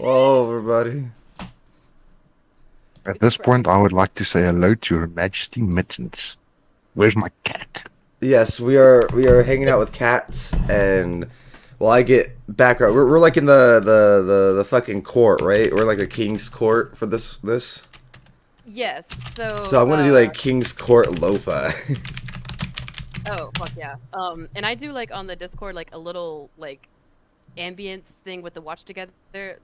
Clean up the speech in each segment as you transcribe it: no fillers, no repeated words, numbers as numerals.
Hello, everybody. At this point, I would like to say hello to Her Majesty Mittens. Where's my cat? Yes, we are hanging out with cats, and well, I get background. We're like in the fucking court, right? We're like the king's court for this. Yes, so So I'm gonna do like king's court lo-fi. oh fuck yeah. And I do like on the Discord like a little like ambience thing with the watch together.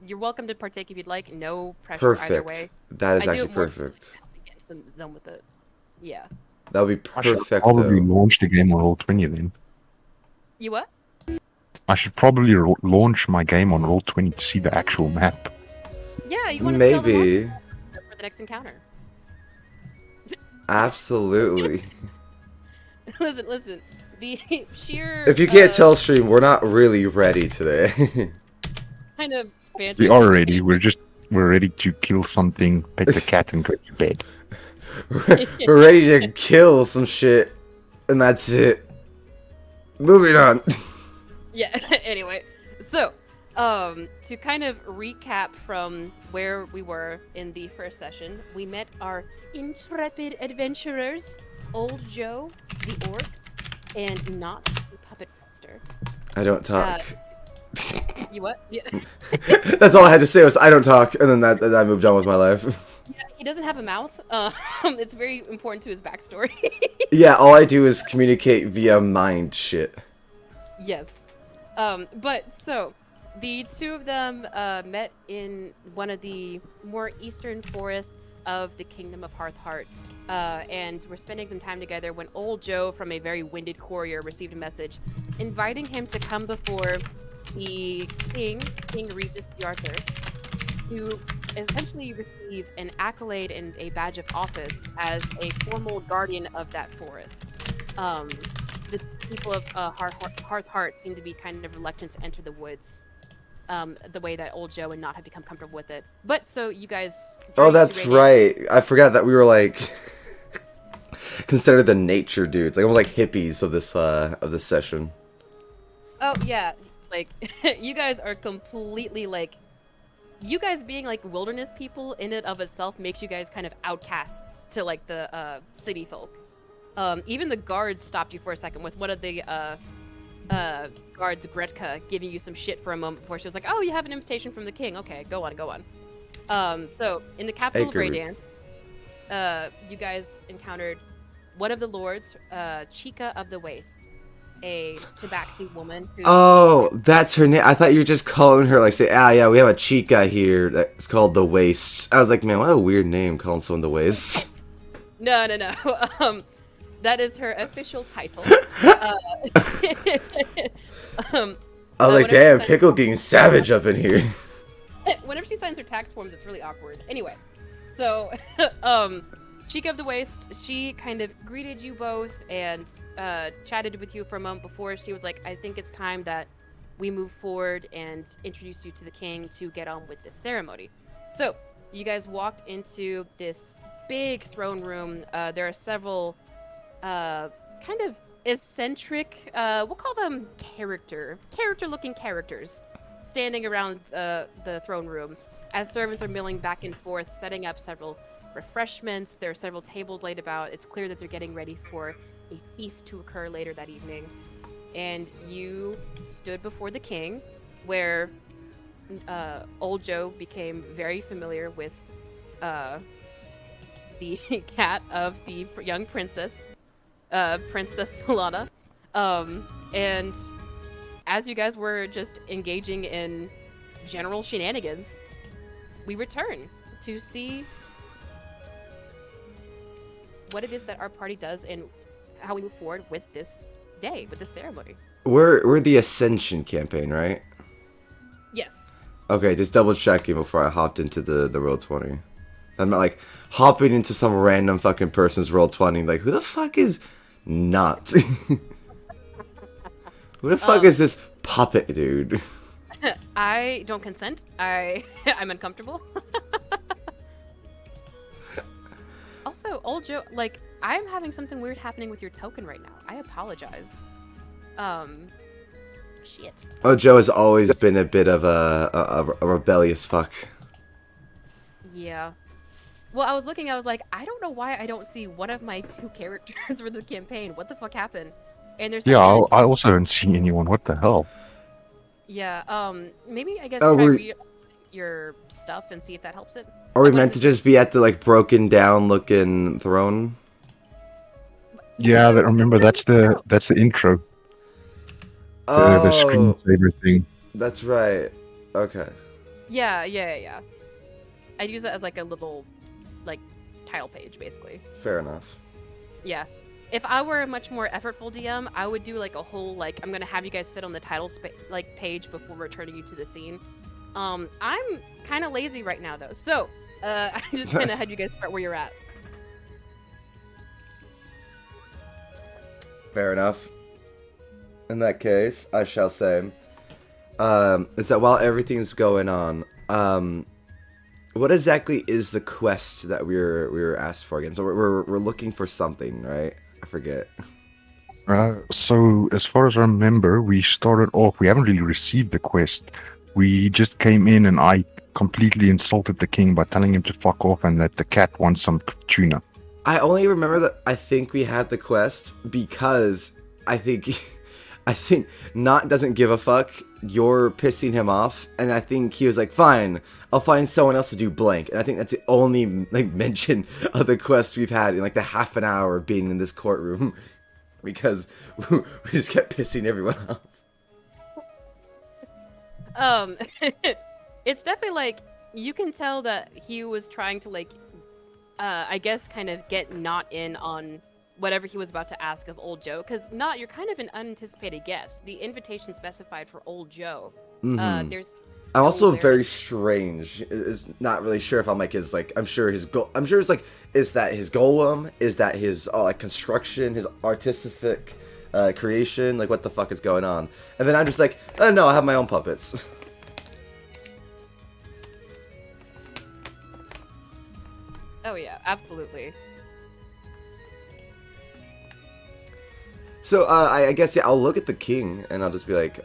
You're welcome to partake if you'd like. No pressure either way. Perfect. That is I do actually it more perfect. against them with it. Yeah. That would be I should perfecto. probably launch the game on Roll20 then. You what? I should probably launch my game on Roll20 to see the actual map. Yeah, you want to Maybe. for the next encounter. Absolutely. listen. The sheer If you can't tell, stream, we're not really ready today. kind of banter. We are ready. We're ready to kill something, pet the cat, and go to bed. We're ready to kill some shit, and that's it. Moving on. Yeah, anyway. So, to kind of recap from where we were in the first session, we met our intrepid adventurers, Old Joe, the orc, and Not the puppet master. I don't talk. You what? Yeah. That's all I had to say was I don't talk, and then I moved on with my life. Yeah, he doesn't have a mouth. It's very important to his backstory. Yeah, all I do is communicate via mind shit. Yes. But so the two of them met in one of the more eastern forests of the Kingdom of Hearthheart, and were spending some time together when Old Joe, from a very winded courier, received a message inviting him to come before the King Regis the Arthur, to essentially receive an accolade and a badge of office as a formal guardian of that forest. The people of Hearthheart seem to be kind of reluctant to enter the woods, the way that Old Joe and Not have become comfortable with it. But so you guys. Oh, that's right. I forgot that we were like considered the nature dudes, like almost like hippies of this session. Oh yeah, like you guys are completely like. You guys being like wilderness people in and of itself makes you guys kind of outcasts to like the city folk. Even the guards stopped you for a second with one of the guards, Gretka, giving you some shit for a moment before she was like, "Oh, you have an invitation from the king. Okay, go on." So in the capital of Raydance, you guys encountered one of the lords, Chica of the Wastes, a Tabaxi woman. Oh, that's her name. I thought you were just calling her like, say, yeah, we have a chica here that's called the Wastes. I was like, man, what a weird name, calling someone the Wastes. No. That is her official title. I was like, damn, Pickle getting savage up in here. Whenever she signs her tax forms, it's really awkward. Anyway, so, Chica of the Waste, she kind of greeted you both and chatted with you for a moment before she was like, I think it's time that we move forward and introduce you to the king to get on with this ceremony. So, you guys walked into this big throne room. There are several kind of eccentric, we'll call them character-looking characters standing around the throne room as servants are milling back and forth, setting up several refreshments. There are several tables laid about. It's clear that they're getting ready for a feast to occur later that evening. And you stood before the king, where Old Joe became very familiar with the cat of the young princess, Princess Solana. And as you guys were just engaging in general shenanigans, we return to see what it is that our party does and how we move forward with this day, with this ceremony. We're the Ascension campaign, right? Yes. Okay, just double checking before I hopped into the Roll20. I'm not like hopping into some random fucking person's Roll20. Like, who the fuck is Not? Who the fuck is this puppet dude? I don't consent. I'm uncomfortable. Also, Old Joe, like, I'm having something weird happening with your token right now. I apologize. Shit. Oh, Joe has always been a bit of a rebellious fuck. Yeah. Well, I was looking, I was like, I don't know why I don't see one of my 2 characters for the campaign. What the fuck happened? And there's Yeah, something I also don't see anyone. What the hell? yeah, maybe I guess Oh, try we're- read your stuff and see if that helps it. Are we Like, what meant is to it? just be at the like broken down looking throne? Yeah, remember that's the intro, the Oh, screensaver thing. that's right. Okay. Yeah. I'd use that as like a little, like, title page, basically. Fair enough. Yeah. If I were a much more effortful DM, I would do like a whole like I'm gonna have you guys sit on the title page before returning you to the scene. I'm kind of lazy right now though, so I just kind of had you guys start where you're at. Fair enough. In that case, I shall say, is that while everything's going on, what exactly is the quest that we were asked for again? So we're looking for something, right? I forget. So as far as I remember, we started off. We haven't really received the quest. We just came in, and I completely insulted the king by telling him to fuck off and that the cat wants some tuna. I only remember that I think we had the quest because I think Not doesn't give a fuck. You're pissing him off, and I think he was like, "Fine, I'll find someone else to do blank." And I think that's the only like mention of the quest we've had in like the half an hour of being in this courtroom, because we just kept pissing everyone off. It's definitely like you can tell that he was trying to like, I guess, kind of get Not in on whatever he was about to ask of Old Joe, because Not, you're kind of an unanticipated guest. The invitation specified for Old Joe. Mhm. There's. I'm also there- very strange. Is not really sure if I'm like his like. I'm sure his goal. I'm sure it's like. Is that his golem? Is that his like construction? His artistic creation? Like what the fuck is going on? And then I'm just like, oh no, I have my own puppets. Oh yeah, absolutely. So I guess yeah, I'll look at the king and I'll just be like,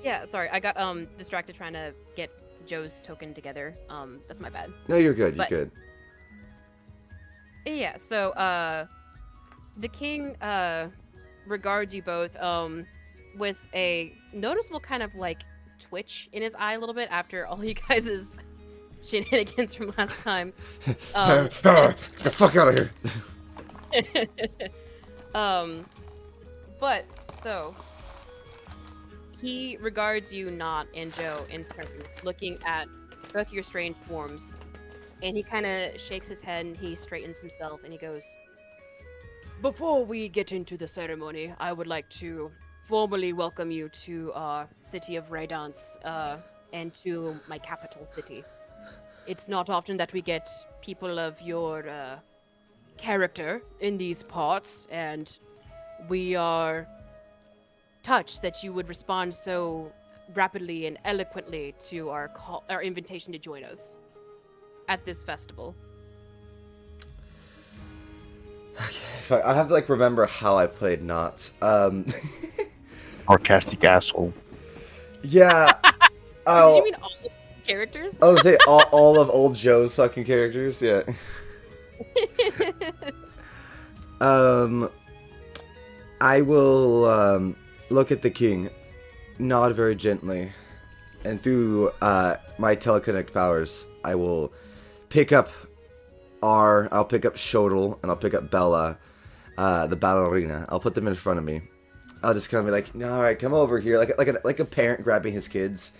Yeah, sorry, I got distracted trying to get Joe's token together. That's my bad. no, you're good. You're But- good. Yeah, so the king regards you both with a noticeable kind of like twitch in his eye a little bit after all you guys' shenanigans from last time. Get the fuck out of here. But so he regards you, Not, and Joe in turn, looking at both your strange forms, and he kind of shakes his head and he straightens himself and he goes, "Before we get into the ceremony, I would like to formally welcome you to our city of Raydance, and to my capital city. It's not often that we get people of your character in these parts, and we are touched that you would respond so rapidly and eloquently to our invitation to join us at this festival." Fuck, I have to like remember how I played Not. Sarcastic asshole. Yeah. Do Oh, you mean all the characters? I would say all of old Joe's fucking characters. Yeah. I will look at the king, nod very gently, and through my teleconnect powers, I will pick up I'll pick up Shodel, and I'll pick up Bella, the ballerina. I'll put them in front of me. I'll just kind of be like, "No, all right, come over here," like a parent grabbing his kids.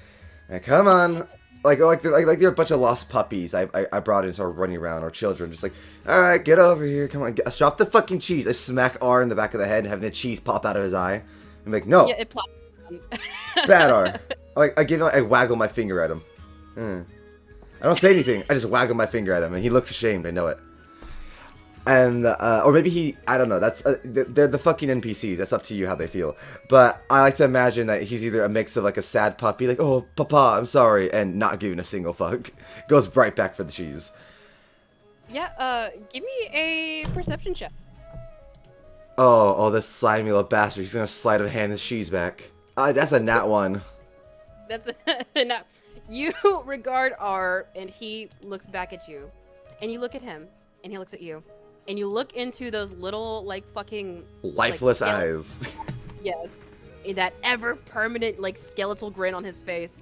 And come on, like they're a bunch of lost puppies I brought in, started running around, or children, just like, all right, get over here, come on, drop the fucking cheese. I smack R in the back of the head, and have the cheese pop out of his eye. I'm like, no, Yeah, it plops. bad R. I waggle my finger at him. I don't say anything. I just waggle my finger at him, and he looks ashamed. I know it. And or maybe I don't know. That's they're the fucking NPCs. That's up to you how they feel. But I like to imagine that he's either a mix of like a sad puppy, like, "Oh, papa, I'm sorry," and not giving a single fuck. Goes right back for the cheese. Yeah, give me a perception check. Oh, this slimy little bastard. He's gonna sleight of hand his cheese back. That's a nat one. That's now. You regard R, and he looks back at you, and you look at him, and he looks at you, and you look into those little like fucking Lifeless like, eyes. Yes, that ever permanent like skeletal grin on his face,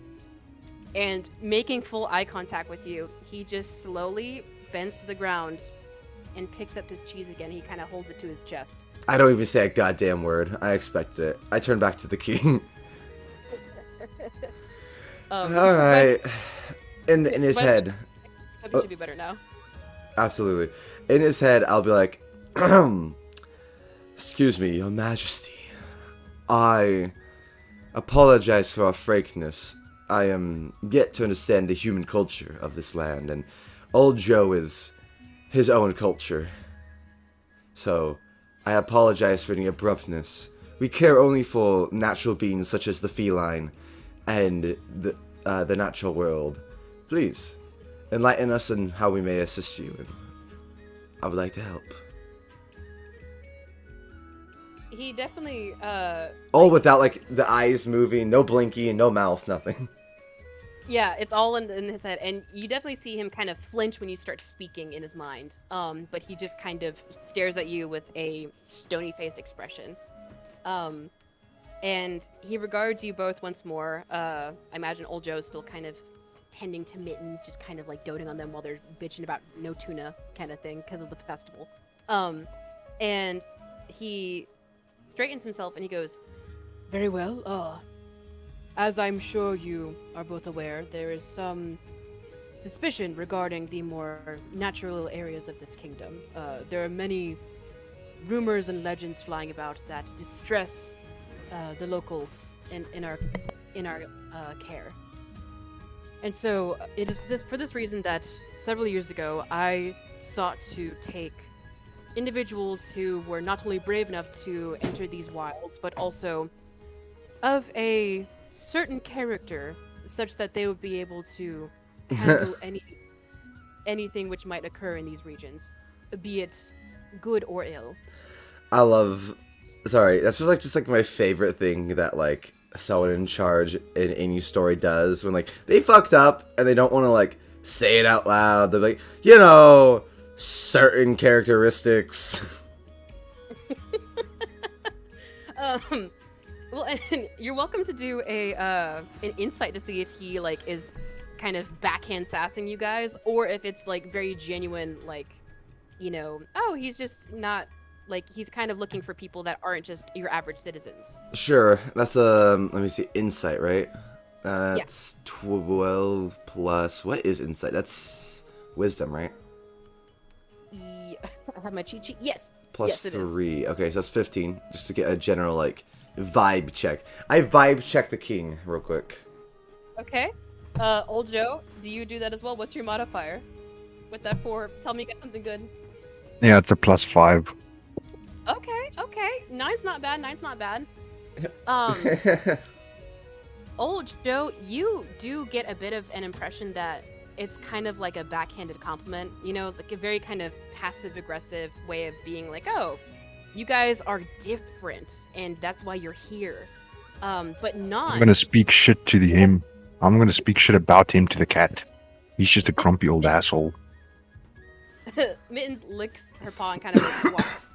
and making full eye contact with you, he just slowly bends to the ground and picks up his cheese again. He kind of holds it to his chest. I don't even say a goddamn word. I expected it. I turn back to the king. All right. In his head. I think you should do better now. Absolutely. In his head, I'll be like, excuse me, your majesty. I apologize for our frankness. I am yet to understand the human culture of this land, and Old Joe is his own culture. So, I apologize for the abruptness. We care only for natural beings such as the feline and the natural world. Please, enlighten us on how we may assist you, and I would like to help. He definitely, All without, like, the eyes moving, no blinking, no mouth, nothing. Yeah, it's all in his head, and you definitely see him kind of flinch when you start speaking in his mind. But he just kind of stares at you with a stony-faced expression. And he regards you both once more. I imagine Old Joe's still kind of tending to Mittens, just kind of like doting on them while they're bitching about no tuna kind of thing because of the festival. And he straightens himself and he goes, "Very well. As I'm sure you are both aware, there is some suspicion regarding the more natural areas of this kingdom. There are many rumors and legends flying about that distress the locals in our care. And so it is for this reason that several years ago I sought to take individuals who were not only brave enough to enter these wilds, but also of a certain character, such that they would be able to handle anything which might occur in these regions, be it good or ill." I love. Sorry, that's just like my favorite thing that like someone in charge in any story does when like they fucked up and they don't want to like say it out loud. They're like, certain characteristics. Well, and you're welcome to do an insight to see if he like is kind of backhand sassing you guys, or if it's like very genuine, like, he's just not like he's kind of looking for people that aren't just your average citizens. Sure, that's let me see, insight, right? That's 12 plus. What is insight? That's wisdom, right? I have my cheat sheet. Yes. Plus yes, 3. Okay, so that's 15. Just to get a general like vibe check. I vibe check the king real quick. Okay. Old Joe, do you do that as well? What's your modifier? With that 4, tell me you got something good. Yeah, it's a +5. Okay. 9's not bad. Old Joe, you do get a bit of an impression that it's kind of like a backhanded compliment, like a very kind of passive-aggressive way of being like, oh, you guys are different, and that's why you're here. But not... I'm gonna speak shit to him. I'm gonna speak shit about him to the cat. He's just a grumpy old asshole. Mittens licks her paw and kind of like walks.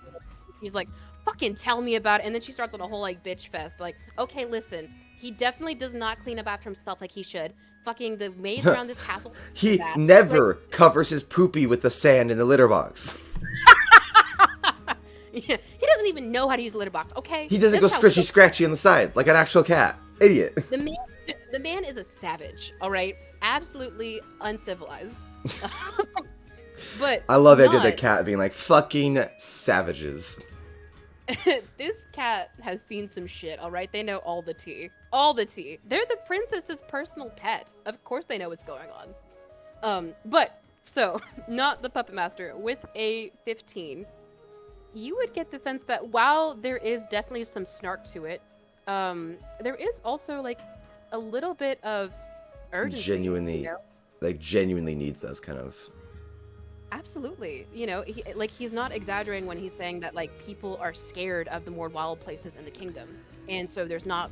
He's like, fucking tell me about it. And then she starts on a whole like bitch fest. Like, okay, listen, he definitely does not clean up after himself like he should. Fucking the maze around this castle. He never covers his poopy with the sand in the litter box. Yeah, he doesn't even know how to use a litter box, okay? He doesn't go scratchy scratchy on the side like an actual cat. Idiot. The man is a savage, alright? Absolutely uncivilized. But I love the idea of the cat being like, fucking savages. This cat has seen some shit, alright? They know all the tea. All the tea. They're the princess's personal pet. Of course they know what's going on. So, not the Puppet Master. With a 15, you would get the sense that while there is definitely some snark to it, there is also, like, a little bit of urgency. Genuinely needs us, kind of. Absolutely. He's not exaggerating when he's saying that, like, people are scared of the more wild places in the kingdom. And so there's not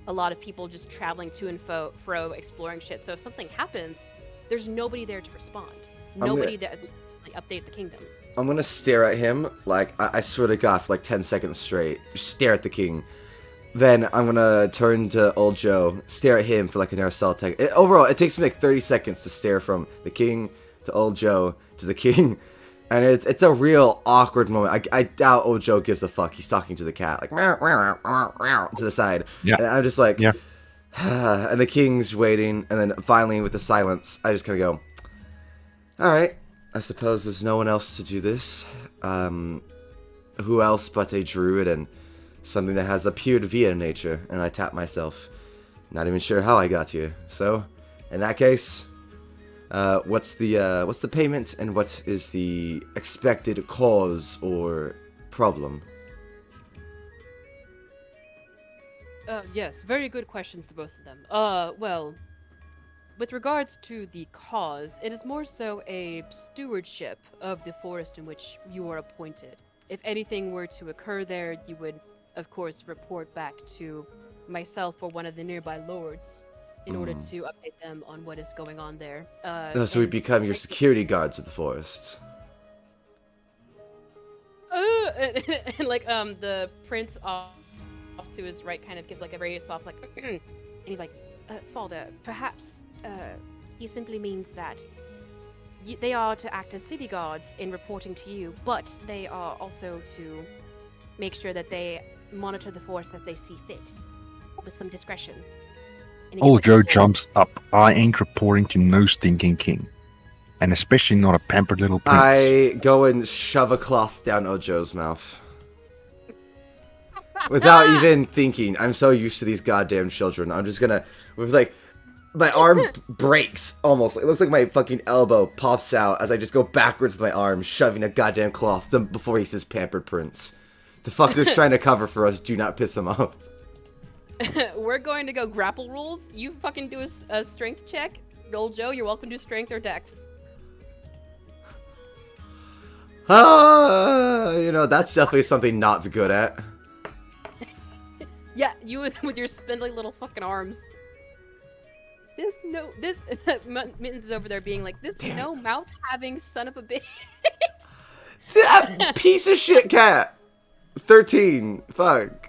a lot of people just traveling to and fro, exploring shit. So if something happens, there's nobody there to respond. Nobody there to like, update the kingdom. I'm gonna stare at him, like, I swear to God, for like 10 seconds straight. Just stare at the king. Then I'm gonna turn to old Joe, stare at him for like an Aracel tech. Overall, it takes me like 30 seconds to stare from the king to old Joe to the king. And it's a real awkward moment. I doubt old Joe gives a fuck. He's talking to the cat, like, meow, meow, meow, meow, to the side. Yeah. And I'm just like, Yeah. and the king's waiting. And then finally, with the silence, I just kind of go, alright, I suppose there's no one else to do this. Who else but a druid and something that has appeared via nature? And I tap myself. Not even sure how I got here. So, in that case, what's the payment and what is the expected cause or problem? Yes, very good questions, the both of them. Well, with regards to the cause, it is more so a stewardship of the forest in which you are appointed. If anything were to occur there, you would, of course, report back to myself or one of the nearby lords in order to update them on what is going on there. So we become your security guards of the forest. And like, the prince off to his right kind of gives like a very soft, like, and he's like, Father, perhaps, he simply means that they are to act as city guards in reporting to you, but they are also to make sure that they monitor the forest as they see fit, with some discretion. Old Joe jumps up. I ain't reporting to no stinking king. And especially not a pampered little prince. I go and shove a cloth down Ojo's mouth. Without even thinking. I'm so used to these goddamn children. I'm just gonna, with like, my arm breaks almost. It looks like my fucking elbow pops out as I just go backwards with my arm, shoving a goddamn cloth before he says pampered prince. The fucker's trying to cover for us. Do not piss him off. We're going to go grapple rules. You fucking do a strength check. Old Joe, you're welcome to strength or dex. You know, that's definitely something Not's good at. Yeah, you with your spindly little fucking arms. This Mittens is over there being like, this no mouth having son of a bitch. That piece of shit cat. 13. Fuck.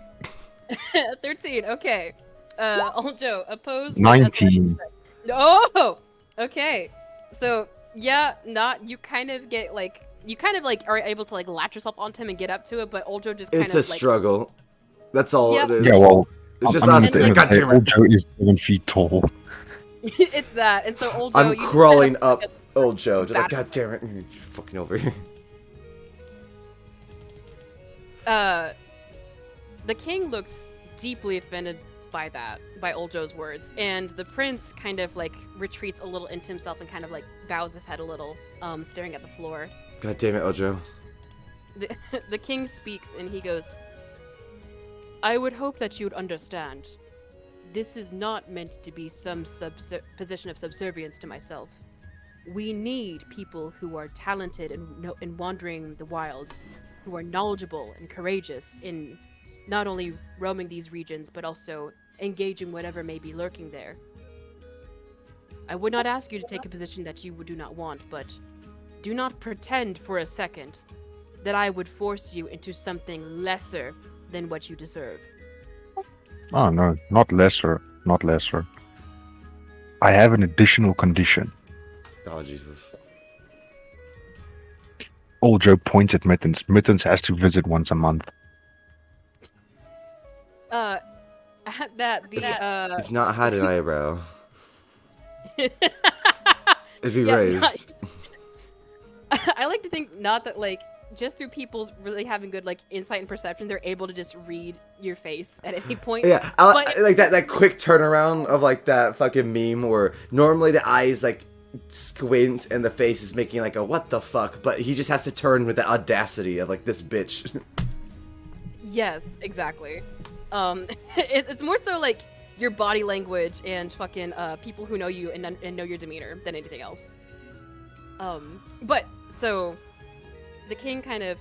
13. Okay. Old Joe, opposed. 19. Oh. Okay. So yeah, you kind of are able to like latch yourself onto him and get up to it, but Old Joe just kind It's of a struggle. That's all Yeah. it is. Yeah, well, it's just I'm us. gonna God say damn Old it. Joe is 7 feet tall. It's that, and so Old Joe. I'm you just crawling kind of, up Old Joe. Just like, That's- God damn it. You're fucking over here. The king looks deeply offended by Old Joe's words, and the prince kind of like retreats a little into himself and kind of like bows his head a little, staring at the floor. God damn it, Ojo. The king speaks and he goes, I would hope that you'd understand. This is not meant to be some position of subservience to myself. We need people who are talented in wandering the wilds, who are knowledgeable and courageous in not only roaming these regions, but also engaging whatever may be lurking there. I would not ask you to take a position that you do not want, but do not pretend for a second that I would force you into something lesser than what you deserve. Oh no, not lesser. Not lesser. I have an additional condition. Oh, Jesus. Old Joe points at Mittens. Mittens has to visit once a month. At that, You've not had an eyebrow. It'd be Yeah, raised. I like to think not that, like, just through people's really having good, like, insight and perception, they're able to just read your face at any point. Yeah, But- like that quick turnaround of like that fucking meme where normally the eyes like squint and the face is making like a what the fuck, but he just has to turn with the audacity of like this bitch. Yes, exactly. It's more so like your body language and fucking people who know you and know your demeanor than anything else. But so the king kind of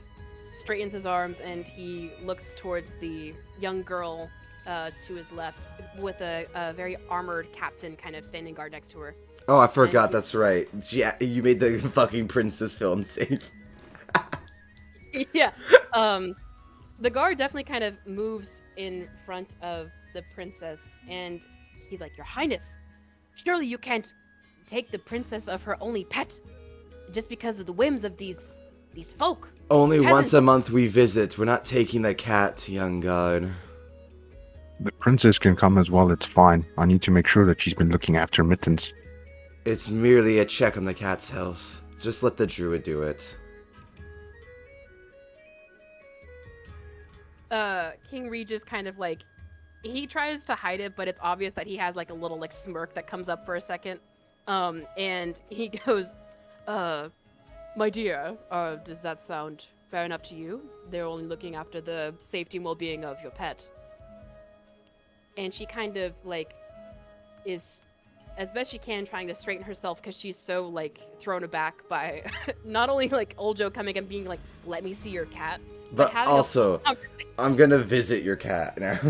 straightens his arms and he looks towards the young girl to his left with a very armored captain kind of standing guard next to her. Oh, I forgot. And- That's right. You made the fucking princess feel unsafe. Yeah. The guard definitely kind of moves in front of the princess, and he's like, "Your Highness, surely you can't take the princess of her only pet just because of the whims of these folk." Only Peasant. once a month we visit. We're not taking the cat, young god. The princess can come as well, it's fine. I need to make sure that she's been looking after Mittens. It's merely a check on the cat's health. Just let the druid do it. King Regis kind of like, he tries to hide it, but it's obvious that he has like a little like smirk that comes up for a second. And he goes, my dear, does that sound fair enough to you? They're only looking after the safety and well-being of your pet. And she kind of like is, as best she can, trying to straighten herself because she's so like thrown aback by not only like old Joe coming and being like, "Let me see your cat," But having a also, I'm gonna visit your cat now.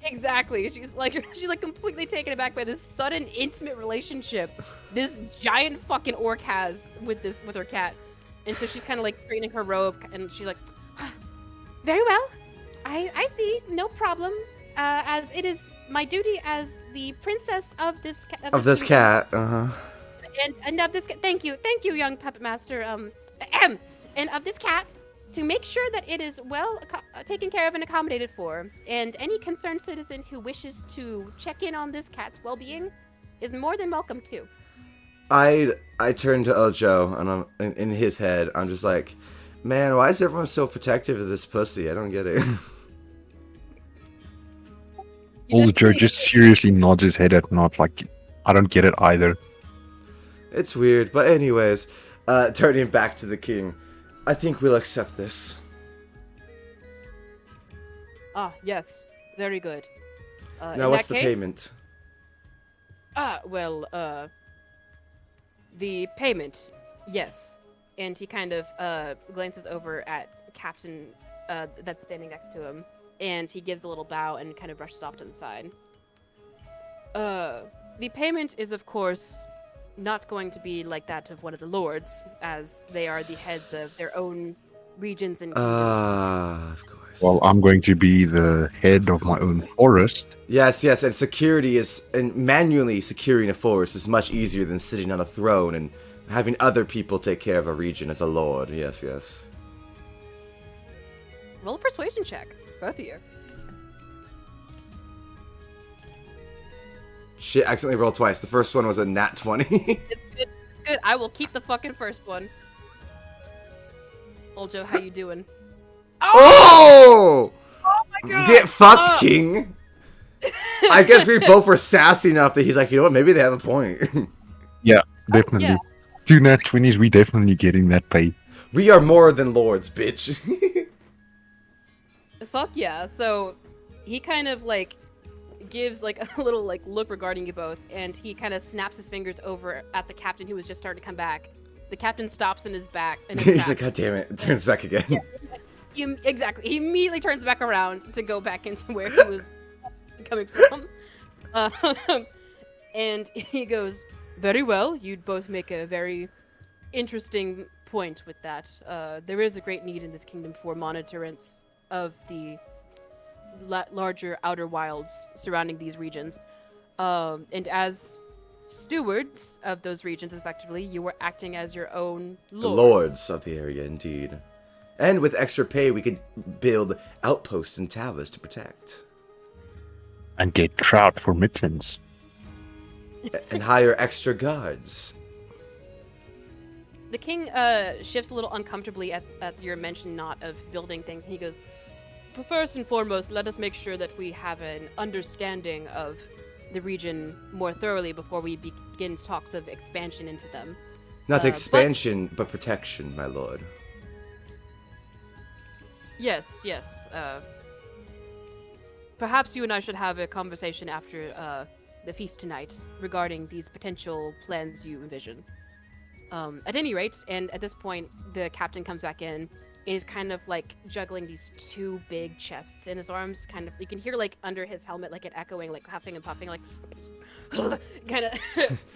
Exactly. She's like completely taken aback by this sudden intimate relationship this giant fucking orc has with her cat. And so she's kind of like straightening her robe, and she's like, "Ah, very well. I see, no problem. As it is my duty as the princess of this Of this cat, uh-huh. and of this thank you, young puppet master. And of this cat, to make sure that it is well taken care of and accommodated for, and any concerned citizen who wishes to check in on this cat's well-being is more than welcome to." I turn to Ojo, and I'm in his head. I'm just like, man, why is everyone so protective of this pussy? I don't get it. Old Joe just seriously nods his head at Nod like, I don't get it either. It's weird, but anyways, turning back to the king, I think we'll accept this. Ah, yes, very good. Now, what's the payment? The payment, yes. And he kind of glances over at Captain that's standing next to him, and he gives a little bow and kind of brushes off to the side. The payment is, of course, not going to be like that of one of the lords, as they are the heads of their own regions and kingdoms. Of course. Well, I'm going to be the head of my own forest. Yes, and security and manually securing a forest is much easier than sitting on a throne and having other people take care of a region as a lord. Yes. Roll a persuasion check, both of you. Shit, I accidentally rolled twice. The first one was a nat 20. It's good. I will keep the fucking first one. Old Joe, how you doing? Oh! Oh my god! Get fucked, king! I guess we both were sassy enough that he's like, you know what, maybe they have a point. Yeah, definitely. Yeah. 2 nat 20s, we definitely getting that pay. We are more than lords, bitch. Fuck yeah. So he kind of like gives like a little like look regarding you both, and he kind of snaps his fingers over at the captain who was just starting to come back. The captain stops in his back and He's like, god damn it, turns back again. Yeah. Exactly. He immediately turns back around to go back into where he was coming from. And he goes, very well. You'd both make a very interesting point with that. There is a great need in this kingdom for monitorance of the larger outer wilds surrounding these regions. And as stewards of those regions, effectively, you were acting as your own Lords of the area, indeed. And with extra pay, we could build outposts and towers to protect. And get trout for Mittens. And hire extra guards. The king shifts a little uncomfortably at your mention not of building things, and he goes, first and foremost, let us make sure that we have an understanding of the region more thoroughly before we begin talks of expansion into them. Not expansion, but protection, my lord. Yes. Perhaps you and I should have a conversation after the feast tonight regarding these potential plans you envision. At any rate, and at this point, the captain comes back in, is kind of like juggling these two big chests in his arms. Kind of, you can hear like under his helmet, like it echoing, like huffing and puffing, like kind of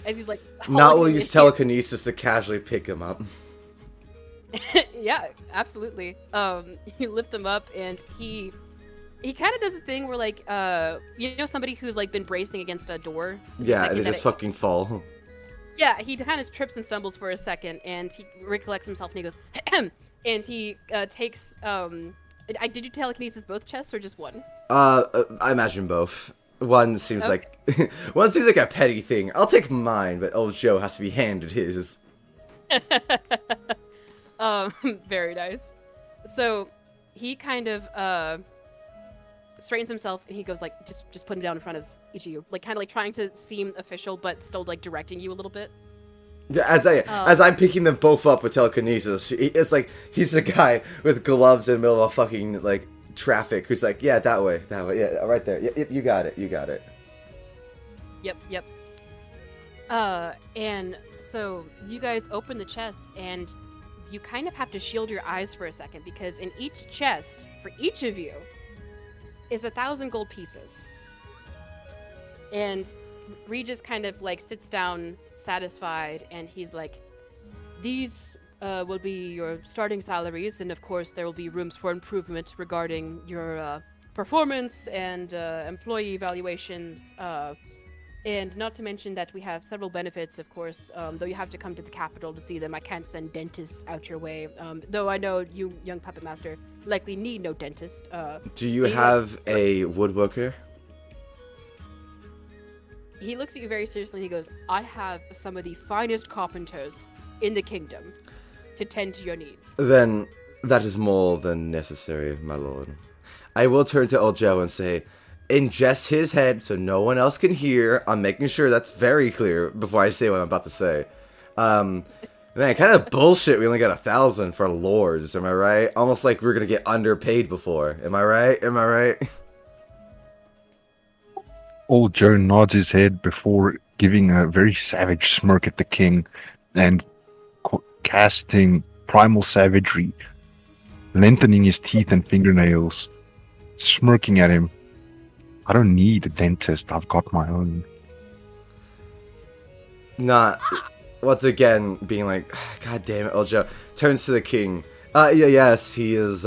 as he's like. Not will use telekinesis to casually pick him up. Yeah, absolutely. You lift them up, and he kind of does a thing where like somebody who's like been bracing against a door. Yeah, and they just fucking fall. Yeah, he kind of trips and stumbles for a second, and he recollects himself, and he goes, and he takes. Did you telekinesis both chests or just one? I imagine both. One seems like a petty thing. I'll take mine, but old Joe has to be handed his. Very nice. So he kind of straightens himself, and he goes like, just put him down in front of each of you, like kind of like trying to seem official, but still like directing you a little bit. As I'm picking them both up with telekinesis, it's like he's the guy with gloves in the middle of fucking like traffic who's like, yeah, that way, yeah, right there, yep, you got it. Yep. And so you guys open the chests, and you kind of have to shield your eyes for a second, because in each chest, for each of you, is 1,000 gold pieces. And Regis kind of like sits down satisfied, and he's like, these will be your starting salaries, and of course there will be rooms for improvement regarding your performance and employee evaluations, and not to mention that we have several benefits, of course, though you have to come to the capital to see them. I can't send dentists out your way, though I know you, young puppet master, likely need no dentist. Do you have a woodworker? He looks at you very seriously, and he goes, I have some of the finest carpenters in the kingdom to tend to your needs. Then that is more than necessary, my lord. I will turn to old Joe and say, ingest his head so no one else can hear. I'm making sure that's very clear before I say what I'm about to say. Man, kind of bullshit we only got 1,000 for lords, am I right? Almost like we're gonna get underpaid before. Am I right? Old Joe nods his head before giving a very savage smirk at the king and casting primal savagery, lengthening his teeth and fingernails, smirking at him. I don't need a dentist, I've got my own. Not, once again, being like, God damn it, old Joe. Turns to the king. Yes, he is,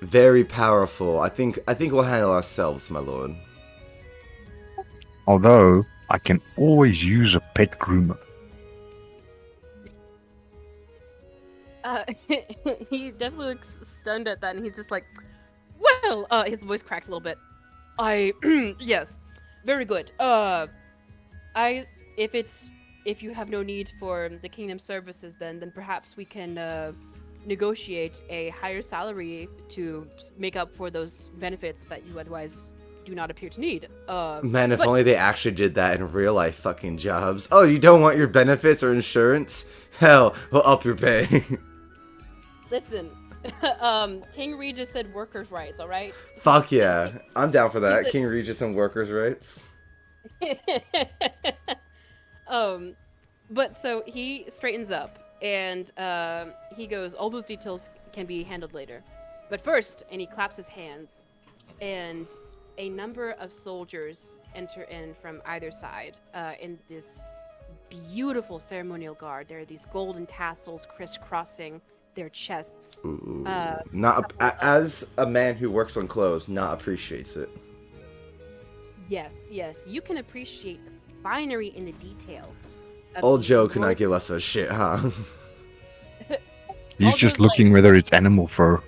very powerful. I think we'll handle ourselves, my lord. Although, I can always use a pet groomer. He definitely looks stunned at that, and he's just like, well, his voice cracks a little bit. Yes, very good. If you have no need for the kingdom services, then perhaps we can negotiate a higher salary to make up for those benefits that you otherwise do not appear to need. Man, if only they actually did that in real life fucking jobs. Oh, you don't want your benefits or insurance? Hell, we'll up your pay. Listen, King Regis said workers' rights, alright? Fuck yeah. I'm down for that. King Regis and workers' rights. But so he straightens up, and he goes, all those details can be handled later. But first, and he claps his hands, and a number of soldiers enter in from either side in this beautiful ceremonial guard. There are these golden tassels crisscrossing their chests. Ooh, as a man who works on clothes, not appreciates it. Yes, you can appreciate the finery in the detail. Old Joe could not give us a shit, huh? He's just looking whether it's animal fur.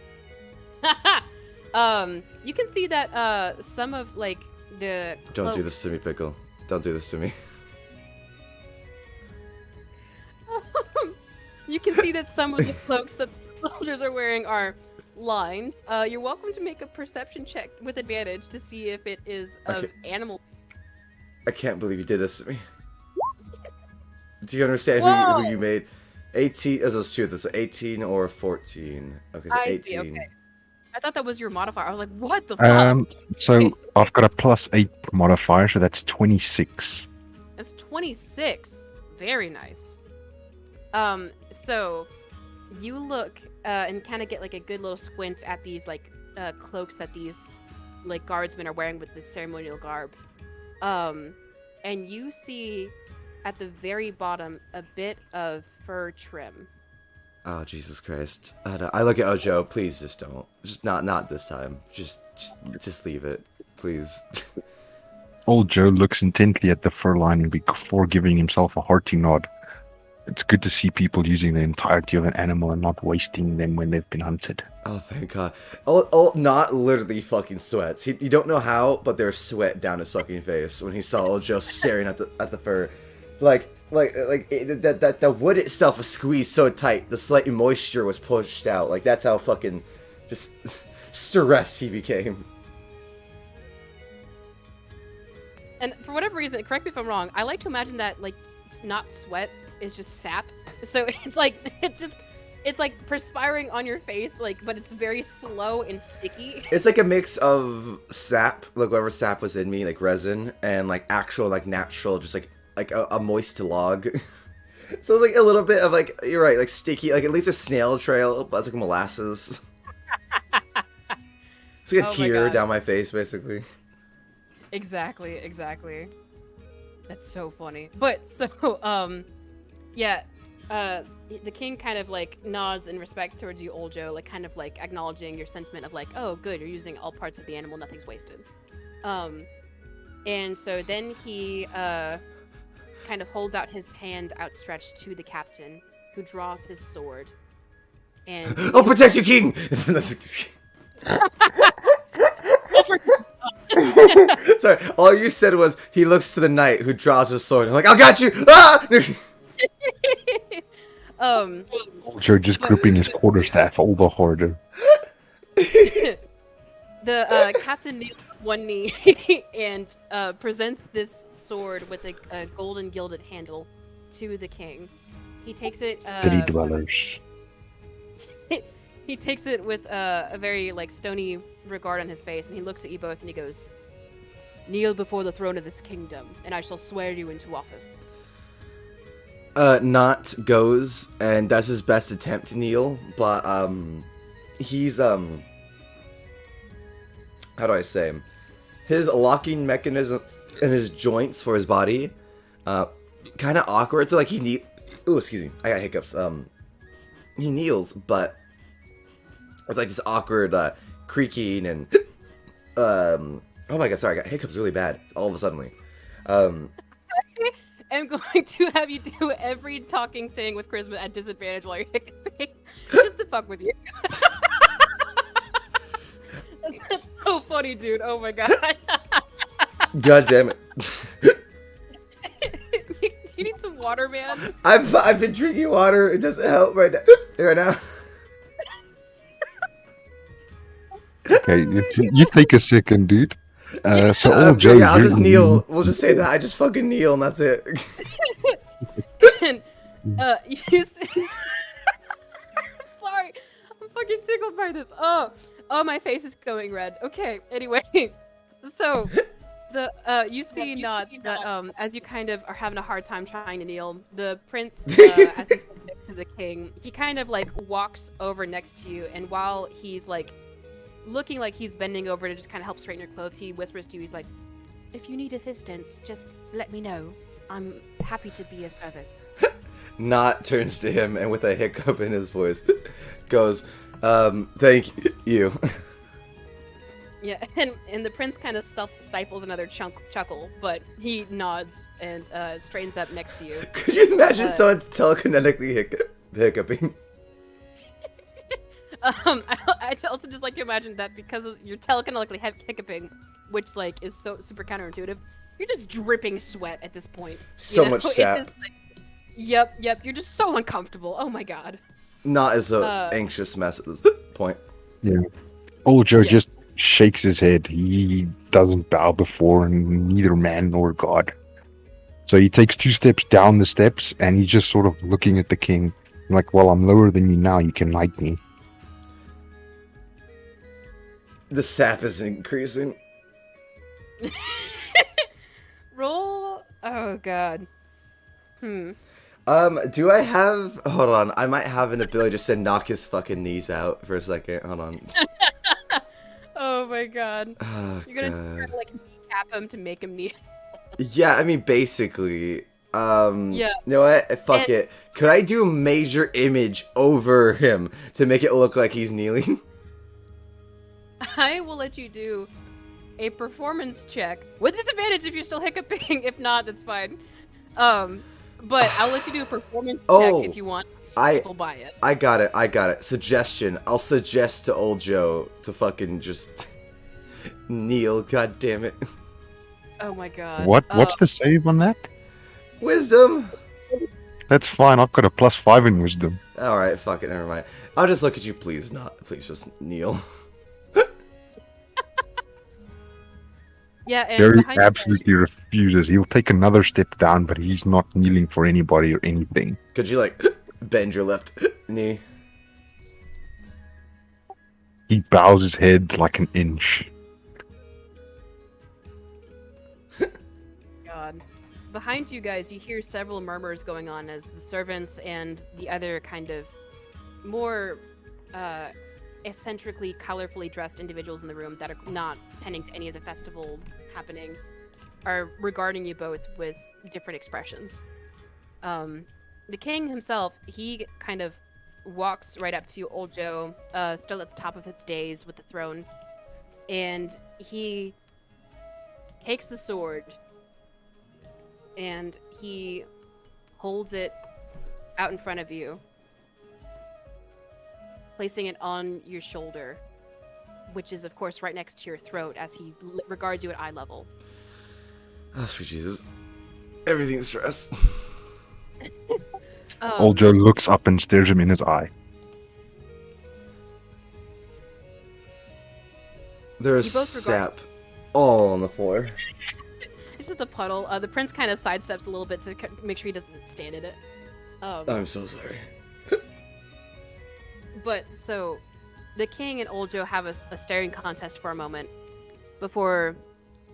You can see that some of like the Don't do this to me, Pickle. Don't do this to me. You can see that some of the cloaks that the soldiers are wearing are lined. You're welcome to make a perception check with advantage to see if it is of animal. I can't believe you did this to me. Do you understand who you made? 18. Let's do this. So 18 or 14. Okay, so 18. Okay. I thought that was your modifier. I was like, what the fuck? So I've got a +8 modifier, so that's 26. That's 26. Very nice. So you look and kind of get like a good little squint at these like cloaks that these like guardsmen are wearing with this ceremonial garb. And you see at the very bottom a bit of fur trim. Oh, Jesus Christ. I look at Ojo, please just don't. Just not this time. Just leave it. Please. Old Joe looks intently at the fur lining before giving himself a hearty nod. It's good to see people using the entirety of an animal and not wasting them when they've been hunted. Oh, thank God. Not literally fucking sweats. You don't know how, but there's sweat down his fucking face when he saw Ojo staring at the fur. The wood itself was squeezed so tight, the slight moisture was pushed out. Like, that's how fucking just stressed he became. And for whatever reason, correct me if I'm wrong, I like to imagine that, like, not sweat is just sap. So it's like perspiring on your face, like, but it's very slow and sticky. It's like a mix of sap, like whatever sap was in me, like resin, and like actual, like natural, just like a moist log. So it's like a little bit of like, you're right, like sticky, like at least a snail trail, but it's like molasses. It's like a tear down my face, basically. Exactly. That's so funny. But so, yeah, the king kind of like nods in respect towards you, Oljo, like kind of like acknowledging your sentiment of like, oh, good, you're using all parts of the animal, nothing's wasted. And so then he kind of holds out his hand outstretched to the captain, who draws his sword. And I'll protect you, king. Sorry, all you said was he looks to the knight who draws his sword. I'm like, I got you. Ah! Joe just gripping his quarterstaff all the harder. The captain kneels on one knee and presents this sword with a golden gilded handle to the king. He takes it. City dwellers. He takes it with a very like stony regard on his face, and he looks at you both and he goes, "Kneel before the throne of this kingdom, and I shall swear you into office." Not goes and does his best attempt to kneel, but he's how do I say, his locking mechanisms in his joints for his body, kind of awkward. So like ooh, excuse me, I got hiccups. He kneels, but it's like this awkward creaking and oh my god, sorry, I got hiccups really bad all of a sudden. I'm going to have you do every talking thing with charisma at disadvantage while you're hiccuping, just to fuck with you. That's so funny, dude. Oh my god. God damn it. You need some water, man. I've been drinking water. It doesn't help right now. Okay, you take a second, dude. So Joe, yeah, I'll just kneel. We'll just say that I just fucking kneel and that's it. And I'm sorry, I'm fucking tickled by this. Oh, my face is going red. Okay, anyway, so you see not that as you kind of are having a hard time trying to kneel, the prince as he's next to the king, he kind of like walks over next to you, and while he's like looking like he's bending over to just kind of help straighten your clothes, he whispers to you, he's like, "If you need assistance, just let me know. I'm happy to be of service." Not turns to him and with a hiccup in his voice goes, "Thank you." Yeah, and the prince kind of stifles another chuckle, but he nods and straightens up next to you. Could you imagine someone telekinetically hiccuping? I also just like to imagine that because you're telekinetically hiccuping, which like is so super counterintuitive, you're just dripping sweat at this point. So much sap. Yep, you're just so uncomfortable. Oh my god. Not as a anxious mess at this point. Yeah. Old Joe just shakes his head. He doesn't bow before neither man nor god. So he takes 2 steps down the steps, and he's just sort of looking at the king, like, "Well, I'm lower than you now. You can knight me." The sap is increasing. Roll. Oh god. Do I have? Hold on, I might have an ability just to knock his fucking knees out for a second. Hold on. Oh my god. Oh, You're gonna try God. to like kneecap him to make him kneel. Yeah, I mean, basically. Yeah. You know what? Fuck And- it. Could I do a major image over him to make it look like he's kneeling? I will let you do a performance check with disadvantage if you're still hiccuping. If not, that's fine. But I'll let you do a performance Oh, check if you want. I People buy it. I got it. Suggestion. I'll suggest to old Joe to fucking just kneel. God damn it. Oh my god. What's the save on that? Wisdom. That's fine. I've got a +5 in wisdom. All right, fuck it. Never mind. I'll just look at you. Please Please just kneel. Yeah, and Gary behind you guys- absolutely refuses. He'll take another step down, but he's not kneeling for anybody or anything. Could you like bend your left knee? He bows his head like an inch. God. Behind you guys, you hear several murmurs going on as the servants and the other kind of more eccentrically, colorfully dressed individuals in the room that are not attending to any of the festival happenings are regarding you both with different expressions. The king himself, he kind of walks right up to you, old Joe, still at the top of his days with the throne, and he takes the sword and he holds it out in front of you, placing it on your shoulder, which is, of course, right next to your throat as he regards you at eye level. Oh, sweet Jesus. Everything's stress. Old Joe looks up and stares him in his eye. There's You both regard- sap all on the floor. It's just a puddle. The prince kind of sidesteps a little bit to make sure he doesn't stand in it. I'm so sorry. But so, the king and old Joe have a staring contest for a moment before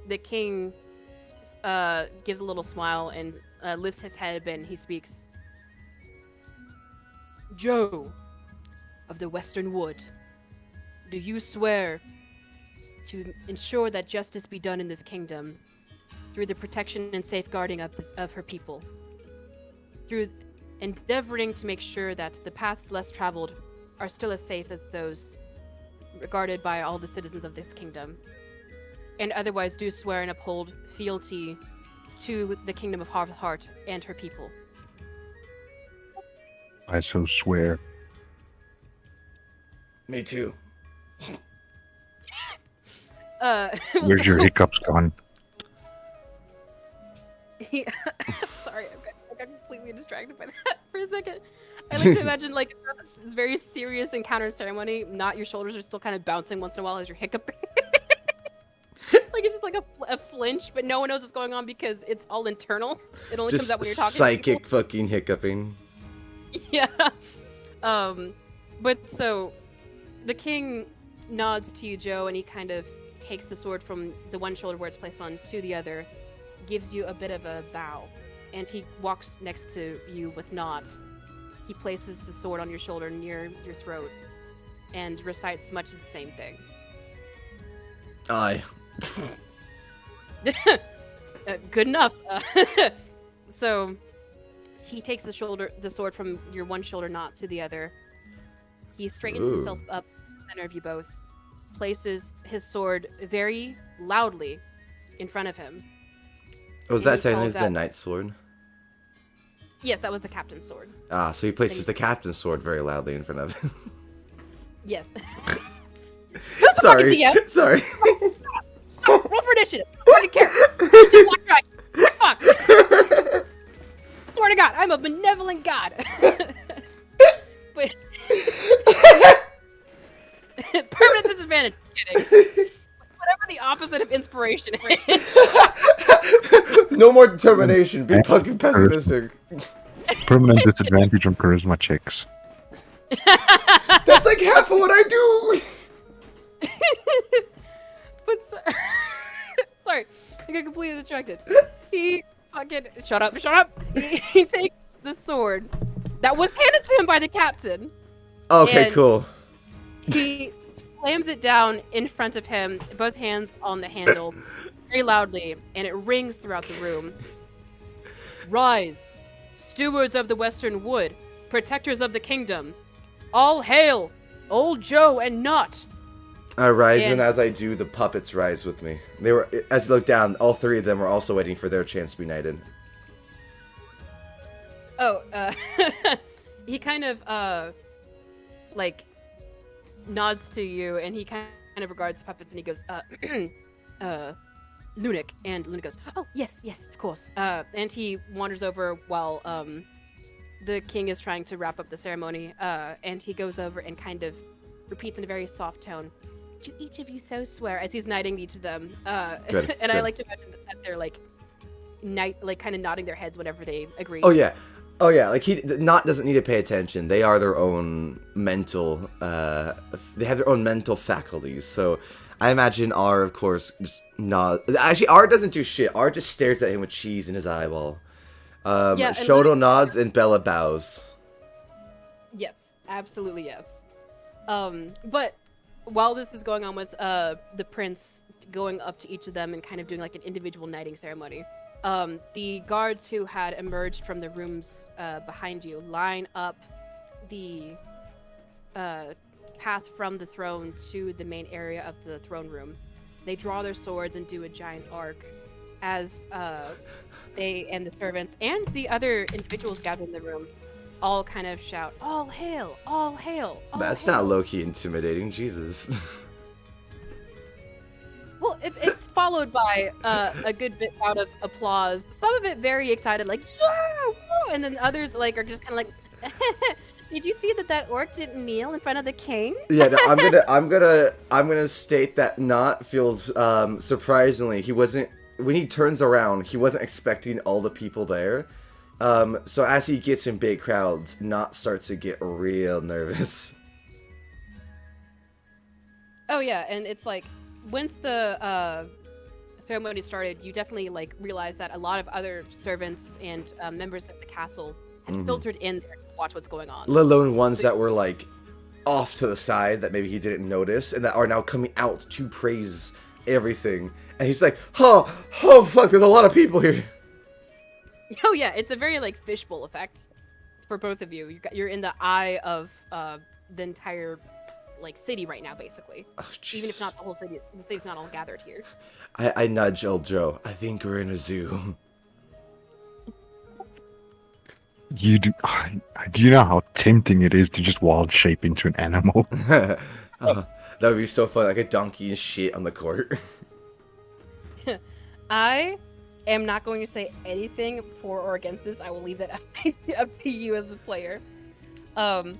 the king gives a little smile and lifts his head a bit and he speaks. Joe of the Western Wood, do you swear to ensure that justice be done in this kingdom through the protection and safeguarding of her people, through endeavoring to make sure that the paths less traveled are still as safe as those regarded by all the citizens of this kingdom, and otherwise do swear and uphold fealty to the kingdom of Heart and her people? I so swear. Me too. Where's your hiccups gone? Sorry, I got completely distracted by that for a second. I like to imagine like this very serious encounter ceremony. Not your shoulders are still kind of bouncing once in a while as you're hiccuping. Like it's just like a flinch, but no one knows what's going on because it's all internal. It only Just comes out when you're talking. psychic fucking hiccuping. Yeah. But so the king nods to you, Joe, and he kind of takes the sword from the one shoulder where it's placed on to the other, gives you a bit of a bow, and he walks next to you with nod. He places the sword on your shoulder near your throat and recites much of the same thing. Aye. Good enough. So he takes the sword from your one shoulder knot to the other. He straightens Ooh. himself up in the center of you both, places his sword very loudly in front of him. Was And that he technically calls the out- knight's sword? Yes, that was the captain's sword. Ah, so he places the captain's sword very loudly in front of him. Yes. Sorry. DM. Sorry. Roll for initiative. I don't care. Two black dragons. Fuck. Swear to God, I'm a benevolent god. But permanent disadvantage. Kidding. Whatever the opposite of inspiration is. No more determination. Be fucking pessimistic. Permanent disadvantage on charisma checks. That's like half of what I do. But sorry, I got completely distracted. He fucking shut up. He takes the sword that was handed to him by the captain. Okay, And- cool. He slams it down in front of him, both hands on the handle, very loudly, and it rings throughout the room. Rise, stewards of the Western Wood, protectors of the kingdom. All hail, Old Joe and Not. I rise, and And- as I do, the puppets rise with me. They were, as you look down, all three of them were also waiting for their chance to be knighted. Oh, he kind of, like, nods to you, and he kind of regards the puppets, and he goes, Lunik. And Lunik goes, oh, yes, of course. And he wanders over while, the king is trying to wrap up the ceremony, and he goes over and kind of repeats in a very soft tone, do each of you so swear, as he's knighting each of them. Good, and I good. like to imagine that they're, like, kind of nodding their heads whenever they agree. Oh yeah, like Not doesn't need to pay attention. They are their own mental, they have their own mental faculties. So I imagine R, of course, just nod. Actually, R doesn't do shit. R just stares at him with cheese in his eyeball. Yeah, and Shoto Lunik- nods and Bella bows. Yes, absolutely yes. But while this is going on with the prince going up to each of them and kind of doing like an individual knighting ceremony, the guards who had emerged from the rooms behind you line up the path from the throne to the main area of the throne room. They draw their swords and do a giant arc as they and the servants and the other individuals gathered in the room all kind of shout, all hail, all hail, all That's hail. not low-key intimidating, Jesus. Well, it's followed by a good bit out of applause. Some of it very excited, like, yeah, woo! And then others like are just kind of like, did you see that orc didn't kneel in front of the king? Yeah, no, I'm gonna state that Not feels surprisingly he wasn't when he turns around he wasn't expecting all the people there. So as he gets in big crowds, Not starts to get real nervous. Oh yeah, and it's like once the ceremony started, you definitely like realize that a lot of other servants and members of the castle had Mhm. filtered in there to watch what's going on. Let alone ones that were like off to the side that maybe he didn't notice and that are now coming out to praise everything. And he's like, oh fuck, there's a lot of people here. Oh yeah, it's a very like fishbowl effect for both of you. You're in the eye of the entire like city right now, basically. Oh, Even if jeez. not the whole city, the city's not all gathered here. I nudge old Joe. I think we're in a zoo. You do. Do you know how tempting it is to just wild shape into an animal? That would be so fun, like a donkey and shit on the court. I am not going to say anything for or against this. I will leave that up to you as the player.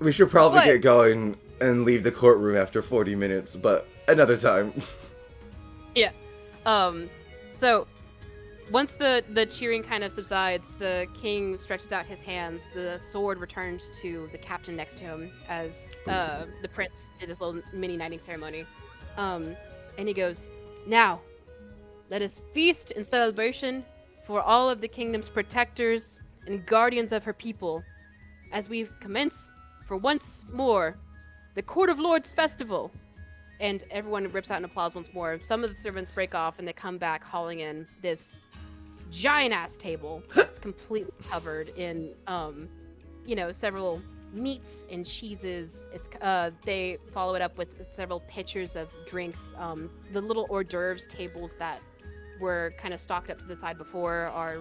We should probably But- get going and leave the courtroom after 40 minutes, but another time. So once the cheering kind of subsides, the king stretches out his hands. The sword returns to the captain next to him as the prince did his little mini knighting ceremony. And he goes, now, let us feast in celebration for all of the kingdom's protectors and guardians of her people, as we commence for once more the Court of Lords Festival. And everyone rips out an applause once more. Some of the servants break off and they come back hauling in this giant ass table that's completely covered in, several meats and cheeses. It's they follow it up with several pitchers of drinks. The little hors d'oeuvres tables that were kind of stocked up to the side before are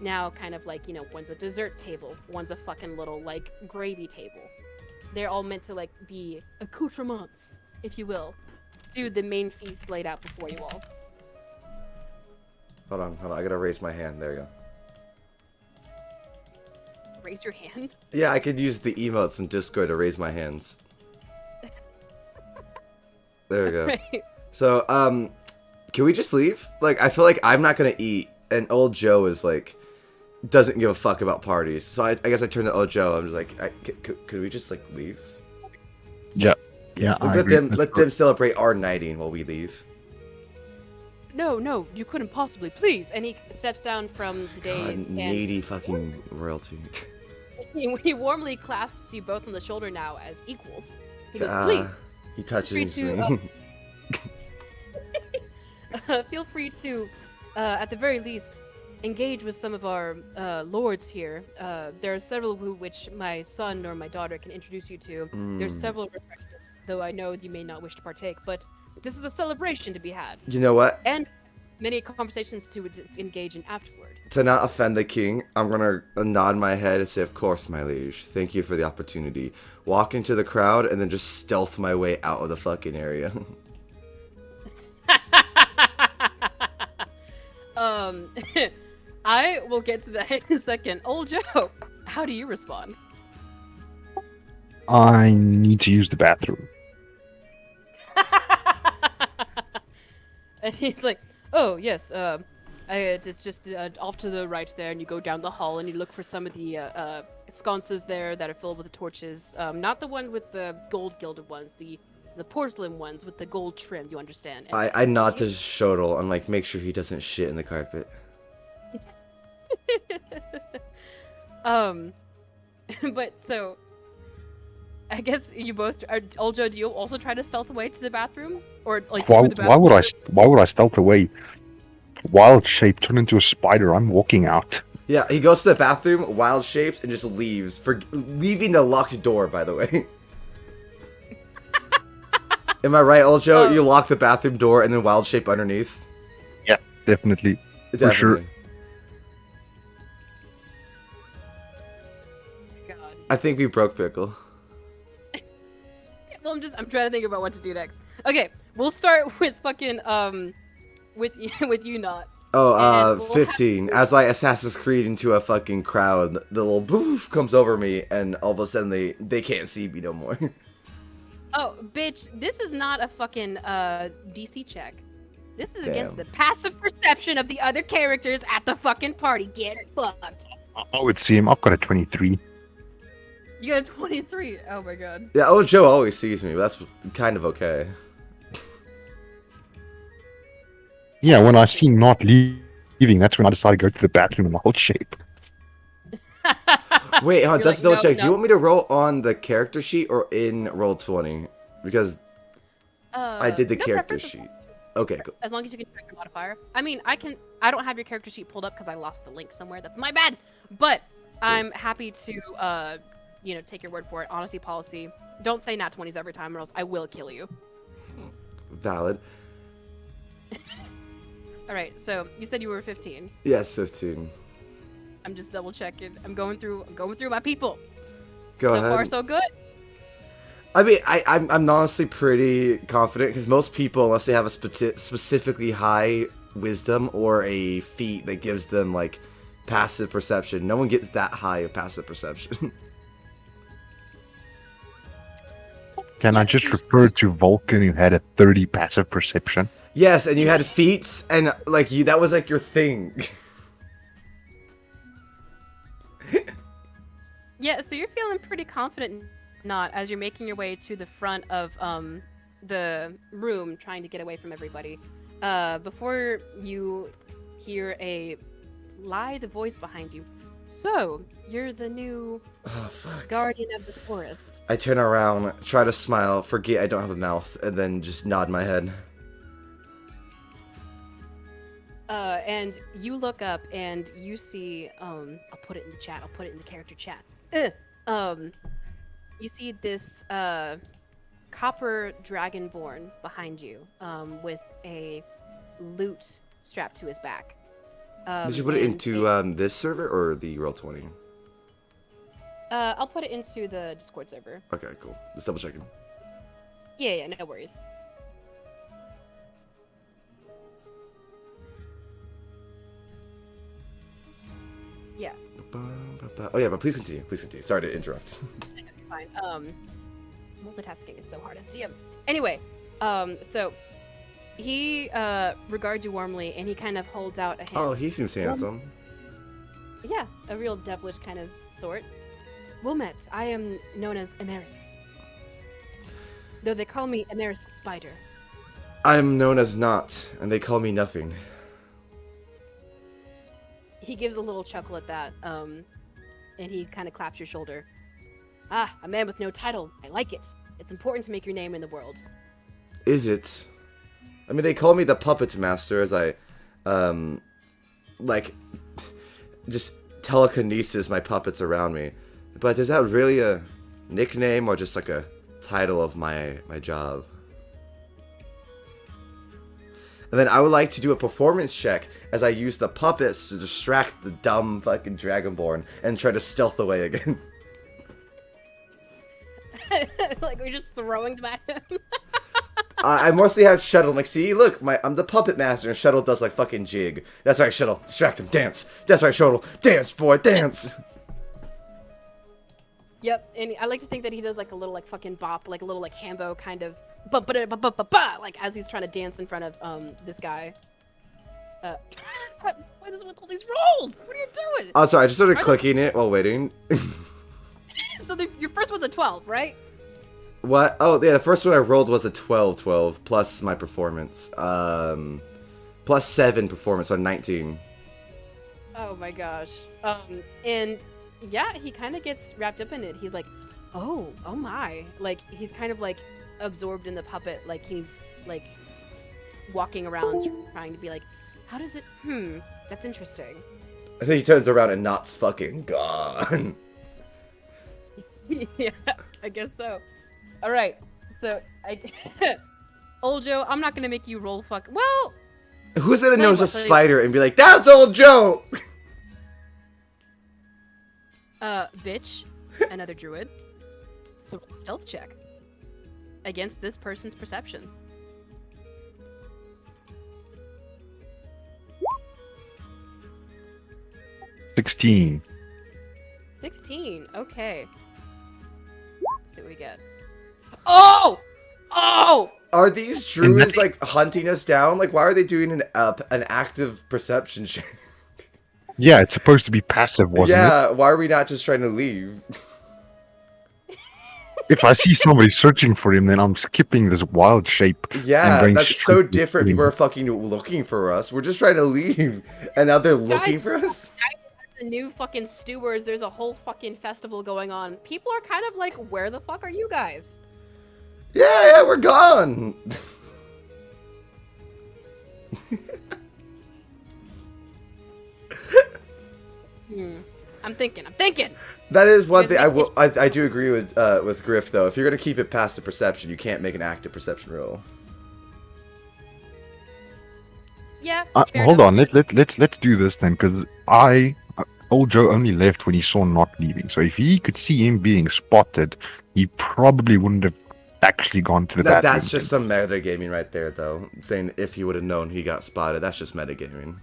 now kind of like, one's a dessert table, one's a fucking little like gravy table. They're all meant to like be accoutrements, if you will, to the main feast laid out before you all. Hold on, I gotta raise my hand. There you go. Raise your hand. Yeah, I could use the emotes in Discord to raise my hands. There we go. Right. So, can we just leave? Like, I feel like I'm not gonna eat, and old Joe is like, doesn't give a fuck about parties. So I guess I turn to old Joe. I'm just like, could we just like leave? Yeah. Yeah, I Let agree. them Let's let go. them celebrate our knighting while we leave. No, you couldn't possibly, please. And he steps down from the dais God, and needy fucking royalty. he warmly clasps you both on the shoulder now as equals. He goes, Ah, please, he touches free me. to, feel free to, at the very least, engage with some of our lords here. There are several which my son or my daughter can introduce you to. There's several refreshments, though I know you may not wish to partake, but this is a celebration to be had. You know what? And many conversations to engage in afterward. To not offend the king, I'm gonna nod my head and say, "Of course, my liege. Thank you for the opportunity." Walk into the crowd and then just stealth my way out of the fucking area. I will get to that in a second. Old Joe, how do you respond? I need to use the bathroom. And he's like, oh, yes, it's just off to the right there, and you go down the hall, and you look for some of the sconces there that are filled with the torches. Not the one with the gold gilded ones, the porcelain ones with the gold trim, you understand? And I nod to Shodel and like make sure he doesn't shit in the carpet. But so, I guess you both are. Oljo, do you also try to stealth away to the bathroom, or like Why, to the bathroom? why would I stealth away? Wild shape turn into a spider. I'm walking out. Yeah, he goes to the bathroom, wild shapes, and just leaves, for leaving the locked door, by the way. Am I right, Oljo? Oh. You lock the bathroom door and then wild shape underneath? Yeah, definitely. Definitely. sure. God. I think we broke Pickle. Well, I'm trying to think about what to do next. Okay, we'll start with fucking with you not. Oh, And we'll 15. As I Assassin's Creed into a fucking crowd, the little boof comes over me, and all of a sudden they can't see me no more. Oh, bitch, this is not a fucking DC check. This is Damn. against the passive perception of the other characters at the fucking party. Get fucked. I would see him. I've got a 23. You got a 23. Oh my god. Yeah, Oljo always sees me, but that's kind of okay. Yeah, when I see not leaving, that's when I decide to go to the bathroom in the whole shape. Wait, You're just like, double check. no, Do you want me to roll on the character sheet or in Roll20? Because I did the no character preference. sheet. Okay, cool. As long as you can check your modifier. I mean, I don't have your character sheet pulled up because I lost the link somewhere. That's my bad. But I'm happy to, take your word for it. Honesty policy. Don't say nat 20s every time or else I will kill you. Valid. All right, so you said you were 15. Yes, 15. I'm just double checking. I'm going through my people. Go So ahead. far, so good. I mean, I'm honestly pretty confident because most people, unless they have a specifically high wisdom or a feat that gives them like passive perception, no one gets that high of passive perception. Can I Yeah, just see- refer to Vulcan who had a 30 passive perception? Yes, and you had feats, and like that was like your thing. Yeah, so you're feeling pretty confident, not as you're making your way to the front of the room, trying to get away from everybody. Before you hear a lithe voice behind you. So you're the new Oh fuck. guardian of the forest. I turn around, try to smile, forget I don't have a mouth, and then just nod my head. And you look up and you see, I'll put it in the chat. I'll put it in the character chat. You see this copper dragonborn behind you, with a lute strapped to his back. Did you put it and into this server or the Roll20? I'll put it into the Discord server. Okay, cool. Just double checking. Yeah, no worries. Yeah, Oh yeah, but please continue. Please continue. Sorry to interrupt. fine. Multitasking is so hard as DM. Anyway, so he regards you warmly, and he kind of holds out a hand. Oh, he seems handsome. Yeah, a real devilish kind of sort. Wilmets, I am known as Emeris. Though they call me Emeris the Spider. I'm known as Not, and they call me Nothing. He gives a little chuckle at that, and he kind of claps your shoulder. Ah, a man with no title. I like it. It's important to make your name in the world. Is it? I mean, they call me the Puppet Master as I, like, just telekinesis my puppets around me. But is that really a nickname or just like a title of my job? And then I would like to do a performance check as I use the puppets to distract the dumb fucking Dragonborn and try to stealth away again. Like we're just throwing them at him. I mostly have Shuttle. Like, see, look, I'm the puppet master, and Shuttle does like fucking jig. That's right, Shuttle. Distract him. Dance. That's right, Shuttle. Dance, boy. Dance. Yep, and I like to think that he does like a little like fucking bop, like a little like Hambo kind of ba like as he's trying to dance in front of this guy. What is with all these rolls? What are you doing? Oh, sorry, I just started clicking it while waiting. So your first one's a 12, right? What? Oh, yeah, the first one I rolled was a 12 plus my performance. Plus 7 performance on 19. Oh my gosh. And yeah, he kind of gets wrapped up in it. He's like, oh my. Like, he's kind of like absorbed in the puppet. Like, he's like walking around trying to be like, how does it, that's interesting. I think he turns around and Not's fucking gone. Yeah, I guess so. Alright, so Old Joe, I'm not gonna make you roll well, Who's gonna know it's a spider and be like, that's Old Joe! Bitch, another druid. So stealth check against this person's perception. $16. 16. Okay. Let's see what we get. Oh! Are these druids like hunting us down? Like, why are they doing an active perception check? Yeah, it's supposed to be passive, wasn't it? Yeah, why are we not just trying to leave? If I see somebody searching for him, then I'm skipping this wild shape. Yeah, that's so straight to different. him. People are fucking looking for us. We're just trying to leave, and now they're looking for us? The new fucking stewards, there's a whole fucking festival going on. People are kind of like, where the fuck are you guys? Yeah, we're gone. I'm thinking. That is one thing I do agree with Griff though. If you're gonna keep it passive perception, you can't make an active perception roll. Yeah. Hold on, let's do this then, because Old Joe only left when he saw Not leaving. So if he could see him being spotted, he probably wouldn't have actually gone to the bathroom. That's just some metagaming right there, though. Saying if he would have known he got spotted, that's just metagaming.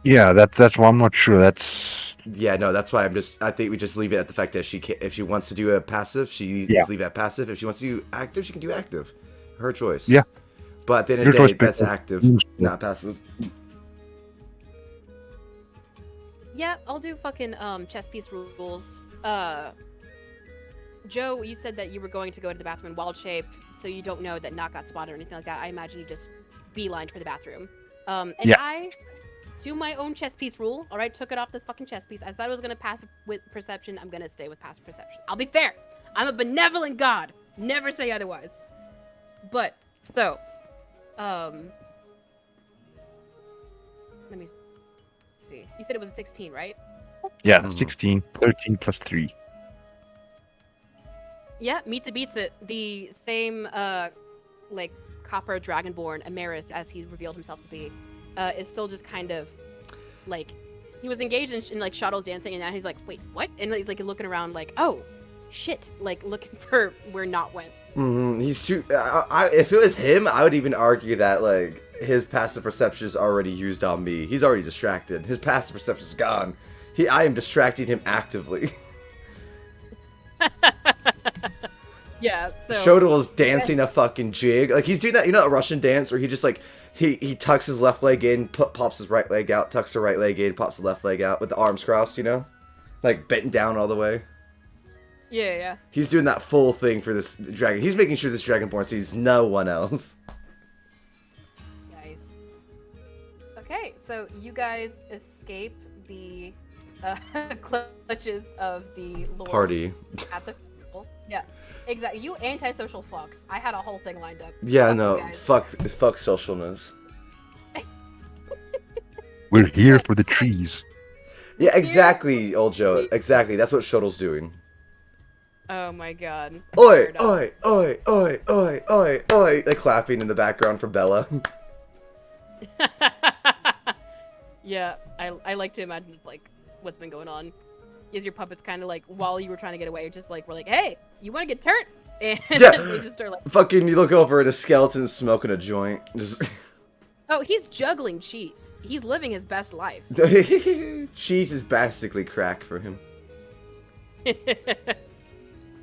Yeah, that's why I'm not sure. Yeah, no, that's why I think we just leave it at the fact that if she wants to do a passive, just leave it at passive. If she wants to do active, she can do active. Her choice. Yeah. But at the end of the day, that's active, not passive. Yeah, I'll do fucking chess piece rules. Joe, you said that you were going to go to the bathroom in wild shape, so you don't know that Not got spotted or anything like that. I imagine you just beelined for the bathroom. I do my own chess piece rule, alright? Took it off the fucking chess piece. I said I was gonna pass with perception. I'm gonna stay with passive perception. I'll be fair. I'm a benevolent god. Never say otherwise. But, so, let me see. You said it was a 16, right? Yeah, 16, 13 plus 3. Yeah, meets it beats it. The same, like, copper dragonborn, Amaris, as he revealed himself to be, is still just kind of, like, he was engaged in like, Shuttle's dancing, and now he's like, wait, what? And he's, like, looking around like, oh, shit. Like, looking for where Not went. Mm-hmm. He's too... if it was him, I would even argue that, like, his passive perception is already used on me. He's already distracted. His passive perception is gone. I am distracting him actively. Yeah, so... Shodal's dancing a fucking jig. Like, he's doing that, you know, a Russian dance where he just, like, he tucks his left leg in, pops his right leg out, tucks the right leg in, pops the left leg out with the arms crossed, you know? Like, bent down all the way. Yeah. He's doing that full thing for this dragon. He's making sure this Dragonborn sees no one else. Nice. Okay, so you guys escape the clutches of the Lord Party. at the festival. Yeah, exactly. You antisocial fucks. I had a whole thing lined up. Yeah, Fuck no, you guys. fuck socialness. We're here for the trees. Yeah, exactly, old Joe. Exactly. That's what Shotel's doing. Oh my god. Oi, Fair enough. oi, oi, oi, oi, oi, oi. Like clapping in the background for Bella. Yeah, I like to imagine like what's been going on. Is your puppets kind of like while you were trying to get away, just like we're like, hey, you want to get turned? And Yeah. they just start like, Fucking, you look over at a skeleton smoking a joint. Just oh, he's juggling cheese. He's living his best life. cheese is basically crack for him.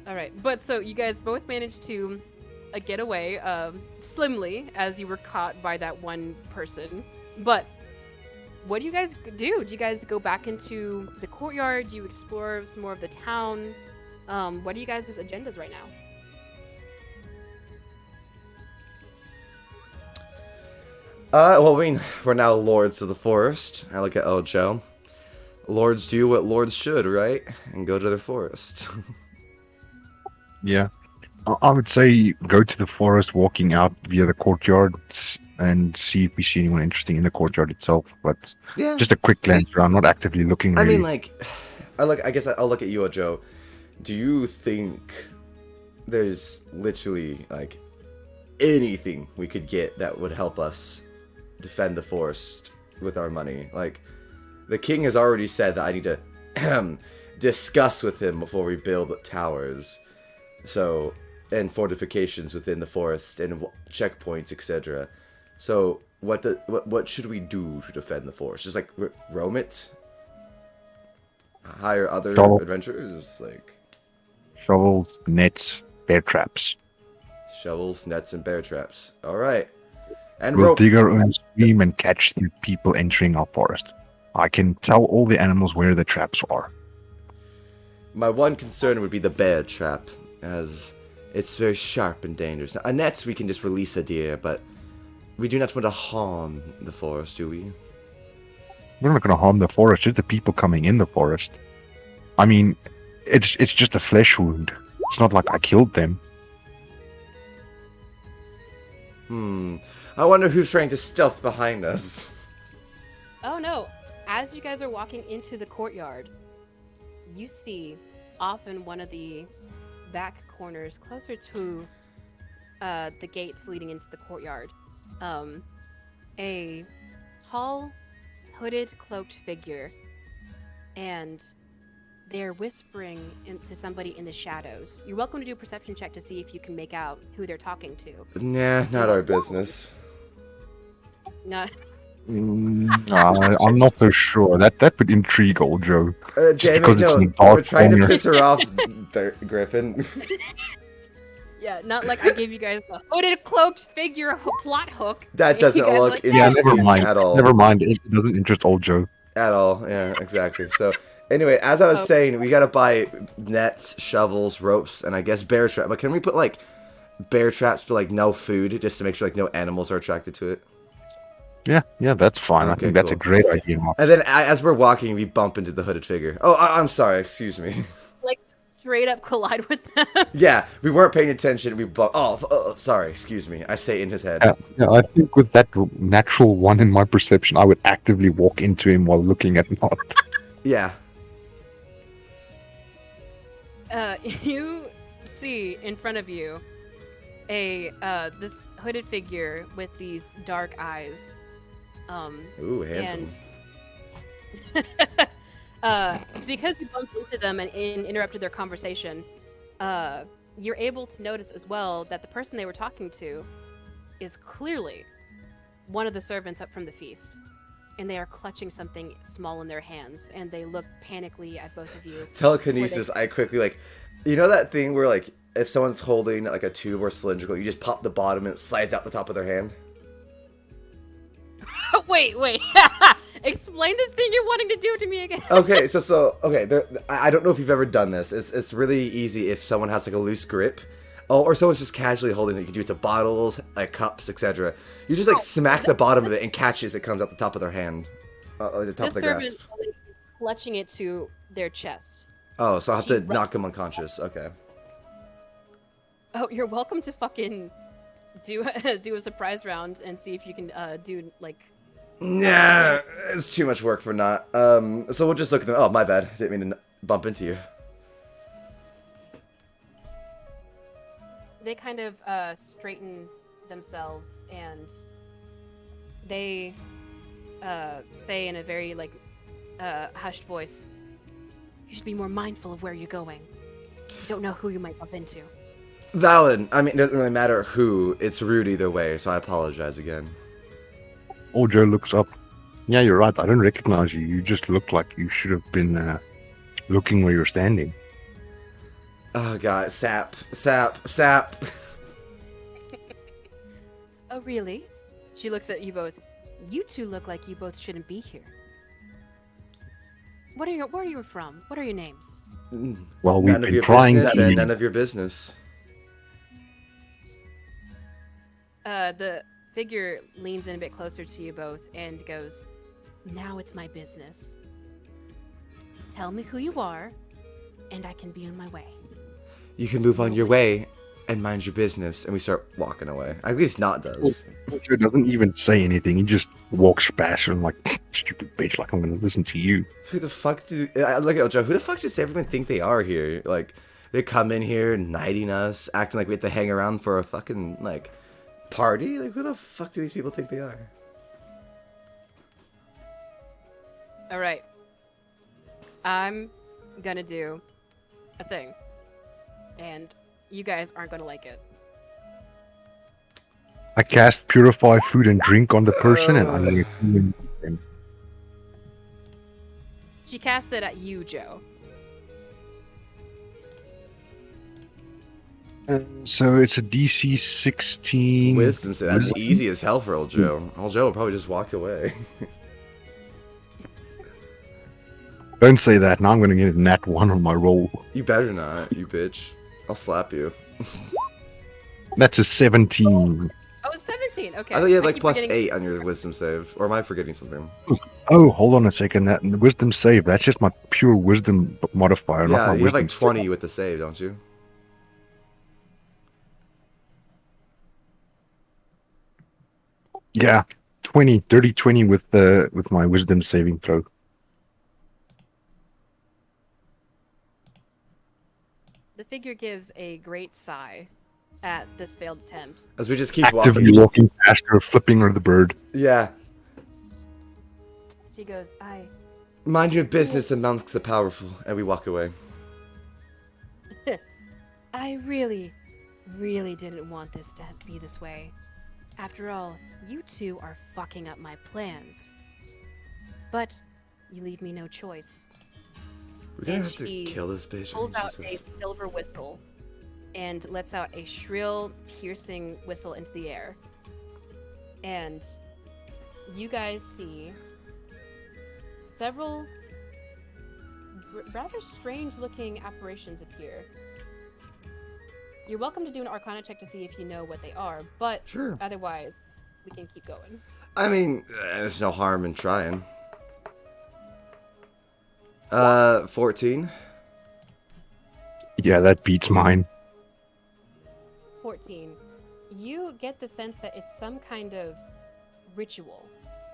All right, but so you guys both managed to get away slimly as you were caught by that one person. But what do you guys do? Do you guys go back into the courtyard? Do you explore some more of the town? What are you guys' agendas right now? Well, I mean, we're now lords of the forest. I look at Ojo. Lords do what lords should, right? And go to their forest. Yeah. I would say go to the forest, walking out via the courtyard, and see if we see anyone interesting in the courtyard itself. But Yeah. just a quick glance around, not actively looking. I Really. mean, like, I guess I'll look at you, Ojo. Do you think there's literally like anything we could get that would help us defend the forest with our money? Like, the king has already said that I need to discuss with him before we build towers, so and fortifications within the forest and checkpoints, etc. So what should we do to defend the forest? Just like roam it, hire other So- adventurers, like Shovels, nets, bear traps. shovels, nets, and bear traps. All right, and We'll rope. dig our own stream and catch the people entering our forest. I can tell all the animals where the traps are. My one concern would be the bear trap, as it's very sharp and dangerous. Now, a net, we can just release a deer, but we do not want to harm the forest, do we? We're not going to harm the forest, just the people coming in the forest. I mean, it's just a flesh wound. It's not like I killed them. I wonder who's trying to stealth behind us. Oh no! As you guys are walking into the courtyard, you see off in one of the back corners, closer to the gates leading into the courtyard, a tall, hooded, cloaked figure, and they're whispering to somebody in the shadows. You're welcome to do a perception check to see if you can make out who they're talking to. Nah, not our business. Not. I'm not so sure. That would intrigue old Joe. Damn because it, no, it's in we're dark trying to corner. piss her off, Griffin. Yeah, not like I gave you guys the hooded, cloaked figure plot hook. That You doesn't guys look like, Yeah, interesting never mind. at all. Never mind. It doesn't interest old Joe. At all, yeah, exactly. So, anyway, as I was saying, we gotta buy nets, shovels, ropes, and I guess bear trap. But can we put, like, bear traps for, like, no food, just to make sure, like, no animals are attracted to it? Yeah, that's fine. I Okay, think that's a cool. great idea, Mark. And then as we're walking, we bump into the hooded figure. Oh, I'm sorry, excuse me. like straight up collide with them. Yeah, we weren't paying attention. We bump. Oh, sorry, excuse me. I say in his head. Yeah, I think with that natural one in my perception, I would actively walk into him while looking at Mark. Yeah. You see in front of you a this hooded figure with these dark eyes. Ooh, handsome. And because you bumped into them and interrupted their conversation, you're able to notice as well that the person they were talking to is clearly one of the servants up from the feast, and they are clutching something small in their hands, and they look panically at both of you. Telekinesis, I quickly, like, you know that thing where, like, if someone's holding, like, a tube or cylindrical, you just pop the bottom and it slides out the top of their hand? Wait. Explain this thing you're wanting to do to me again. Okay, okay, I don't know if you've ever done this. It's really easy if someone has, like, a loose grip. Oh, or someone's just casually holding it. You can do it to bottles, like, cups, etc. You just, like, smack the bottom of it and catch it as it comes out the top of their hand. The top This of their servant grasp. is clutching it to their chest. Oh, so I have She to knock him unconscious. Okay. Oh, you're welcome to fucking do do a surprise round and see if you can do like. Nah, it's too much work for not. So we'll just look at them. Oh, my bad. Didn't mean to bump into you. They kind of straighten themselves and they say in a very like hushed voice, "You should be more mindful of where you're going. You don't know who you might bump into." Valid. I mean, it doesn't really matter who. It's rude either way, so I apologize again. Old Joe looks up. Yeah, you're right. I don't recognize you. You just look like you should have been looking where you're standing. Oh god, sap. Oh, really? She looks at you both. You two look like you both shouldn't be here. Where are you from? What are your names? Well, we've None of been your trying business and to. none of your business. The figure leans in a bit closer to you both and goes, "Now it's my business. Tell me who you are, and I can be on my way." You can move on your way and mind your business, and we start walking away. At least Not does. Old Joe doesn't even say anything. He just walks past and like, stupid bitch, like I'm gonna listen to you. Who the fuck do... look at Joe. Who the fuck does everyone think they are here? Like, they come in here knighting us, acting like we have to hang around for a fucking, like, party? Like, who the fuck do these people think they are? All right. I'm gonna do a thing, and you guys aren't gonna like it. I cast Purify Food and Drink on the person, and I'm gonna human them. She casts it at you, Joe. So it's a DC 16. Wisdom say that's easy as hell for old Joe. Old Joe will probably just walk away. Don't say that. Now I'm gonna get a nat 1 on my roll. You better not, you bitch. I'll slap you. That's a 17. Oh, 17. Okay. I thought you had like keep plus forgetting- 8 on your wisdom save. Or am I forgetting something? Oh, hold on a second. That wisdom save. That's just my pure wisdom modifier, not Yeah, my you have wisdom like 20 with the save, don't you? Yeah, 20, 30, 20 with my wisdom saving throw. The figure gives a great sigh at this failed attempt. As we just keep Actively walking past her, flipping her the bird. Yeah. She goes, Mind your business amongst the powerful, and we walk away. I really, really didn't want this to be this way. After all, you two are fucking up my plans. But you leave me no choice. We're gonna And have to she kill this bitch. Pulls Oh, out a Jesus. silver whistle and lets out a shrill, piercing whistle into the air. And you guys see several rather strange-looking apparitions appear. You're welcome to do an Arcana check to see if you know what they are, but Sure. otherwise, we can keep going. I mean, there's no harm in trying. 14. Yeah, that beats mine. 14. You get the sense that it's some kind of ritual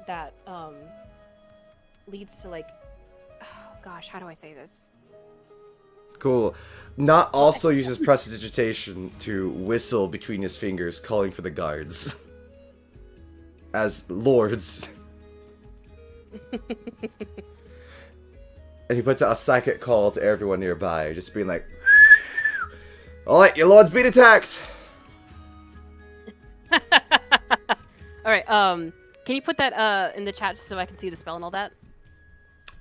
that leads to like, oh gosh, how do I say this? Cool. Not also uses prestidigitation to whistle between his fingers, calling for the guards. As lords. And he puts out a psychic call to everyone nearby, just being like, "Alright, your lord's being attacked!" Alright, can you put that in the chat so I can see the spell and all that?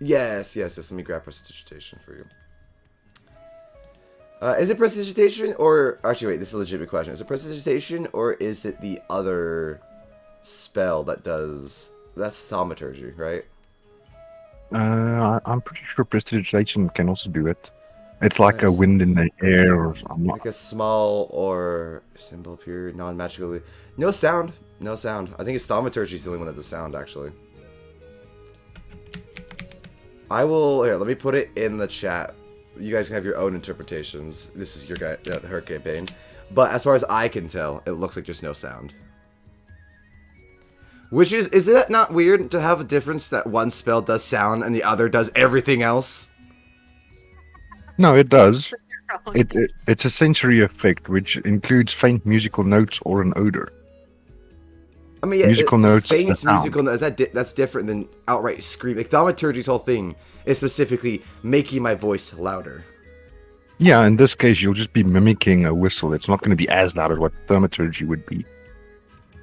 Yes. Let me grab prestidigitation for you. Is it prestidigitation or... Actually, wait, this is a legitimate question. Is it prestidigitation or is it the other spell that does... That's thaumaturgy, right? I'm pretty sure prestidigitation can also do it. It's like a wind in the air or something. Like a small or symbol appear non-magically. No sound. No sound. I think it's thaumaturgy is the only one that does sound, actually. I will. Here, let me put it in the chat. You guys can have your own interpretations. This is your guy, her campaign. But as far as I can tell, it looks like there's no sound. Which is it not weird to have a difference that one spell does sound and the other does everything else? No, it does. Wrong. It's a sensory effect, which includes faint musical notes or an odor. I mean, yeah, Musical notes, faint the sound. musical notes. That's different than outright scream. Like thaumaturgy's whole thing is specifically making my voice louder. Yeah, in this case, you'll just be mimicking a whistle. It's not going to be as loud as what thaumaturgy would be.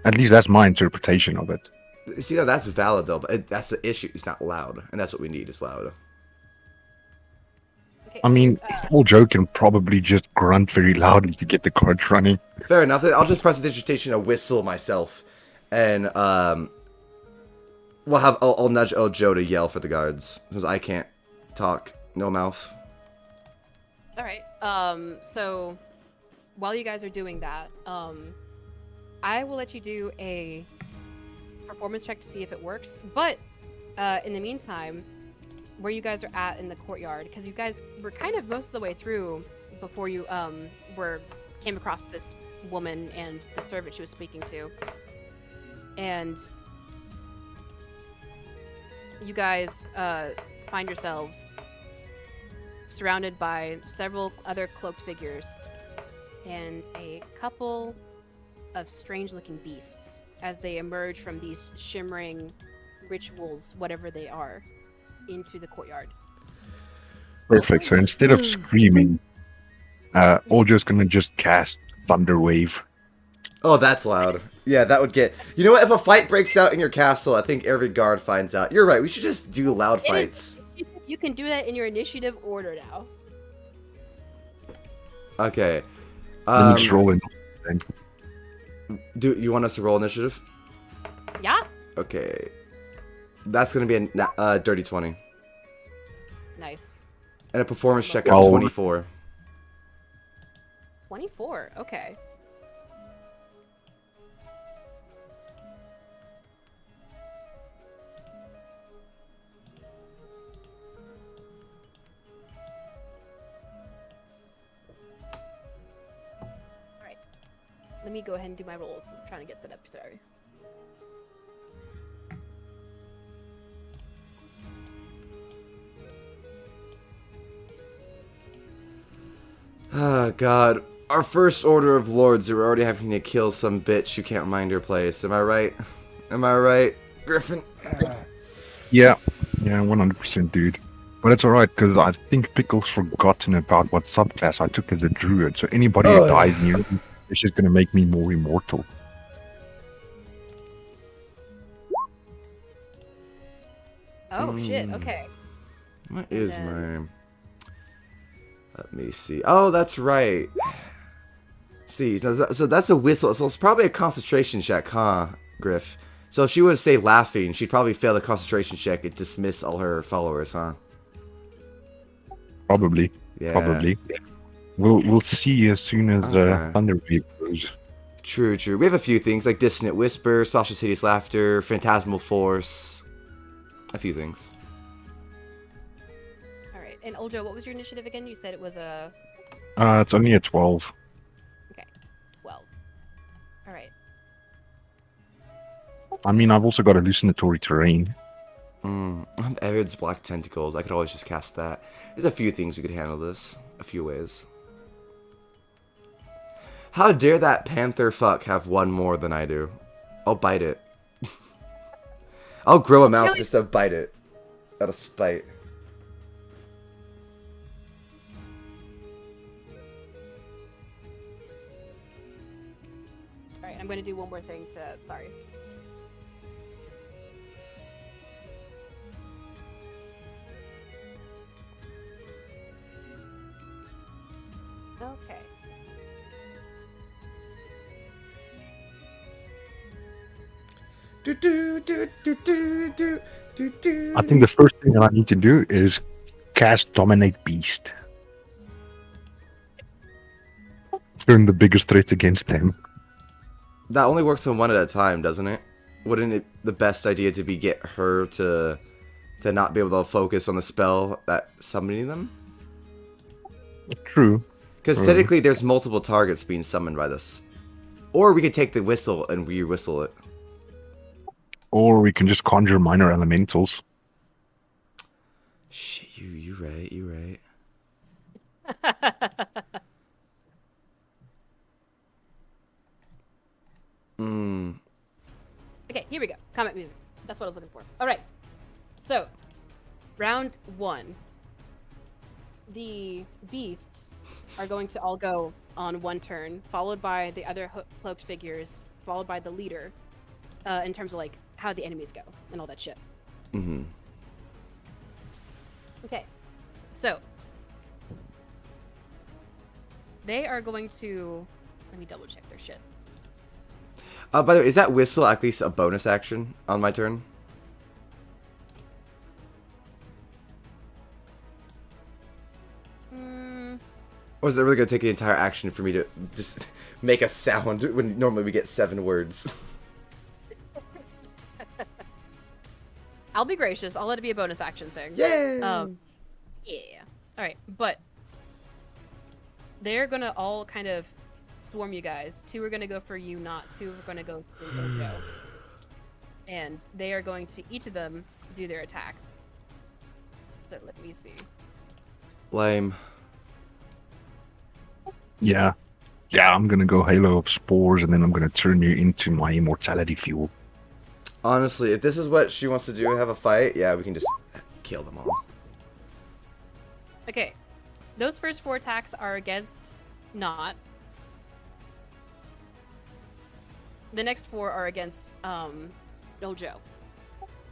At least that's my interpretation of it. See, now that's valid though, but that's the issue. It's not loud, and that's what we need. Is loud. Okay, I mean, all joke and probably just grunt very loudly to get the cards running. Fair enough. Then I'll just press the digitation a whistle myself, and I'll nudge Joe to yell for the guards since I can't talk, no mouth. all right. So while you guys are doing that, I will let you do a performance check to see if it works. But in the meantime, where you guys are at in the courtyard, because you guys were kind of most of the way through before you came across this woman and the servant she was speaking to, and you guys find yourselves surrounded by several other cloaked figures and a couple of strange-looking beasts as they emerge from these shimmering rituals, whatever they are, into the courtyard. Perfect. So instead of screaming, Oljo's going to just cast Thunder Wave. Oh, that's loud. Yeah, that would get... You know what? If a fight breaks out in your castle, I think every guard finds out. You're right. We should just do loud fights. You can do that in your initiative order now. Okay. Let me just roll in. Then. Do you want us to roll initiative? Yeah. Okay. That's going to be a dirty 20. Nice. And a performance check Well, of 24. 24. Okay. Alright. Let me go ahead and do my rolls. I'm trying to get set up. Sorry. Oh, God. Our first order of lords are already having to kill some bitch who can't mind her place. Am I right? Am I right, Griffin? Yeah, 100%, dude. But it's alright, because I think Pickle's forgotten about what subclass I took as a druid, so anybody who dies near me is just going to make me more immortal. Oh, shit. Okay. What is my... Let me see. Oh, that's right. See, so that's a whistle. So it's probably a concentration check, huh, Griff? So if she was, say, laughing, she'd probably fail the concentration check and dismiss all her followers, huh? Probably. Yeah. Probably. We'll see as soon as Okay. Thunder Wave goes. True, true. We have a few things like Dissonant Whisper, Sasha's Hideous Laughter, Phantasmal Force. A few things. Alright. And Oljo, what was your initiative again? You said it was a It's only a 12. 12. Alright. I mean, I've also got hallucinatory terrain. I have Evid's Black Tentacles. I could always just cast that. There's a few things we could handle this. A few ways. How dare that panther fuck have one more than I do? I'll bite it. I'll grow a mouth just to bite it. Out of spite. Alright, I'm gonna do one more thing to... Sorry. Okay. Do, do, do, do, do, do, do, do. I think the first thing that I need to do is cast Dominate Beast. Turn the biggest threat against them. That only works on one at a time, doesn't it? Wouldn't it the best idea to be get her to to not be able to focus on the spell that summoning them. True. Because technically, there's multiple targets being summoned by this. Or we could take the whistle and re-whistle it. Or we can just conjure minor elementals. Shit, you right, you right. Okay, here we go. Combat music. That's what I was looking for. All right. So, round 1. The beasts are going to all go on one turn, followed by the other cloaked figures, followed by the leader, in terms of like how the enemies go and all that shit. Mm-hmm. Okay, so they are going to. Let me double check their shit. By the way, is that whistle at least a bonus action on my turn? Or is it really going to take the entire action for me to just make a sound when normally we get 7 words? I'll be gracious. I'll let it be a bonus action thing. Yay! Yeah. All right, but they're gonna all kind of swarm you guys. 2 are gonna go for you, not 2 are gonna go to Joe. And they are going to each of them do their attacks. So let me see. Lame. Yeah. Yeah, I'm gonna go Halo of Spores, and then I'm gonna turn you into my immortality fuel. Honestly, if this is what she wants to do, have a fight, yeah, we can just kill them all. Okay, those first 4 attacks are against Not. The next 4 are against Old Joe.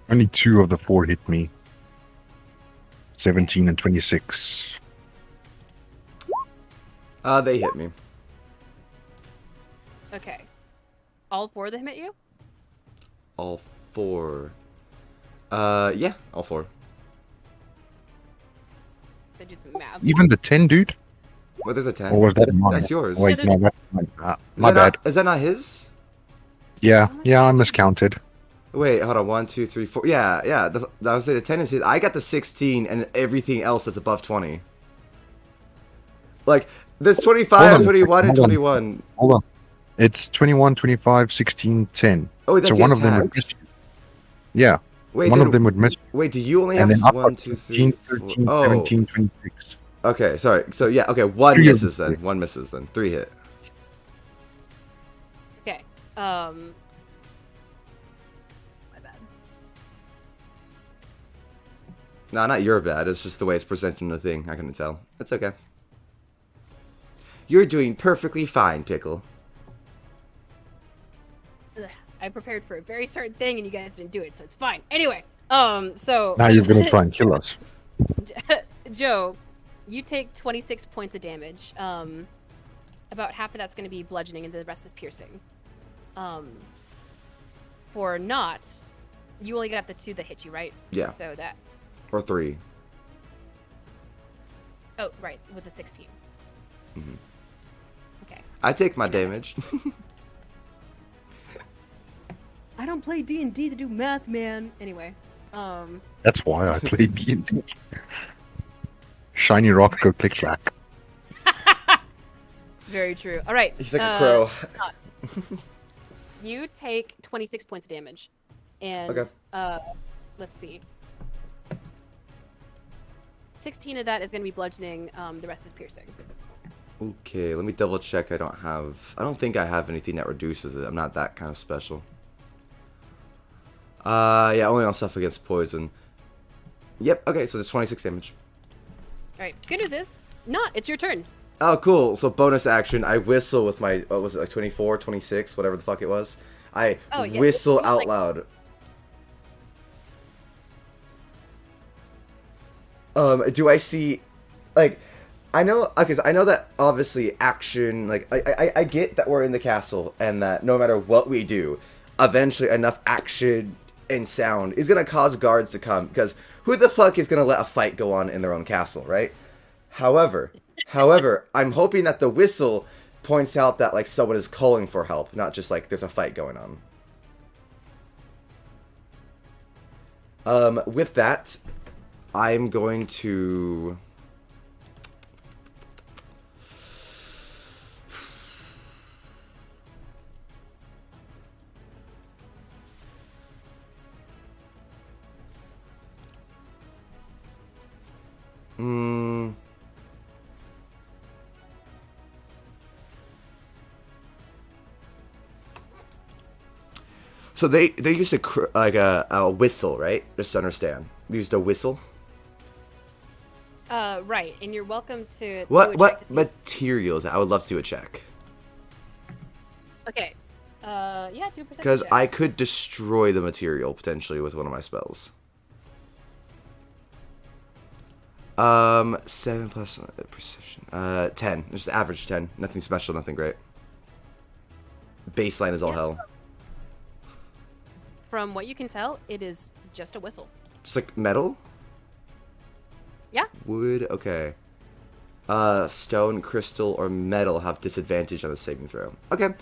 Only 2 of the 4 hit me. 17 and 26. They hit me. Okay. All 4 of them hit you? All 4. Yeah, all 4. They do some math. Even the 10, dude? Well, there's a 10. Or was that mine? That's yours. Wait, Yeah, no, that's mine. My Is that bad. Not, is that not his? Yeah, I miscounted. Wait, hold on. 1, 2, 3, 4. Yeah. I was saying the 10 is his. I got the 16 and everything else that's above 20. Like, there's 25, Hold on, 21, and hold on. 21. Hold on. It's 21, 25, 16, 10. Oh, that's so the one of them would attacks. miss you. Yeah, Wait, one then, of them would miss you. wait, do you only And have then up 1, 2, 3, 15, 4? 13, Oh, 17, 26. okay, sorry. So, yeah, okay, 1 3 misses of then. them. 1 misses then. 3 hit. Okay. My bad. No, not your bad. It's just the way it's presented in the thing. I couldn't tell. That's okay. You're doing perfectly fine, Pickle. Ugh, I prepared for a very certain thing and you guys didn't do it, so it's fine. Anyway, so Now you're gonna try and kill us. Joe, you take 26 points of damage. About half of that's going to be bludgeoning and the rest is piercing. For Not, you only got the 2 that hit you, right? Yeah. So that's... Or 3. Oh, right, with the 16. Mm-hmm. Okay. I take my damage. I don't play D&D to do math, man. Anyway, That's why I play D&D. Shiny rock, go click clack. very true. All right. He's like a crow. You take 26 points of damage. And, Okay. let's see. 16 of that is going to be bludgeoning, the rest is piercing. Okay, let me double check. I don't think I have anything that reduces it. I'm not that kind of special. Yeah, only on stuff against poison. Yep, okay, so there's 26 damage. Alright, good news is, Not, it's your turn. Oh, cool. So bonus action, I whistle with my, what was it, like 24, 26, whatever the fuck it was. I yeah, whistle it's out like- loud. Do I see, like, I know, because I know that obviously action, like, I get that we're in the castle and that no matter what we do, eventually enough action and sound is going to cause guards to come, because who the fuck is going to let a fight go on in their own castle, right? However, I'm hoping that the whistle points out that, like, someone is calling for help, not just, like, there's a fight going on. With that, I'm going to... So they used a whistle, right? Just to understand. They used a whistle. Right, and you're welcome to. do a What check to see- materials? I would love to do a check. Okay. Yeah, do a perception Because check. I could destroy the material potentially with one of my spells. 7 plus perception. 10. Just average 10. Nothing special, nothing great. Baseline is all Yeah. hell. From what you can tell, it is just a whistle. Just like metal? Yeah. Wood, okay. Stone, crystal, or metal have disadvantage on the saving throw. Okay.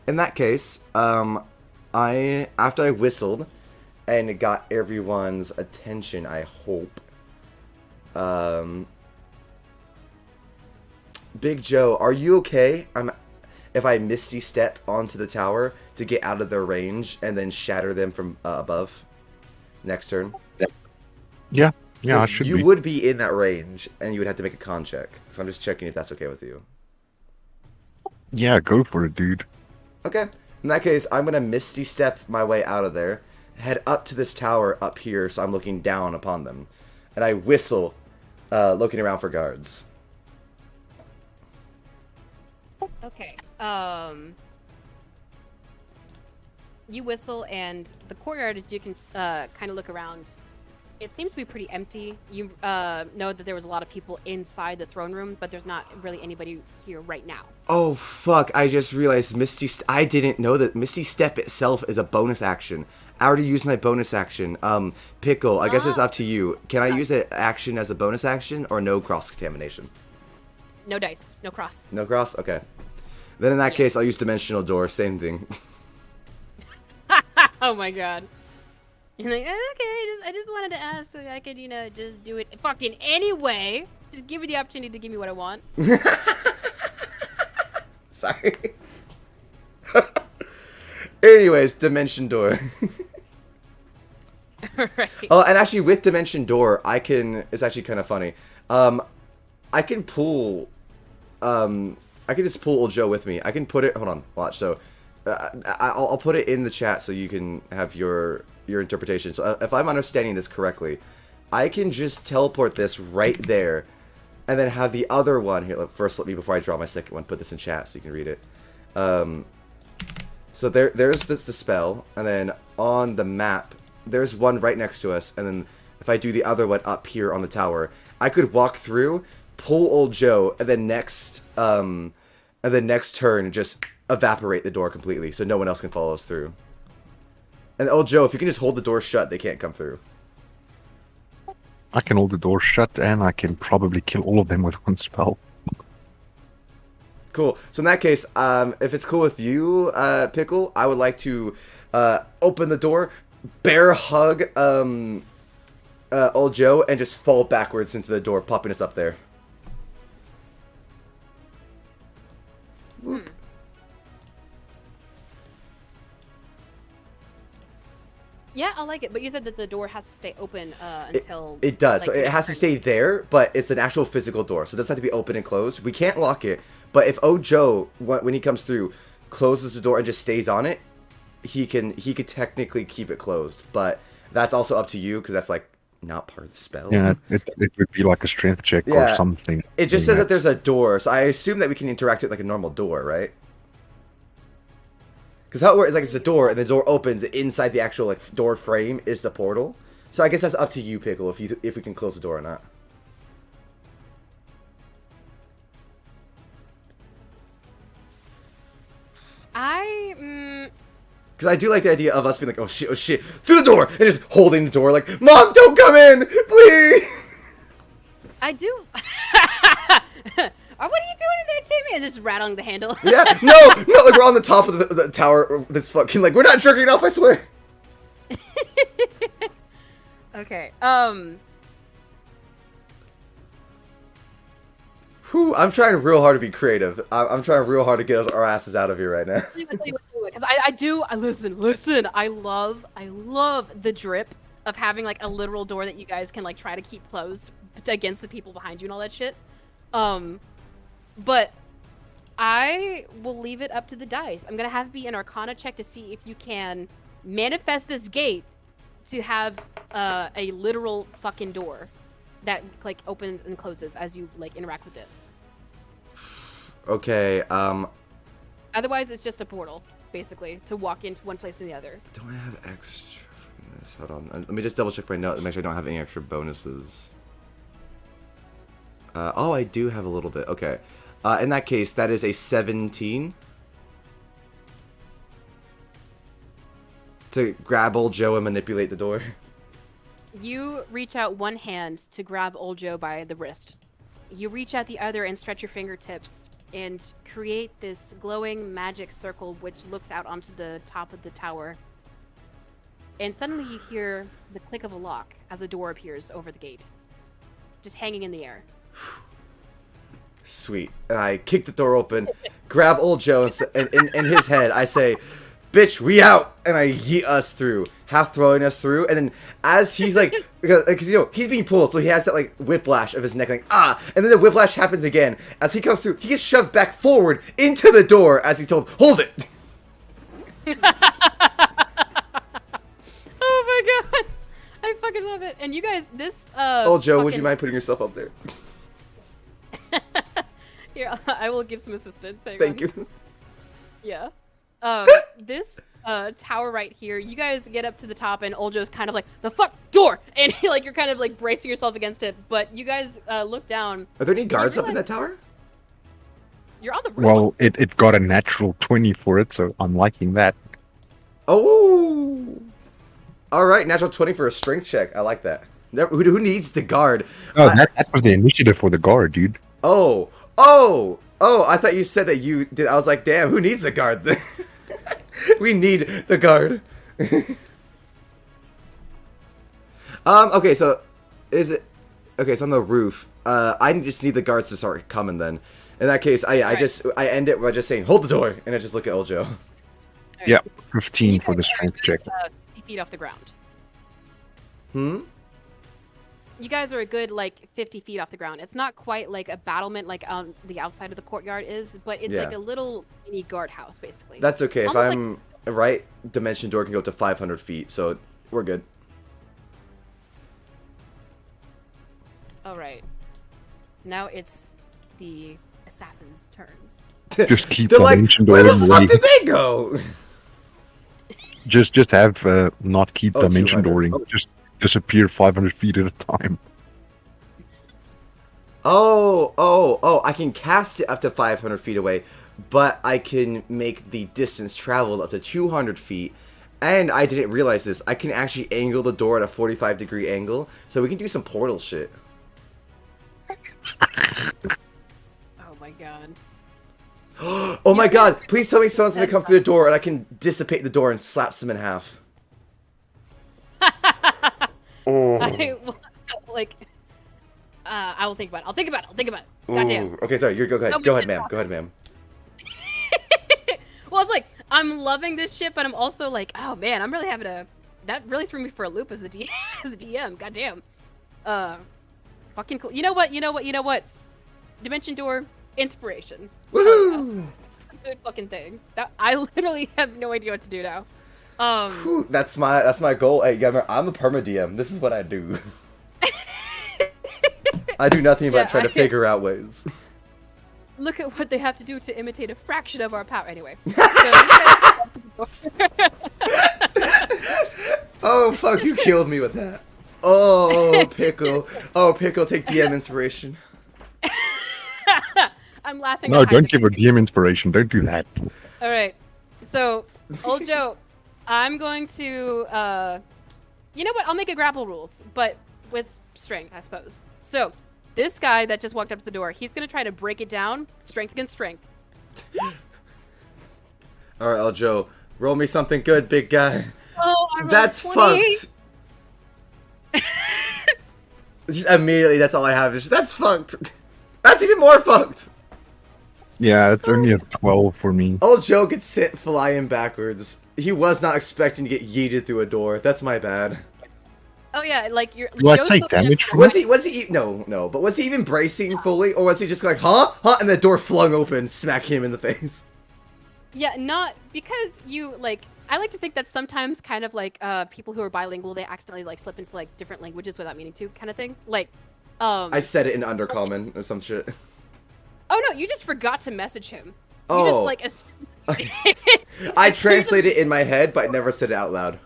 In that case, after I whistled and it got everyone's attention, I hope. Big Joe, are you okay? If I Misty Step onto the tower to get out of their range and then shatter them from above next turn? Yeah, I 'Cause should you be. would be in that range, and you would have to make a con check. So I'm just checking if that's okay with you. Yeah, go for it, dude. Okay. In that case, I'm gonna Misty Step my way out of there, head up to this tower up here, so I'm looking down upon them, and I whistle, looking around for guards. Okay. You whistle, and the courtyard, as you can kind of look around, it seems to be pretty empty. You know that there was a lot of people inside the throne room, but there's not really anybody here right now. Oh fuck! I just realized I didn't know that Misty Step itself is a bonus action. I already used my bonus action. Pickle, I guess it's up to you. Can I use an action as a bonus action or no cross contamination? No dice, no cross. No cross? Okay. Then in that case, I'll use Dimensional Door. Same thing. Oh my god. You're like, okay, I just wanted to ask so I could, just do it fucking anyway. Just give me the opportunity to give me what I want. Sorry. Anyways, Dimension Door. Right. Oh, and actually with Dimension Door, it's actually kind of funny. I can pull, I can just pull old Joe with me. I can put it, hold on, watch. So, I'll put it in the chat so you can have your interpretation. So if I'm understanding this correctly, I can just teleport this right there, and then have the other one here. First, before I draw my second one, put this in chat so you can read it. So there's the spell, and then on the map, there's one right next to us, and then if I do the other one up here on the tower, I could walk through, pull old Joe, and then next turn just evaporate the door completely, so no one else can follow us through. And old Joe, if you can just hold the door shut, they can't come through. I can hold the door shut, and I can probably kill all of them with one spell. Cool. So in that case, if it's cool with you, Pickle, I would like to open the door, bear hug old Joe, and just fall backwards into the door, popping us up there. Whoop. Yeah, I like it, but you said that the door has to stay open until... It does. like, So it has to stay there, but it's an actual physical door. So it doesn't have to be open and closed. We can't lock it, but if old Joe, when he comes through, closes the door and just stays on it, he could technically keep it closed. But that's also up to you, because that's like not part of the spell. Yeah, it would be like a strength check Yeah. or something. It just says that there's a door, so I assume that we can interact with like a normal door, right? Because how it works is like it's a door, and the door opens. Inside the actual like door frame is the portal. So I guess that's up to you, Pickle, if we can close the door or not. Because I do like the idea of us being like, oh shit, through the door, and just holding the door like, Mom, don't come in, please. I do. What are you doing in there, Timmy? And just rattling the handle. Yeah, no, like we're on the top of the tower. This fucking like we're not jerking off, I swear. Okay. Whew, I'm trying real hard to be creative. I'm trying real hard to get our asses out of here right now. Because I listen. I love the drip of having like a literal door that you guys can like try to keep closed against the people behind you and all that shit. But I will leave it up to the dice. I'm gonna have it be an Arcana check to see if you can manifest this gate to have a literal fucking door that like opens and closes as you like interact with it. Okay, Otherwise, it's just a portal, basically, to walk into one place and the other. don't I have extra from this? Hold on. Let me just double check my note and make sure I don't have any extra bonuses. Oh, I do have a little bit. Okay. In that case, that is a 17. To grab old Joe and manipulate the door. You reach out one hand to grab old Joe by the wrist. You reach out the other and stretch your fingertips and create this glowing magic circle which looks out onto the top of the tower. And suddenly you hear the click of a lock as a door appears over the gate, just hanging in the air. Sweet. And I kick the door open, grab old Joe, and in his head, I say, "Bitch, we out!" And I yeet us through, half throwing us through. And then as he's like, because you know, he's being pulled, so he has that like whiplash of his neck, like, ah! And then the whiplash happens again. As he comes through, he gets shoved back forward into the door as he told, "Hold it!" Oh my god! I fucking love it. And you guys, this Old Joe, would you mind putting yourself up there? Here, I will give some assistance. Hang Thank on. you. Yeah. This tower right here, you guys get up to the top and Old Joe's kind of like, the fuck door! And like you're kind of like bracing yourself against it, but you guys look down. Are there any guards up in that tower? You're on the roof. Well, it got a natural 20 for it, so I'm liking that. Oh! Alright, natural 20 for a strength check. I like that. Who needs the guard? Oh, that was the initiative for the guard, dude. Oh, I thought you said that you did. I was like, damn, who needs the guard then? We need the guard. Okay, so is it okay, it's on the roof. I just need the guards to start coming then. In that case, I end it by just saying, hold the door, and I just look at old Joe. Alright. Yeah, You 15 for the guys are strength a good, check. 50 feet off the ground. Hmm? You guys are a good like 50 feet off the ground. It's not quite like a battlement like on the outside of the courtyard is, but it's like Yeah. a little mini guardhouse basically. That's okay. If Almost I'm right, dimension door can go up to 500 feet, so we're good. All right. So now it's the assassins' turns. Just keep They're like, dimension where door the in fuck way. did they go? Just have not keep Oh, dimension 200. dooring. Just disappear 500 feet at a time. Oh, I can cast it up to 500 feet away, but I can make the distance traveled up to 200 feet. And I didn't realize this. I can actually angle the door at a 45-degree angle, so we can do some portal shit. Oh my god. Oh my god, please tell me someone's gonna come through the door and I can dissipate the door and slap some in half. Oh. I will, like I will think about it. I'll think about it. Goddamn. Ooh. Okay, sorry, go ahead. Don't Go make ahead, this ma'am. Go ahead, ma'am. Well, it's like I'm loving this shit, but I'm also like, oh man, I'm really having a. That really threw me for a loop as the DM. Goddamn. Fucking cool. You know what? Dimension door, inspiration. Woohoo! That's a good fucking thing. That I literally have no idea what to do now. Whew, that's my goal. Hey, remember, I'm a perma DM. This is what I do. I do nothing but Yeah, try to figure out ways. Look at what they have to do to imitate a fraction of our power. Anyway. So, Oh fuck! You killed me with that. Oh pickle. Oh pickle. Take DM inspiration. I'm laughing. No, at don't give her hypothetically. DM inspiration. Don't do that. All right. So, old Joe, I'm going to. You know what? I'll make a grapple rules, but with strength, I suppose. So, this guy that just walked up to the door, he's gonna try to break it down, strength against strength. All right, Joe. Roll me something good, big guy. Oh, I rolled That's 20. fucked. Just immediately, that's all I have. Is that's fucked. That's even more fucked. Yeah, it's only a 12 for me. Old Joe gets sent flying backwards. He was not expecting to get yeeted through a door. That's my bad. Oh yeah, like you're. Do I Joe's take still gonna- damage from Was he? No. But was he even bracing fully, or was he just like, huh? And the door flung open, smacking him in the face? Yeah, not because you like. I like to think that sometimes, kind of like people who are bilingual, they accidentally like slip into like different languages without meaning to, kind of thing. Like, I said it in Undercommon or some shit. Oh no, you just forgot to message him. You Oh. just like. I translated it in my head, but I never said it out loud.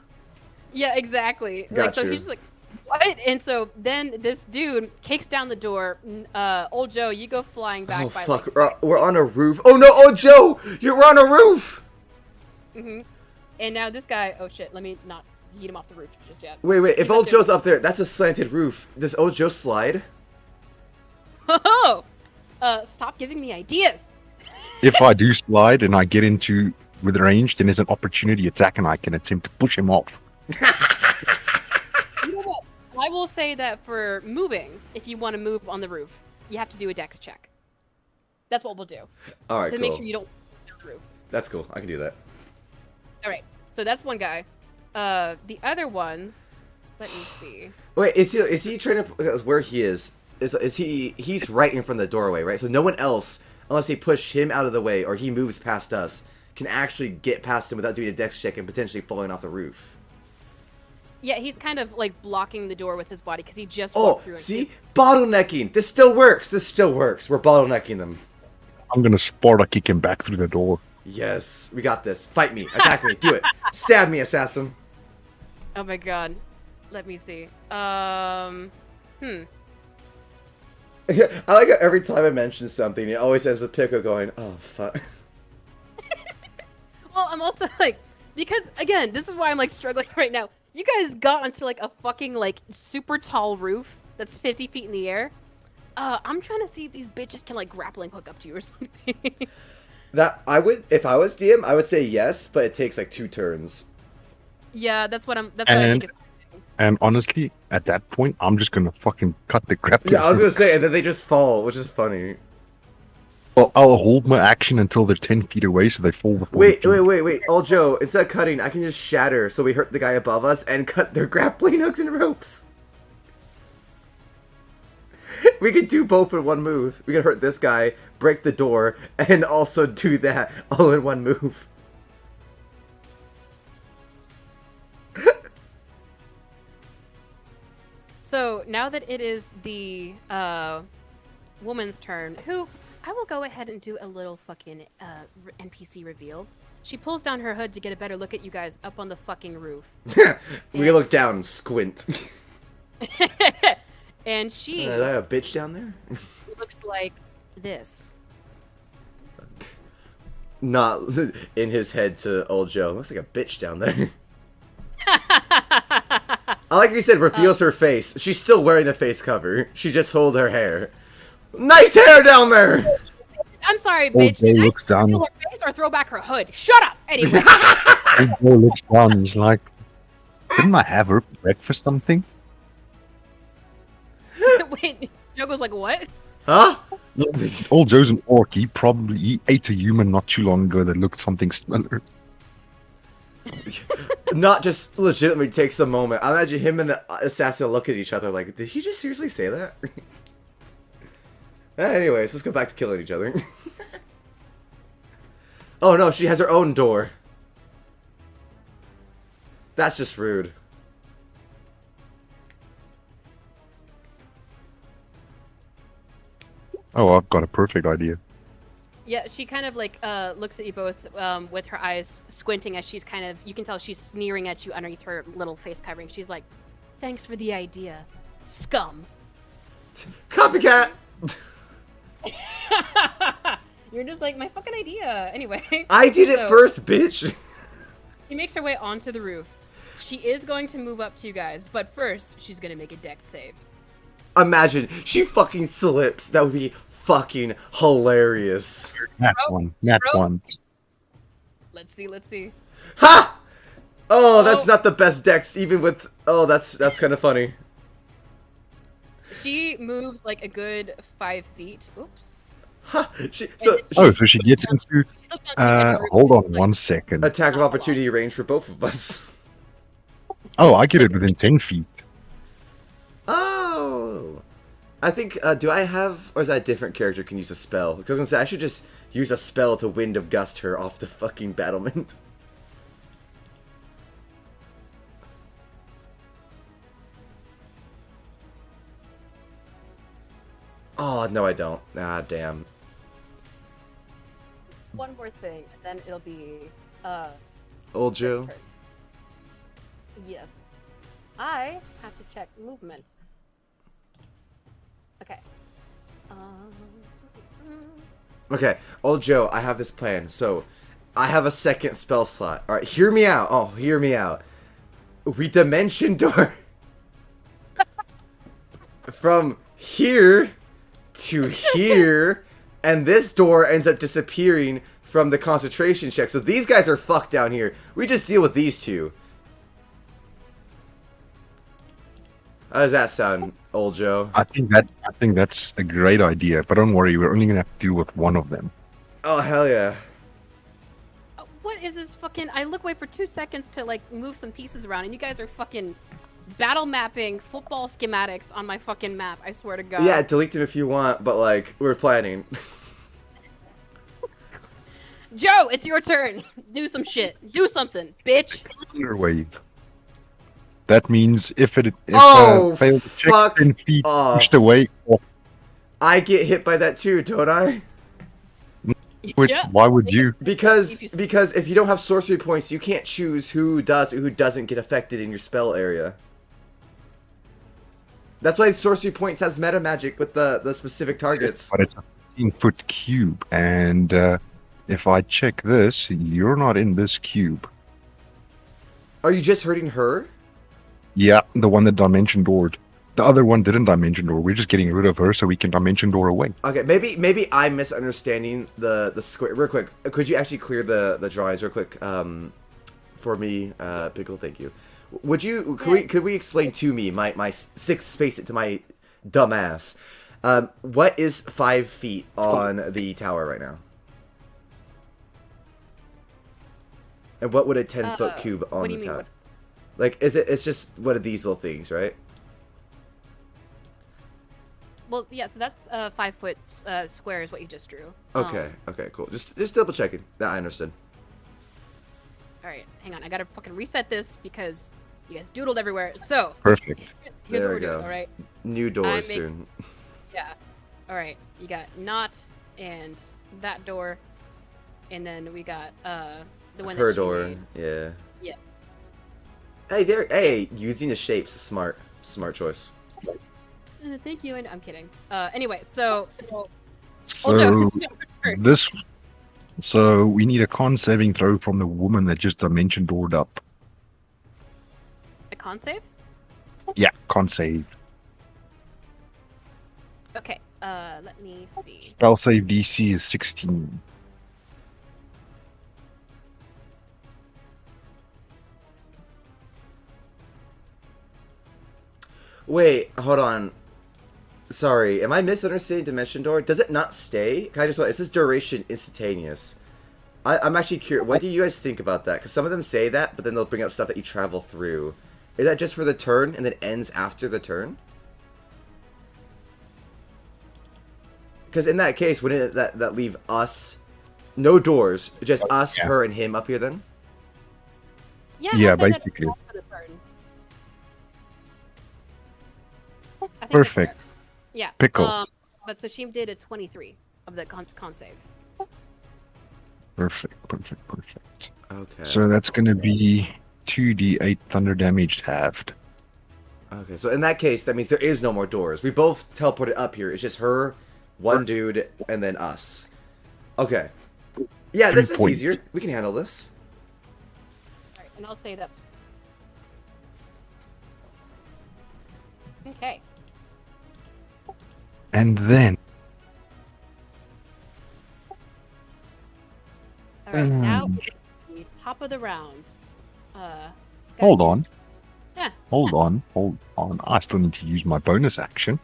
Yeah, exactly. Got Like, so you. he's just like, what? And so then this dude kicks down the door. Old Joe, you go flying back. Oh by, fuck, Like, we're on a roof. Oh no, oh Joe, we're on a roof. And now this guy. Oh shit! Let me not yeet him off the roof just yet. Wait, if He's old up there. Joe's up there, that's a slanted roof. Does old Joe slide? Oh, stop giving me ideas. If I do slide and I get into with range, then there's an opportunity attack and I can attempt to push him off. You know what? I will say that for moving, if you want to move on the roof, you have to do a dex check. That's what we'll do All right, to cool. make sure you don't fall down the roof. That's cool. I can do that. All right, so that's one guy. The other ones, let me see. Wait, is he trying to where he is? Is he's right in front of the doorway, right? So no one else, unless they push him out of the way or he moves past us, can actually get past him without doing a dex check and potentially falling off the roof. Yeah, he's kind of like blocking the door with his body because he just Oh, walked through. and- see? Bottlenecking. This still works. We're bottlenecking them. I'm gonna Sparta kick him back through the door. Yes, we got this. Fight me. Attack me. Do it. Stab me, assassin. Oh my god. Let me see. I like how every time I mention something, it always ends with Pico going, oh, fuck. Well, I'm also like, because again, this is why I'm like struggling right now. You guys got onto like a fucking like super tall roof that's 50 feet in the air. I'm trying to see if these bitches can like grappling hook up to you or something. That, I would, if I was DM, I would say yes, but it takes like 2 turns. Yeah, that's what I think is. And honestly, at that point, I'm just gonna fucking cut the crap. Yeah, I was gonna say, and then they just fall, which is funny. Well, I'll hold my action until they're 10 feet away, so they fall before. Wait, the wait. Old Joe, instead of cutting, I can just shatter so we hurt the guy above us and cut their grappling hooks and ropes. We could do both in one move. We could hurt this guy, break the door, and also do that all in one move. So now that it is the woman's turn, who I will go ahead and do a little fucking NPC reveal. She pulls down her hood to get a better look at you guys up on the fucking roof. We look down, squint. And she Is that a bitch down there? looks like this. Not in his head to old Joe. Looks like a bitch down there. I like you said, reveals her face. She's still wearing a face cover. She just hold her hair. Nice hair down there! I'm sorry, Old bitch. Joe Did I looks down. steal her face or throw back her hood? Shut up! Anyway. Old Joe looks down. He's like, didn't I have her breakfast something? Wait, Joe goes like, what? Huh? Old Joe's an orc. He ate a human not too long ago that looked something similar. Not just legitimately takes a moment. I imagine him and the assassin look at each other like, did he just seriously say that? Anyways, let's go back to killing each other. Oh no, she has her own door. That's just rude. Oh, I've got a perfect idea. Yeah, she kind of like looks at you both with her eyes squinting as she's kind of, you can tell she's sneering at you underneath her little face covering. She's like, thanks for the idea, scum. Copycat! You're just like, my fucking idea. Anyway. I did it So, first, bitch! She makes her way onto the roof. She is going to move up to you guys, but first, she's going to make a dex save. Imagine, she fucking slips. That would be fucking hilarious. Nat Bro, one. Nat bro. one. Let's see. Ha! Oh, that's Oh. not the best dex, even with... Oh, that's kind of funny. She moves like a good 5 feet. Oops. Ha! So Oh, so she gets into. She's up on the Hold on like, 1 second. attack of Not opportunity range for both of us. Oh, I get it within 10 feet. Oh! I think, do I have, or is that a different character can use a spell? Because I was gonna say, I should just use a spell to Wind of Gust her off the fucking battlement. Oh, no I don't. Ah, damn. one more thing, and then it'll be Old Joe? turn. Yes. I have to check movement. Okay. Okay, Old Joe, I have this plan. So, I have a second spell slot. Alright, hear me out. Oh, hear me out. We dimension door from here to here, and this door ends up disappearing from the concentration check. So these guys are fucked down here. We just deal with these two. How does that sound, Old Joe? I think that's a great idea, but don't worry, we're only gonna have to deal with one of them. Oh, hell yeah. What is this fucking? I look away for 2 seconds to like move some pieces around, and you guys are fucking battle mapping football schematics on my fucking map. I swear to God. Yeah, delete them if you want, but like, we're planning. Joe, it's your turn. Do some shit. Do something, bitch. Thunderwave. That means if Oh, failed to check, fuck 10 feet off. pushed away. Oh, I get hit by that too, don't I? Yeah. why would you? Because if you don't have sorcery points, you can't choose who does or who doesn't get affected in your spell area. That's why sorcery points has meta magic with the specific targets. But it's a 15-foot cube, and if I check this, you're not in this cube. Are you just hurting her? Yeah, the one that dimension doored. The other one didn't dimension door. We're just getting rid of her so we can dimension door away. Okay, maybe I'm misunderstanding the square. Real quick, could you actually clear the drawings real quick for me, Pickle? Thank you. Would you could we explain to me my 6 space it to my dumb ass? What is 5 feet on the tower right now? And what would a 10-foot cube on what do the you mean, tower? Like, it's just one of these little things, right? Well, yeah. So that's 5 foot square is what you just drew. Okay, okay, cool. Just double checking. That I understood. All right, hang on. I gotta fucking reset this because you guys doodled everywhere. So Perfect. here's There what we we're doing. go. All right. New doors I make- soon. Yeah. All right. You got Knot and that door, and then we got the one Her that she door. made. Yeah. Yeah. Hey, using the shapes, smart choice. Thank you. And I'm kidding. Anyway, so So Joe, it's your turn. this, so we need a con saving throw from the woman that just dimension doored up. A con save. Yeah, con save. Okay. Let me see. Spell save DC is 16. Wait, hold on. Sorry, am I misunderstanding Dimension Door? Does it not stay? Can I just? It says duration instantaneous. I'm actually curious. What do you guys think about that? Because some of them say that, but then they'll bring up stuff that you travel through. Is that just for the turn and then ends after the turn? Because in that case, wouldn't that leave us no doors, just us, yeah. her, and him up here then? Yeah. Yeah, I'll say that's basically. all for the turn. I think that's Perfect. fair. Yeah. Pickle. But so she did a 23 of the con save. Perfect. Okay. So that's going to be 2d8 thunder damage halved. Okay, so in that case, that means there is no more doors. We both teleported up here. It's just her, one dude, and then us. Okay. Yeah, 3 this is points. easier. We can handle this. All right, and I'll say that's okay. And then, All right, now the top of the round. hold on. Yeah. Hold on. I still need to use my bonus action.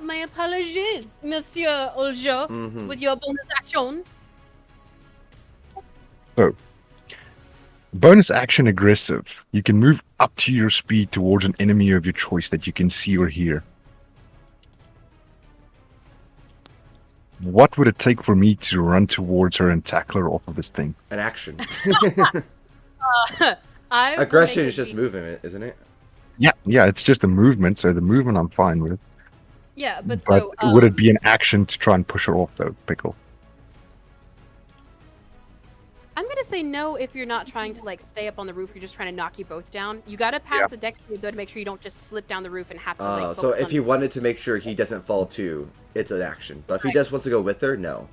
my apologies, Monsieur Oljo, Mhm. with your bonus action. So, bonus action aggressive. You can move up to your speed towards an enemy of your choice that you can see or hear. What would it take for me to run towards her and tackle her off of this thing? An action. I will Aggression make is just a- movement, isn't it? Yeah, it's just a movement, so the movement I'm fine with. Yeah, but But so would it be an action to try and push her off, though, Pickle? I'm gonna say no if you're not trying to like stay up on the roof. You're just trying to knock you both down. You gotta pass a dex save though to make sure you don't just slip down the roof and have to like. So focus if on- he wanted to make sure he doesn't fall too, it's an action. But if he Right. just wants to go with her, no.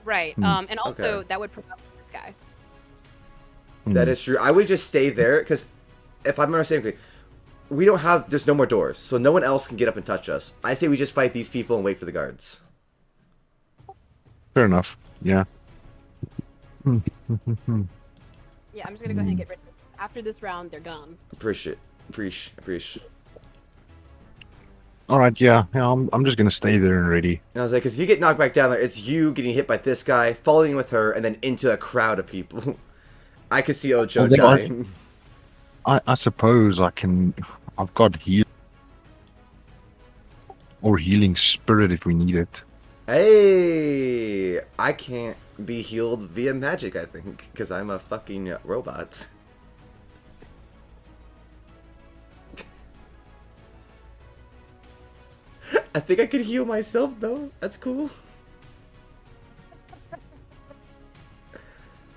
Right. Hmm. And also Okay. that would provoke this guy. That is true. I would just stay there because if I'm understanding correctly, we don't have. There's no more doors, so no one else can get up and touch us. I say we just fight these people and wait for the guards. Fair enough. Yeah. Yeah, I'm just gonna go ahead and get rid of this. After this round, they're gone. Appreciate. All right. Yeah. I'm just gonna stay there and ready. And I was like, because if you get knocked back down there, it's you getting hit by this guy, falling in with her, and then into a crowd of people. I could see Ojo Well, then I- dying. I suppose I can. I've got heal or healing spirit if we need it. Hey, I can't be healed via magic, I think, because I'm a fucking robot. I think I can heal myself, though. That's cool.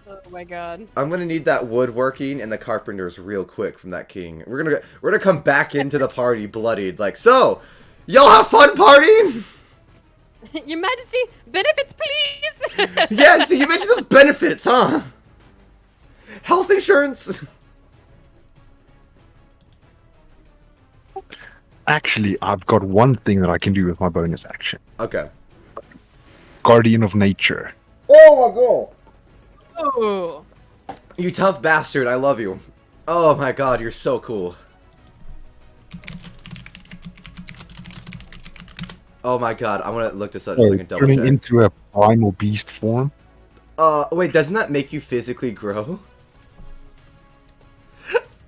Oh my god. I'm gonna need that woodworking and the carpenters real quick from that king. We're gonna come back into the party bloodied, like, so, y'all have fun partying? Your Majesty, benefits, please. Yeah, so you mentioned those benefits, huh? Health insurance. Actually, I've got one thing that I can do with my bonus action. Okay. Guardian of Nature. Oh my god. Oh. You tough bastard, I love you. Oh my god, you're so cool. Oh my god, I want to look this up so I can double Turning check. into a primal beast form. Wait, doesn't that make you physically grow?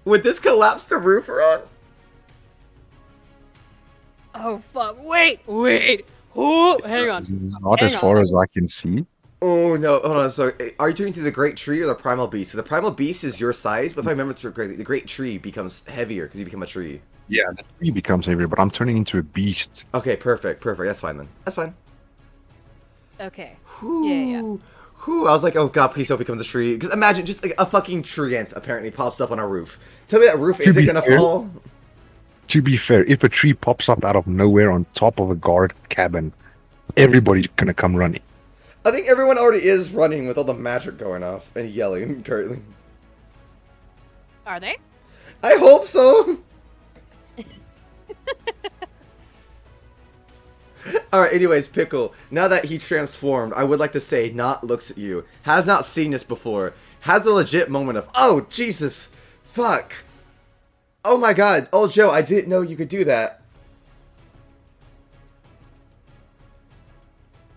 Would this collapse the roof around? Oh fuck! Wait. Oh, hang on. Not Hang as far on. as I can see. Oh no, hold on. So, are you turning to the Great Tree or the Primal Beast? So the Primal Beast is your size, but if I remember correctly, the Great Tree becomes heavier because you become a tree. Yeah, the tree becomes heavier, but I'm turning into a beast. Okay, perfect. That's fine then. That's fine. Okay. Whew. Yeah. Whew. I was like, oh god, please don't become the tree. Because imagine just like a fucking tree ant apparently pops up on our roof. Tell me that roof isn't be gonna fair- fall. To be fair, if a tree pops up out of nowhere on top of a guard cabin, everybody's gonna come running. I think everyone already is running with all the magic going off and yelling currently. Are they? I hope so. Alright, anyways, Pickle, now that he transformed, I would like to say, not looks at you, has not seen this before, has a legit moment of, oh, Jesus, fuck. Oh my god, oh Joe, I didn't know you could do that.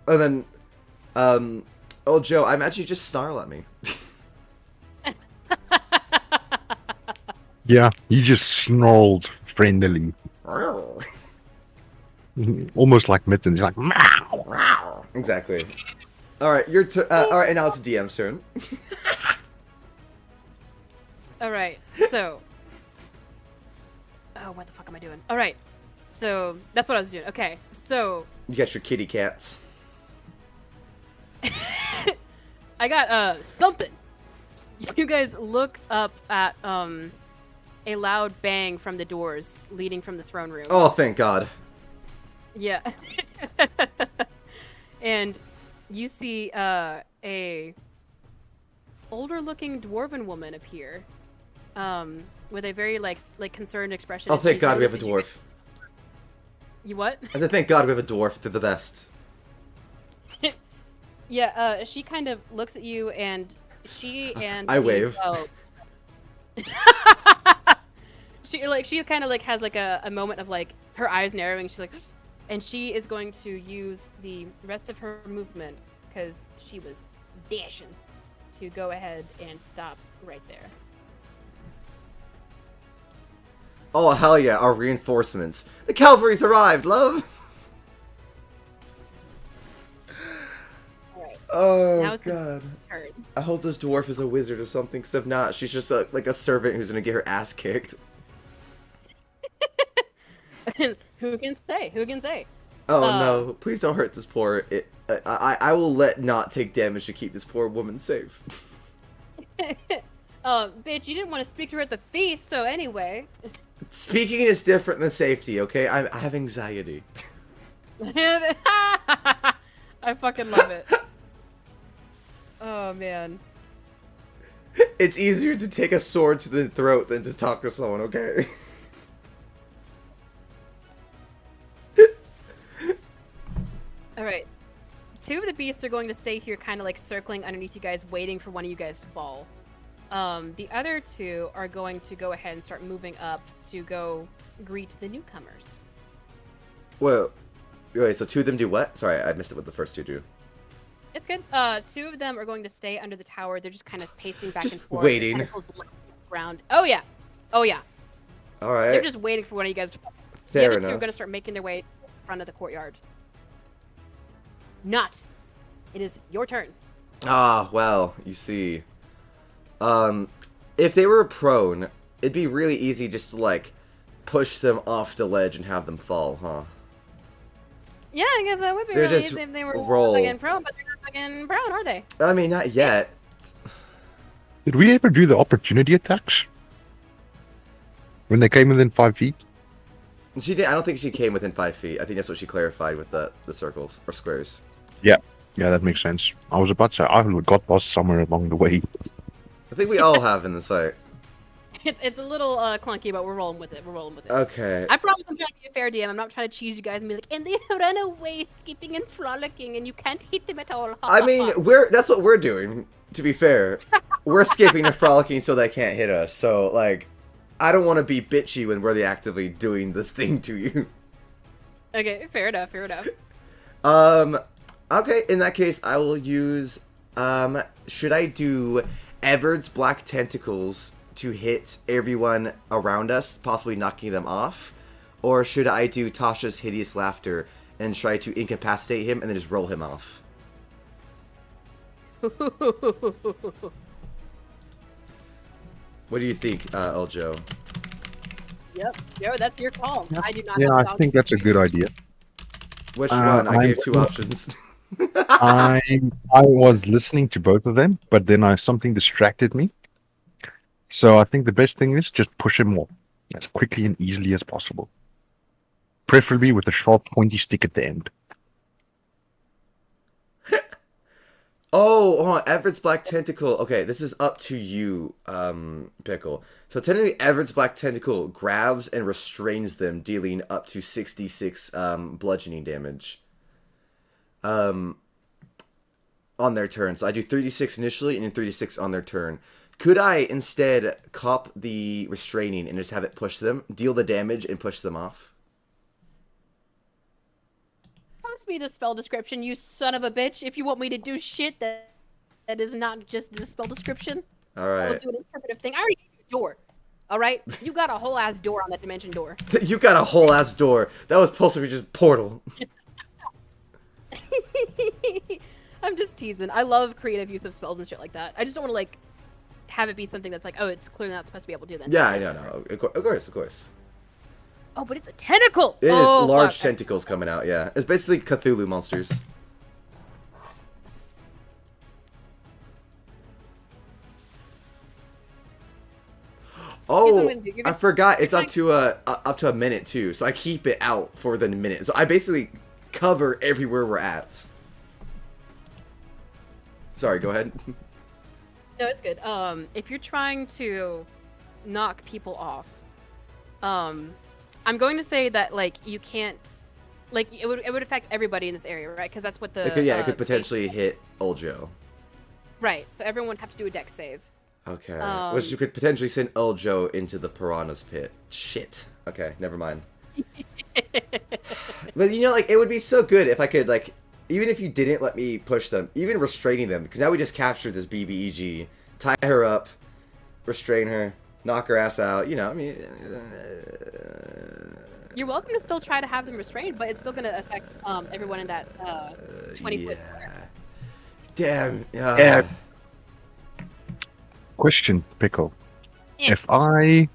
And then, oh Joe, I'm actually just snarl at me. Yeah, he just snarled friendly. Almost like Mittens. He's like, meow. Exactly. Alright, your turn. Alright, and now it's DM's turn. All right. So. Oh, what the fuck am I doing? All right. So that's what I was doing. Okay. So You got your kitty cats. I got something. You guys look up at a loud bang from the doors leading from the throne room. Oh, thank God. Yeah. And you see a older looking dwarven woman appear. With a very like concerned expression. Oh, and thank she God we have a notices dwarf. You what? I said, thank God we have a dwarf. They're the best. Yeah, she kind of looks at you and she and I wave. she kind of like has like a moment of like her eyes narrowing. She's like, and she is going to use the rest of her movement because she was dashing to go ahead and stop right there. Oh, hell yeah, our reinforcements. The cavalry's arrived, love! Alright. Oh, Now it's the God. turn. I hope this dwarf is a wizard or something, because if not, she's just like a servant who's gonna get her ass kicked. Who can say? Who can say? Oh no, please don't hurt this poor... I will let not take damage to keep this poor woman safe. Bitch, you didn't want to speak to her at the feast, so anyway. Speaking is different than safety, okay? I have anxiety. I fucking love it. Oh, man. It's easier to take a sword to the throat than to talk to someone, okay? Alright. Two of the beasts are going to stay here kind of like circling underneath you guys, waiting for one of you guys to fall. The other two are going to go ahead and start moving up to go greet the newcomers. Well, wait, so two of them do what? Sorry, I missed it what the first two do. It's good. Two of them are going to stay under the tower. They're just kind of pacing back Just and forth. waiting. Their tentacles laying on the ground. Oh, yeah. Oh, yeah. Alright, They're just waiting for one of you guys to fall. The fair other two are enough. going to start making their way to the front of the courtyard. Not. It is your turn. Ah, well, you see. If they were prone, it'd be really easy just to, like, push them off the ledge and have them fall, huh? Yeah, I guess that would be They're really just easy if they were roll. fucking prone, but they're not fucking prone, are they? I mean, not yet. Did we ever do the opportunity attacks? When they came within 5 feet? She did. I don't think she came within 5 feet. I think that's what she clarified with the circles or squares. Yeah, that makes sense. I was about to say, I got lost somewhere along the way. I think we all have in this fight. It's a little clunky, but we're rolling with it. We're rolling with it. Okay. I promise I'm trying to be a fair DM. I'm not trying to cheese you guys and be like, and they run away skipping and frolicking, and you can't hit them at all. Ha, I ha, mean, ha." that's what we're doing. To be fair, we're skipping and frolicking so they can't hit us. So like, I don't want to be bitchy when we're actively doing this thing to you. Okay, fair enough. Fair enough. Okay, in that case, I will use, should I do Everard's Black Tentacles to hit everyone around us, possibly knocking them off? Or should I do Tasha's Hideous Laughter and try to incapacitate him and then just roll him off? What do you think, Eljo? Yep. Yo, that's your call. I do not. Yeah, have I the think that's a good idea. Which one? I I- gave two options. I was listening to both of them, but then something distracted me. So I think the best thing is just push him off as quickly and easily as possible. Preferably with a sharp pointy stick at the end. Oh, hold on. Everett's Black Tentacle. Okay, this is up to you, Pickle. So technically, Everett's Black Tentacle grabs and restrains them, dealing up to 66 bludgeoning damage. On their turn. So I do 36 initially and then 36 on their turn. Could I instead cop the restraining and just have it push them, deal the damage, and push them off? Post me the spell description, you son of a bitch. If you want me to do shit that is not just the spell description, I will Alright. do an interpretive thing. I already gave you a door. Alright? You got a whole ass door on that dimension door. You got a whole ass door. That was supposed to be just portal. I'm just teasing. I love creative use of spells and shit like that. I just don't want to, like, have it be something that's like, oh, it's clearly not supposed to be able to do that. Yeah, I know. Of course, of course. Oh, but it's a tentacle! It is Oh, large fuck. tentacles coming out, yeah. It's basically Cthulhu monsters. what Oh, I'm gonna do. You're I gonna- forgot. It's you're up to a minute too, so I keep it out for the minute. So I basically cover everywhere we're at. Sorry, go ahead. No, it's good. If you're trying to knock people off, I'm going to say that, like, you can't, like, it would affect everybody in this area, right? Because that's what the It could potentially hit Old Joe. right. So everyone would have to do a dex save. Okay, which you could potentially send Old Joe into the piranha's pit. Shit. Okay, never mind. But you know, like, it would be so good if I could, like, even if you didn't let me push them, even restraining them, because now we just captured this BBEG, tie her up, restrain her, knock her ass out, you know, I mean... You're welcome to still try to have them restrained, but it's still going to affect everyone in that 20-foot square. Damn. Yeah. Question, Pickle. Yeah. If I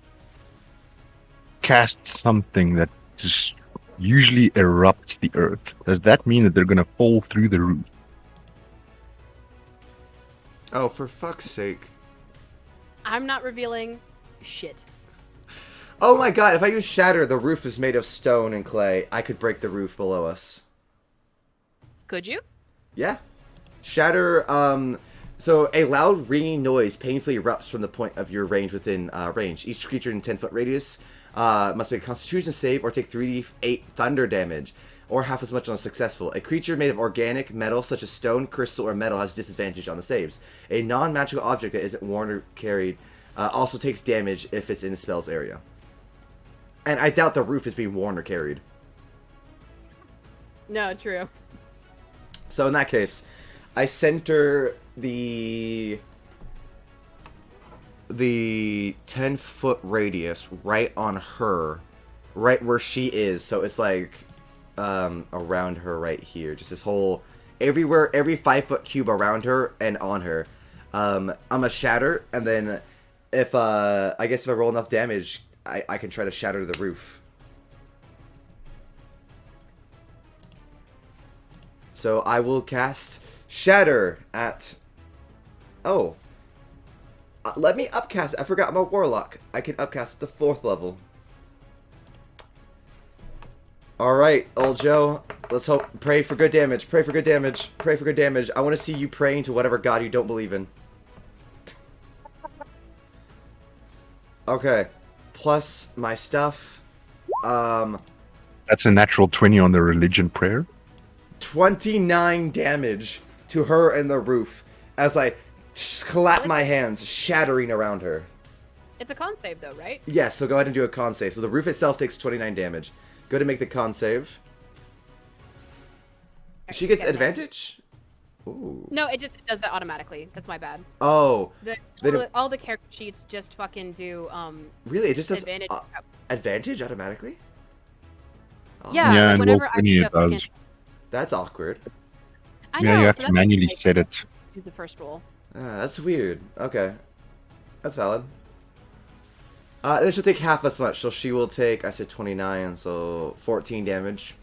cast something that just usually erupts the earth, does that mean that they're gonna fall through the roof? Oh, for fuck's sake. I'm not revealing shit. Oh my god, if I use Shatter, the roof is made of stone and clay. I could break the roof below us. Could you? Yeah. Shatter, so a loud ringing noise painfully erupts from the point of your range within range. Each creature in 10-foot radius must make a Constitution save or take 3d8 thunder damage, or half as much on a successful. A creature made of organic metal, such as stone, crystal, or metal, has disadvantage on the saves. A non-magical object that isn't worn or carried also takes damage if it's in the spell's area. And I doubt the roof is being worn or carried. No, true. So in that case, I center the 10-foot radius right on her, right where she is. So it's like around her right here. Just this whole, everywhere, every 5-foot cube around her and on her. I'm a shatter, and then if I guess if I roll enough damage, I can try to shatter the roof. So I will cast Shatter at... Oh. Let me upcast. I forgot I'm a warlock. I can upcast at the 4th level. Alright, old Joe. Let's hope. Pray for good damage. Pray for good damage. Pray for good damage. I want to see you praying to whatever god you don't believe in. Okay. Plus my stuff. That's a natural 20 on the religion prayer. 29 damage to her and the roof as I clap my hands, shattering around her. It's a con save, though, right? Yes, so go ahead and do a con save. So the roof itself takes 29 damage. Go to make the con save. She gets advantage? Ooh. No, it does that automatically. That's my bad. Oh. All the character sheets just fucking do really? It just does advantage. Advantage automatically? Oh. Yeah, Yeah, like and whenever Roll20 I do it does. That's awkward. I know, Yeah, you have so to that manually makes set it. Use the first roll. That's weird. Okay. That's valid. Then she'll take half as much, so she will take, I said 29, so 14 damage.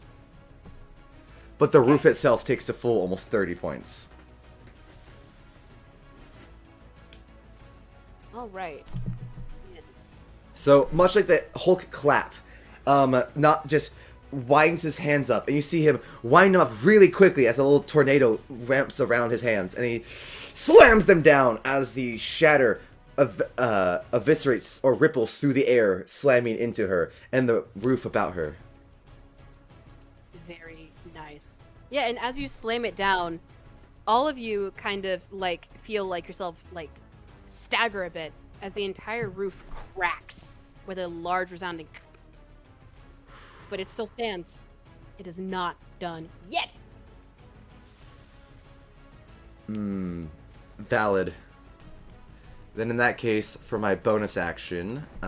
But the roof itself takes the full almost 30 points. All right. So, much like the Hulk clap, not just winds his hands up, and you see him wind them up really quickly as a little tornado ramps around his hands, and he slams them down as the shatter eviscerates or ripples through the air, slamming into her and the roof about her. Very nice. Yeah, and as you slam it down, all of you kind of like feel like yourself like stagger a bit as the entire roof cracks with a large resounding. But it still stands. It is not done yet. Valid. Then in that case, for my bonus action, do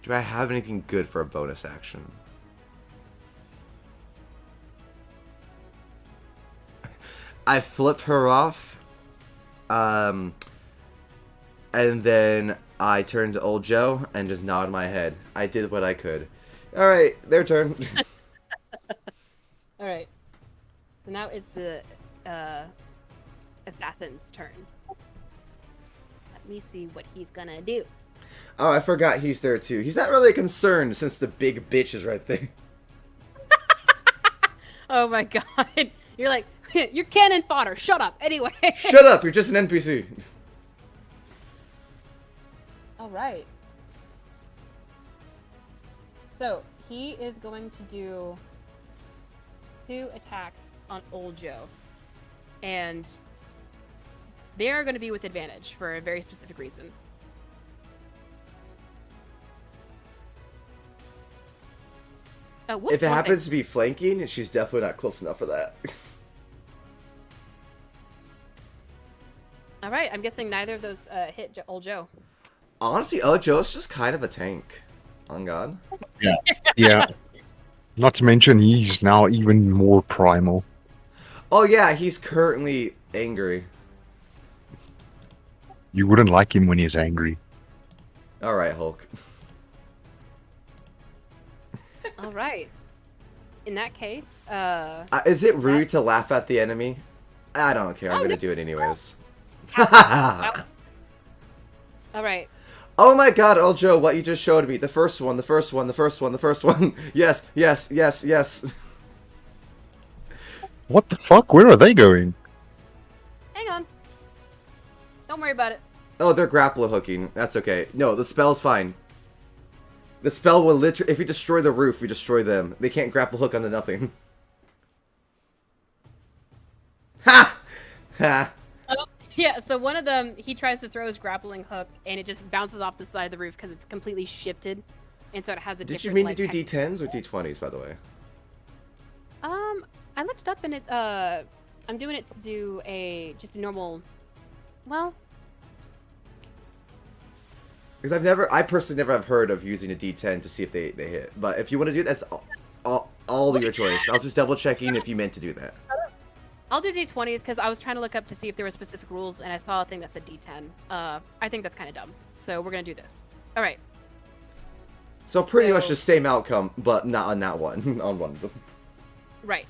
I have anything good for a bonus action? I flip her off, and then I turn to old Joe and just nod my head. I did what I could. All right, their turn. All right. So now it's the assassin's turn. Let me see what he's gonna do. Oh, I forgot he's there too. He's not really concerned since the big bitch is right there. Oh my god. You're like, you're cannon fodder. Shut up. Anyway. Shut up, you're just an NPC. All right. So he is going to do 2 attacks on Old Joe. And they are going to be with advantage for a very specific reason. Whoops, If it wrong thing. happens to be flanking, she's definitely not close enough for that. All right, I'm guessing neither of those hit old Joe. Honestly, Joe's just kind of a tank. On God. Yeah. Not to mention, he's now even more primal. Oh yeah, he's currently angry. You wouldn't like him when he's angry. All right, Hulk. All right. In that case, Is it rude to laugh at the enemy? I don't care. I'm Oh, gonna no. do it anyways. all right. Oh my God, El Joe, what you just showed me. The first one, the first one, the first one, the first one. Yes, yes, yes, yes. What the fuck? Where are they going? Hang on. Don't worry about it. Oh, they're grapple hooking. That's okay. No, the spell's fine. The spell will literally, if you destroy the roof, you destroy them. They can't grapple hook onto nothing. Ha! Ha! Yeah, so one of them, he tries to throw his grappling hook, and it just bounces off the side of the roof because it's completely shifted, and so it has a Did different. you mean to like, do hex- D10s or D20s, by the way? I looked it up, and it. I'm doing it to do just a normal. Well, Because I personally never have heard of using a D10 to see if they hit. But if you want to do it, that's all your choice. I was just double checking if you meant to do that. I'll do D20s because I was trying to look up to see if there were specific rules, and I saw a thing that said D10. I think that's kind of dumb, so we're gonna do this. All right. So pretty much So- the same outcome, but not on that one. On one of them. Right.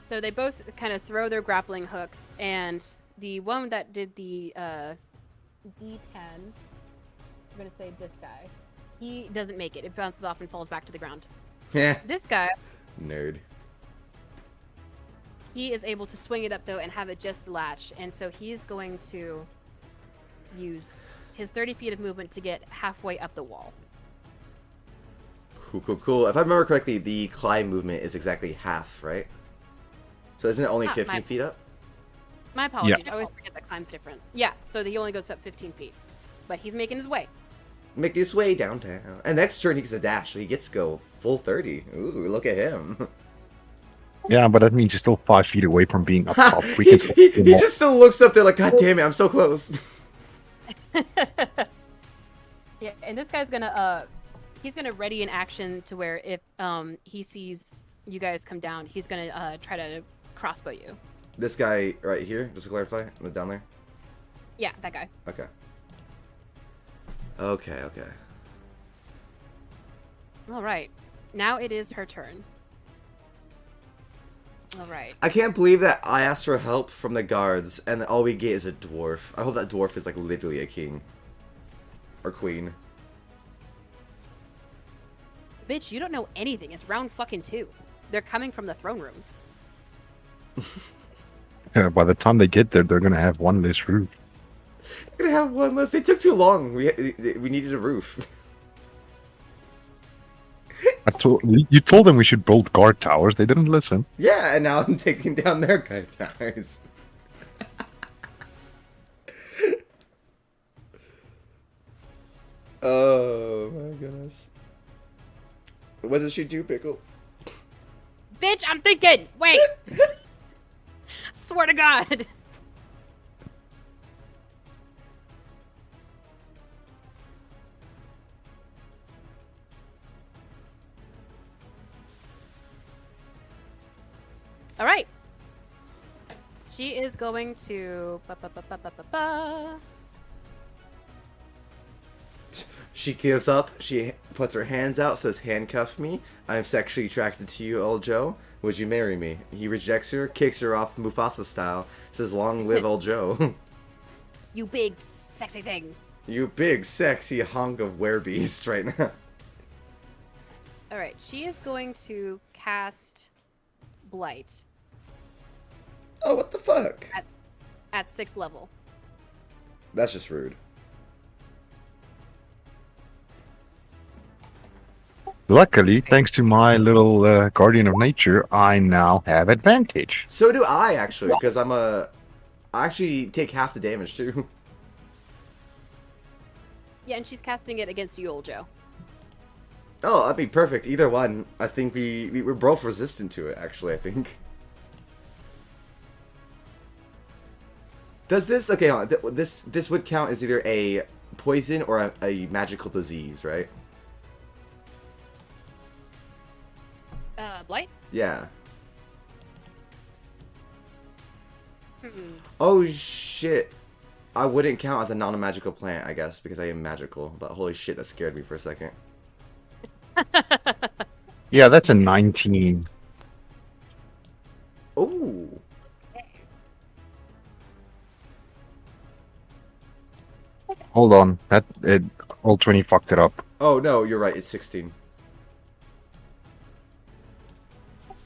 So they both kind of throw their grappling hooks, and the one that did the D10, I'm gonna say this guy, he doesn't make it. It bounces off and falls back to the ground. Yeah. This guy, Nerd. he is able to swing it up though and have it just latch, and so he's going to use his 30 feet of movement to get halfway up the wall. Cool, cool, cool. If I remember correctly, the climb movement is exactly half, right? So isn't it only Ah, 15 my- feet up? My apologies. I always forget that climb's different. Yeah, so he only goes up 15 feet, but he's making his way. Make his way downtown. And next turn he gets a dash, so he gets to go full 30. Ooh, look at him. Yeah, but that means he's still 5 feet away from being up top. We he, can he just still looks up there like, God damn it, I'm so close. Yeah, and this guy's gonna he's gonna ready an action to where if he sees you guys come down, he's gonna try to crossbow you. This guy right here, just to clarify, down there. Yeah, that guy. Okay. Okay, okay. All right, now it is her turn. All right. I can't believe that I asked for help from the guards, and all we get is a dwarf. I hope that dwarf is like literally a king. Or queen. Bitch, you don't know anything. It's round fucking 2. They're coming from the throne room. By the time they get there, they're gonna have one less roof. We're gonna have one less. They took too long. We needed a roof. You told them we should build guard towers. They didn't listen. Yeah, and now I'm taking down their guard towers. Oh my goodness. What does she do, Pickle? Bitch, I'm thinking. Wait. Swear to God. All right. She is going to. She gives up. She puts her hands out, says, "Handcuff me. I'm sexually attracted to you, old Joe. Would you marry me?" He rejects her, kicks her off Mufasa style, says, "Long live old Joe." You big sexy thing. You big, sexy hunk of werebeast right now. All right. She is going to cast Blight Oh, what the fuck? at 6th level. That's just rude. Luckily, thanks to my little guardian of nature, I now have advantage. So do I, actually, because I actually take half the damage, too. Yeah, and she's casting it against you, old Joe. Oh, that'd be perfect. Either one. I think we're both resistant to it, actually, I think. Does this... Okay, hold on. This would count as either a poison or a magical disease, right? Blight? Yeah. Hmm. Oh, shit. I wouldn't count as a non-magical plant, I guess, because I am magical. But holy shit, that scared me for a second. Yeah, that's a 19. Ooh. Hold on, roll 20 fucked it up. Oh, no, you're right. It's 16.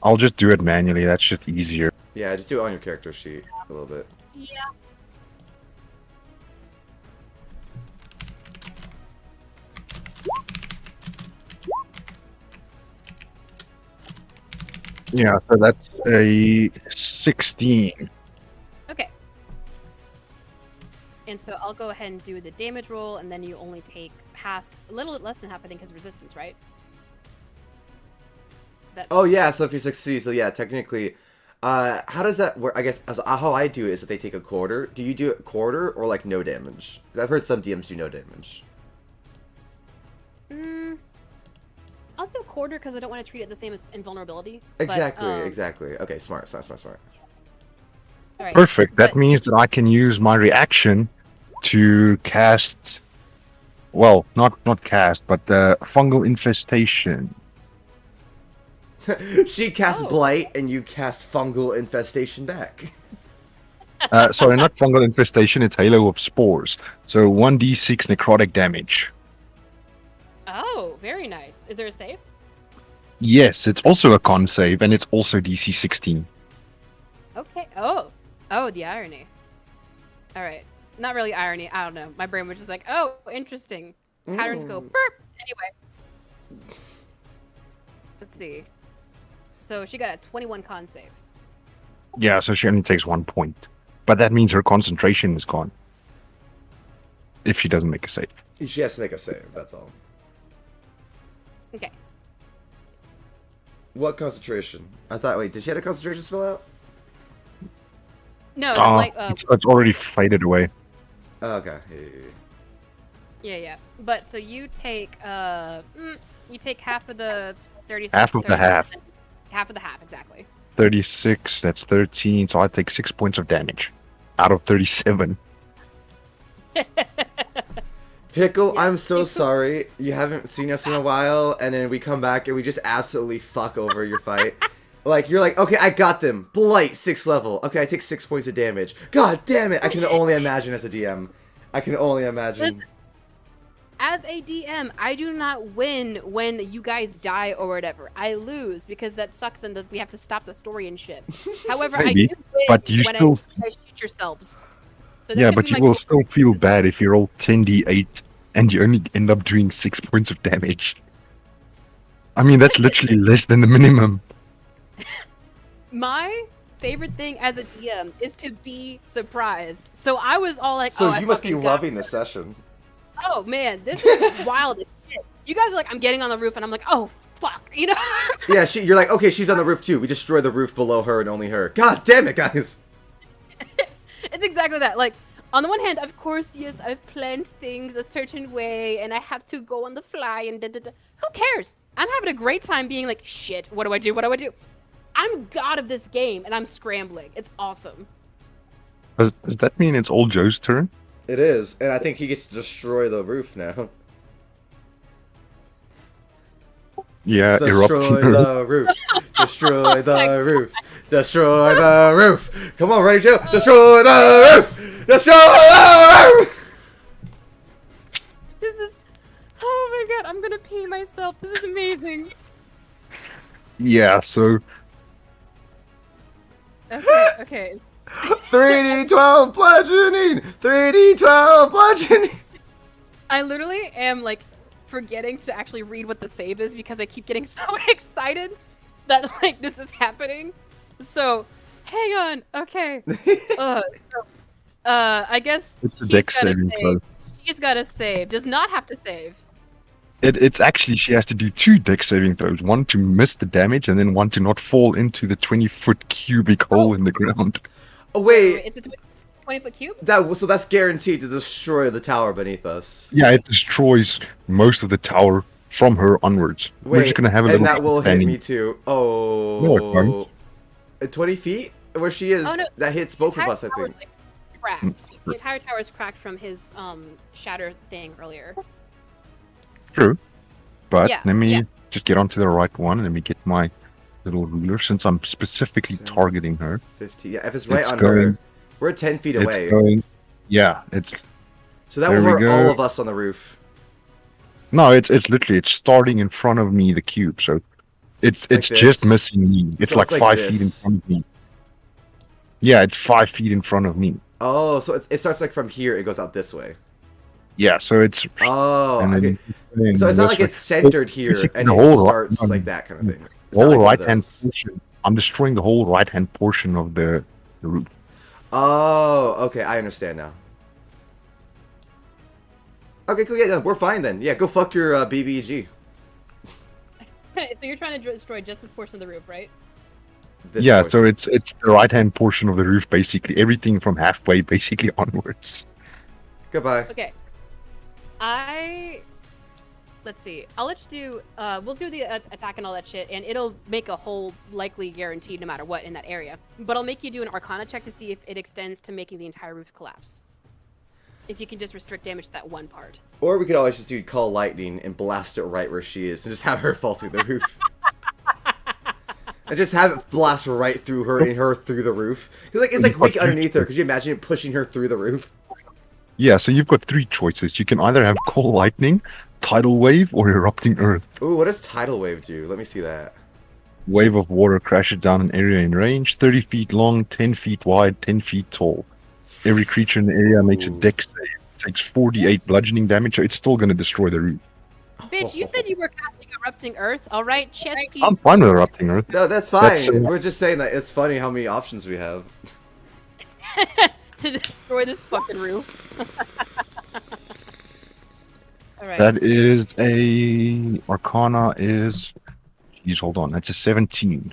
I'll just do it manually. That's just easier. Yeah, just do it on your character sheet a little bit. Yeah. Yeah, so that's a 16. Okay. And so I'll go ahead and do the damage roll, and then you only take half, a little less than half, I think, because resistance, right? That's... Oh, yeah, so if you succeed, so yeah, technically... how does that work? I guess how I do it is that they take a quarter. Do you do it quarter or like no damage? 'Cause I've heard some DMs do no damage. I'll do a quarter because I don't want to treat it the same as invulnerability. Exactly, but, exactly. Okay, smart. All right. Perfect. That But- means that I can use my reaction to cast... Well, not cast, but fungal infestation. She casts Oh. Blight and you cast Fungal Infestation back. Sorry, not fungal infestation, it's Halo of Spores. So 1d6 necrotic damage. Oh, very nice. Is there a save? Yes, it's also a con save, and it's also DC 16. Okay. Oh, the irony. All right. Not really irony. I don't know. My brain was just like, oh, interesting. Patterns go burp. Anyway. Let's see. So she got a 21 con save. Yeah, so she only takes 1 point. But that means her concentration is gone. If she doesn't make a save. She has to make a save, that's all. Okay. What concentration? I thought, wait, did she have a concentration spell out? No, It's already faded away. Oh, okay. yeah. But so you take half of the 30. Half of the half. Half of the half, exactly. 36, that's 13, so I take 6 points of damage. Out of 37. Pickle, Yeah. I'm so sorry. You haven't seen us in a while, and then we come back and we just absolutely fuck over your fight. Like, you're like, okay, I got them. Blight, 6th level. Okay, I take 6 points of damage. God damn it! I can only imagine as a DM. I can only imagine. As a DM, I do not win when you guys die or whatever. I lose because that sucks and that we have to stop the story and shit. However, Maybe, I do win but you when still- you guys shoot yourselves. So Yeah, that's but gonna you be my will goal. still feel bad if you roll 10d8 and you only end up doing 6 points of damage. I mean, that's literally less than the minimum. My favorite thing as a DM is to be surprised. So I was all like, So oh, I you must be fucking got loving the this. session. Oh man, this is wild as shit. You guys are like, I'm getting on the roof, and I'm like, oh fuck, you know? Yeah, you're like, okay, she's on the roof too. We destroy the roof below her and only her. God damn it, guys! It's exactly that. Like, on the one hand, of course, yes, I've planned things a certain way, and I have to go on the fly, and da-da-da. Who cares? I'm having a great time being like, shit, what do I do? What do I do? I'm god of this game, and I'm scrambling. It's awesome. Does that mean it's old Joe's turn? It is, and I think he gets to destroy the roof now. Yeah, Destroy eruption. the roof. Destroy the roof. Destroy the roof. Come on, ready, Joe? Destroy the roof. Destroy the roof. This is... Oh my god, I'm gonna pee myself. This is amazing. Yeah, so... Okay. 3d12 bludgeoning. 3d12 bludgeoning. I literally am, like, forgetting to actually read what the save is because I keep getting so excited that, like, this is happening. So, hang on. Okay. I guess It's a he's dex gotta saving say- throw. She's got to save. Does not have to save. It's actually, she has to do 2 dex saving throws. One to miss the damage, and then one to not fall into the 20-foot cubic hole in the ground. Oh wait, It's a 20-foot cube? so that's guaranteed to destroy the tower beneath us. Yeah, it destroys most of the tower from her onwards. We're Wait, just gonna have a and little that will hit standing- me too. Oh. No, it won't. 20 feet? Where she is, Oh, no. that hits both of Entire us, I tower's, think. like, cracked. The entire tower is cracked from his shatter thing earlier. True. But Yeah, let me yeah. just get onto the right one, and let me get my little ruler, since I'm specifically 10, targeting her. 50. Yeah, if it's right It's on going- her, we're 10 feet It's away. going- yeah, it's So that there will we hurt go. all of us on the roof. no, it's literally it's starting in front of me, the cube. So it's Like just this? missing me. It's So like it's like 5 feet in this. front of me. Yeah, it's 5 feet in front of me. Oh, so it starts like from here, it goes out this way. Yeah, so it's Oh, and okay. then So it's not this like way. it's centered here basically and the it whole starts right- like that kind of thing. It's the not whole like one of right hand those. portion. I'm destroying the whole right hand portion of the roof. Oh, okay, I understand now. Okay, cool. Yeah, no, we're fine then. Yeah, go fuck your BBG. So you're trying to destroy just this portion of the roof, right? This Yeah, portion. so it's the right hand portion of the roof, basically everything from halfway basically onwards. Goodbye. Okay. Let's see. I'll let you do. We'll do the attack and all that shit, and it'll make a hole likely guaranteed no matter what in that area. But I'll make you do an Arcana check to see if it extends to making the entire roof collapse. If you can just restrict damage to that one part. Or we could always just do call lightning and blast it right where she is and just have her fall through the roof. And just have it blast right through her and her through the roof. Cause like it's like weak underneath her. Could you imagine it pushing her through the roof? Yeah, so you've got 3 choices. You can either have cold lightning, tidal wave, or erupting earth. Ooh, what does tidal wave do? Let me see that. Wave of water crashes down an area in range, 30 feet long, 10 feet wide, 10 feet tall. Every creature in the area makes a Ooh. dex save. Takes 48 bludgeoning damage, so it's still going to destroy the roof. Bitch, you said you were casting Erupting Earth. All right, chess piece. I'm fine with erupting earth. No, that's fine. That's, We're just saying that it's funny how many options we have. to destroy this fucking roof. All right. That is a Arcana is. Jeez, hold on. That's a 17.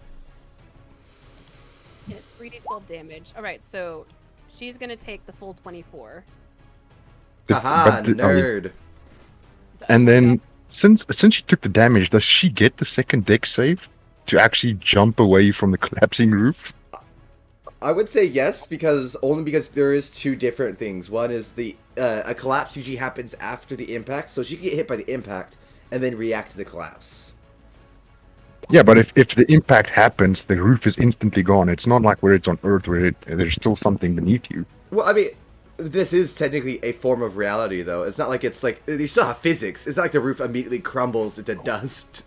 Yeah, 3d12 damage. All right, so she's gonna take the full 24. Haha, But- nerd. And then, since she took the damage, does she get the second dex save to actually jump away from the collapsing roof? I would say yes, only because there is 2 different things. One is the a collapse usually happens after the impact, so she can get hit by the impact and then react to the collapse. Yeah, but if the impact happens, the roof is instantly gone. It's not like where it's on Earth, where there's still something beneath you. Well, I mean, this is technically a form of reality, though. It's not like it's like you still have physics. It's not like the roof immediately crumbles into dust.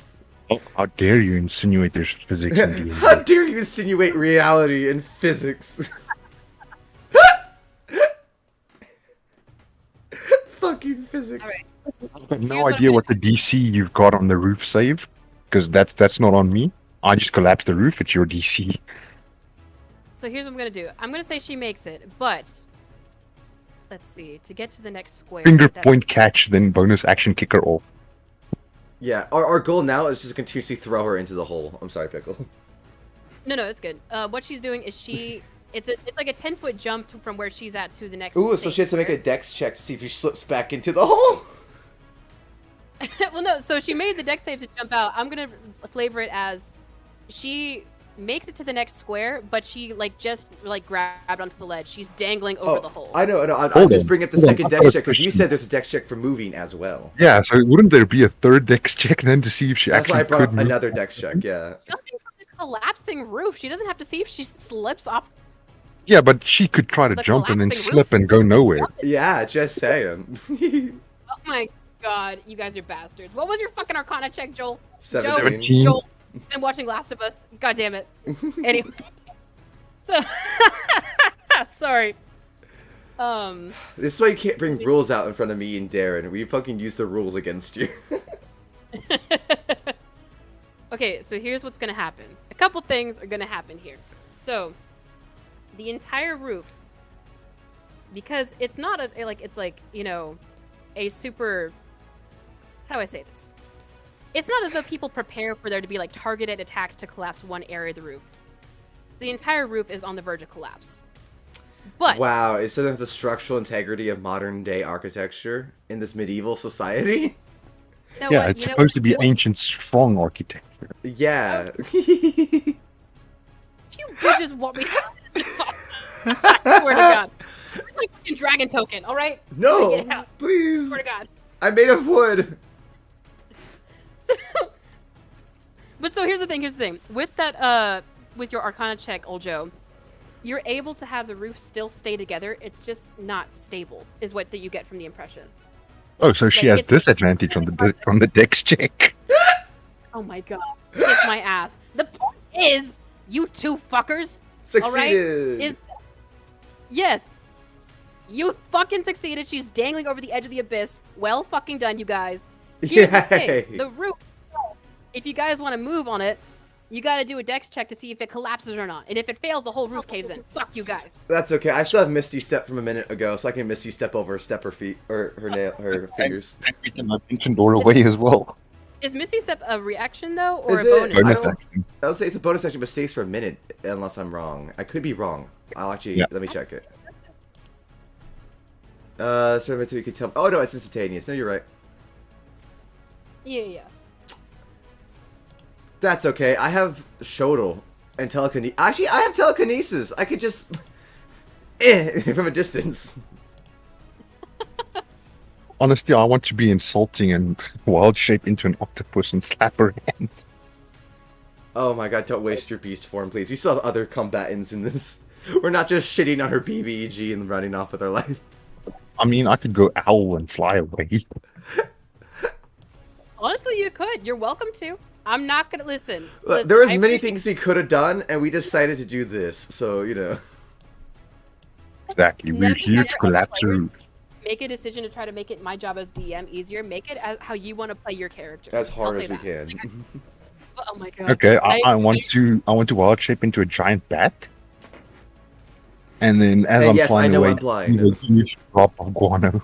Oh, how dare you insinuate there's physics in D&D? How dare you insinuate reality and physics? Fucking physics. All right. I've got Here's no what I'm idea gonna what the DC you've got on the roof save, because that's not on me. I just collapsed the roof. It's your DC. So here's what I'm gonna do. I'm gonna say she makes it, but let's see. To get to the next square. Finger that- point catch, then bonus action kick her off. Yeah, our goal now is just to continuously throw her into the hole. I'm sorry, Pickle. No, it's good. What she's doing is it's like a 10-foot jump from where she's at to the next. Ooh, so she has to make a dex check to see if she slips back into the hole. Well, no. So she made the dex save to jump out. I'm gonna flavor it as she makes it to the next square, but she just grabbed onto the ledge. She's dangling over the hole. I know. I'm Hold just on, bringing up the hold on, second I've dex got a check because you question. said there's a dex check for moving as well. Yeah, so wouldn't there be a third dex check then to see if she That's why actually I brought could up move? another dex check. Yeah. Jumping from the collapsing roof. She doesn't have to see if she slips off. Yeah, but she could try to The jump and then collapsing slip roof? and go nowhere. Yeah, just saying. Oh my god, you guys are bastards. What was your fucking Arcana check, Joel? 17. Joel, been watching Last of Us. God damn it. Anyway. So, sorry. This is why you can't bring rules out in front of me and Darren. We fucking use the rules against you. Okay, so here's what's gonna happen. A couple things are gonna happen here. So, the entire roof, because it's not it's like, a super. How do I say this? It's not as though people prepare for there to be like targeted attacks to collapse one area of the roof. So the entire roof is on the verge of collapse. But Wow, is that the structural integrity of modern day architecture in this medieval society? you know Yeah, what? it's You know- supposed to be ancient, strong architecture. Yeah. You bitches want me to I swear to God. It's like fucking dragon token, alright? No, Get it out. please. Swear to God. I made of wood. But so here's the thing. With that, with your Arcana check, Old Joe, you're able to have the roof still stay together. It's just not stable, is what that you get from the impression. Oh, so she Like, has disadvantage on the dex check. Oh my God. Kiss my ass. The point is, you two fuckers, Succeeded. is yes, you fucking succeeded. She's dangling over the edge of the abyss. Well fucking done, you guys. Here's the thing. Yay. The roof, if you guys want to move on it, you got to do a dex check to see if it collapses or not. And if it fails, the whole roof caves in. Fuck you guys. That's okay. I still have Misty Step from a minute ago, so I can Misty Step over, step her feet or her fingers. And we can mention door away as well. Is Misty Step a reaction though, or Is a it? bonus? I Bonus don't- action. I'll say it's a bonus action, but stays for a minute, unless I'm wrong. I could be wrong. I'll actually Yeah. let me check it. So you can tell. Oh no, it's instantaneous. No, you're right. Yeah. That's okay. I have Shodel and telekinesis. Actually, I have telekinesis. I could just from a distance. Honestly, I want to be insulting and wild shape into an octopus and slap her hand. Oh my god, don't waste your beast form, please. We still have other combatants in this. We're not just shitting on her BBEG and running off with our life. I mean, I could go owl and fly away. Honestly, you could. You're welcome to. I'm not gonna listen. Look, there was I many appreciate- things we could have done, and we decided to do this. So, you know. Exactly, we're Never here let to your collapse other her players roof. Make a decision to try to make it my job as DM easier. Make it as how you want to play your character. As I'll hard say as we that. can. Oh my God. Okay, I want to wild shape into a giant bat. And then as And I'm yes, I flying know away, I'm blind. do a huge drop of guano.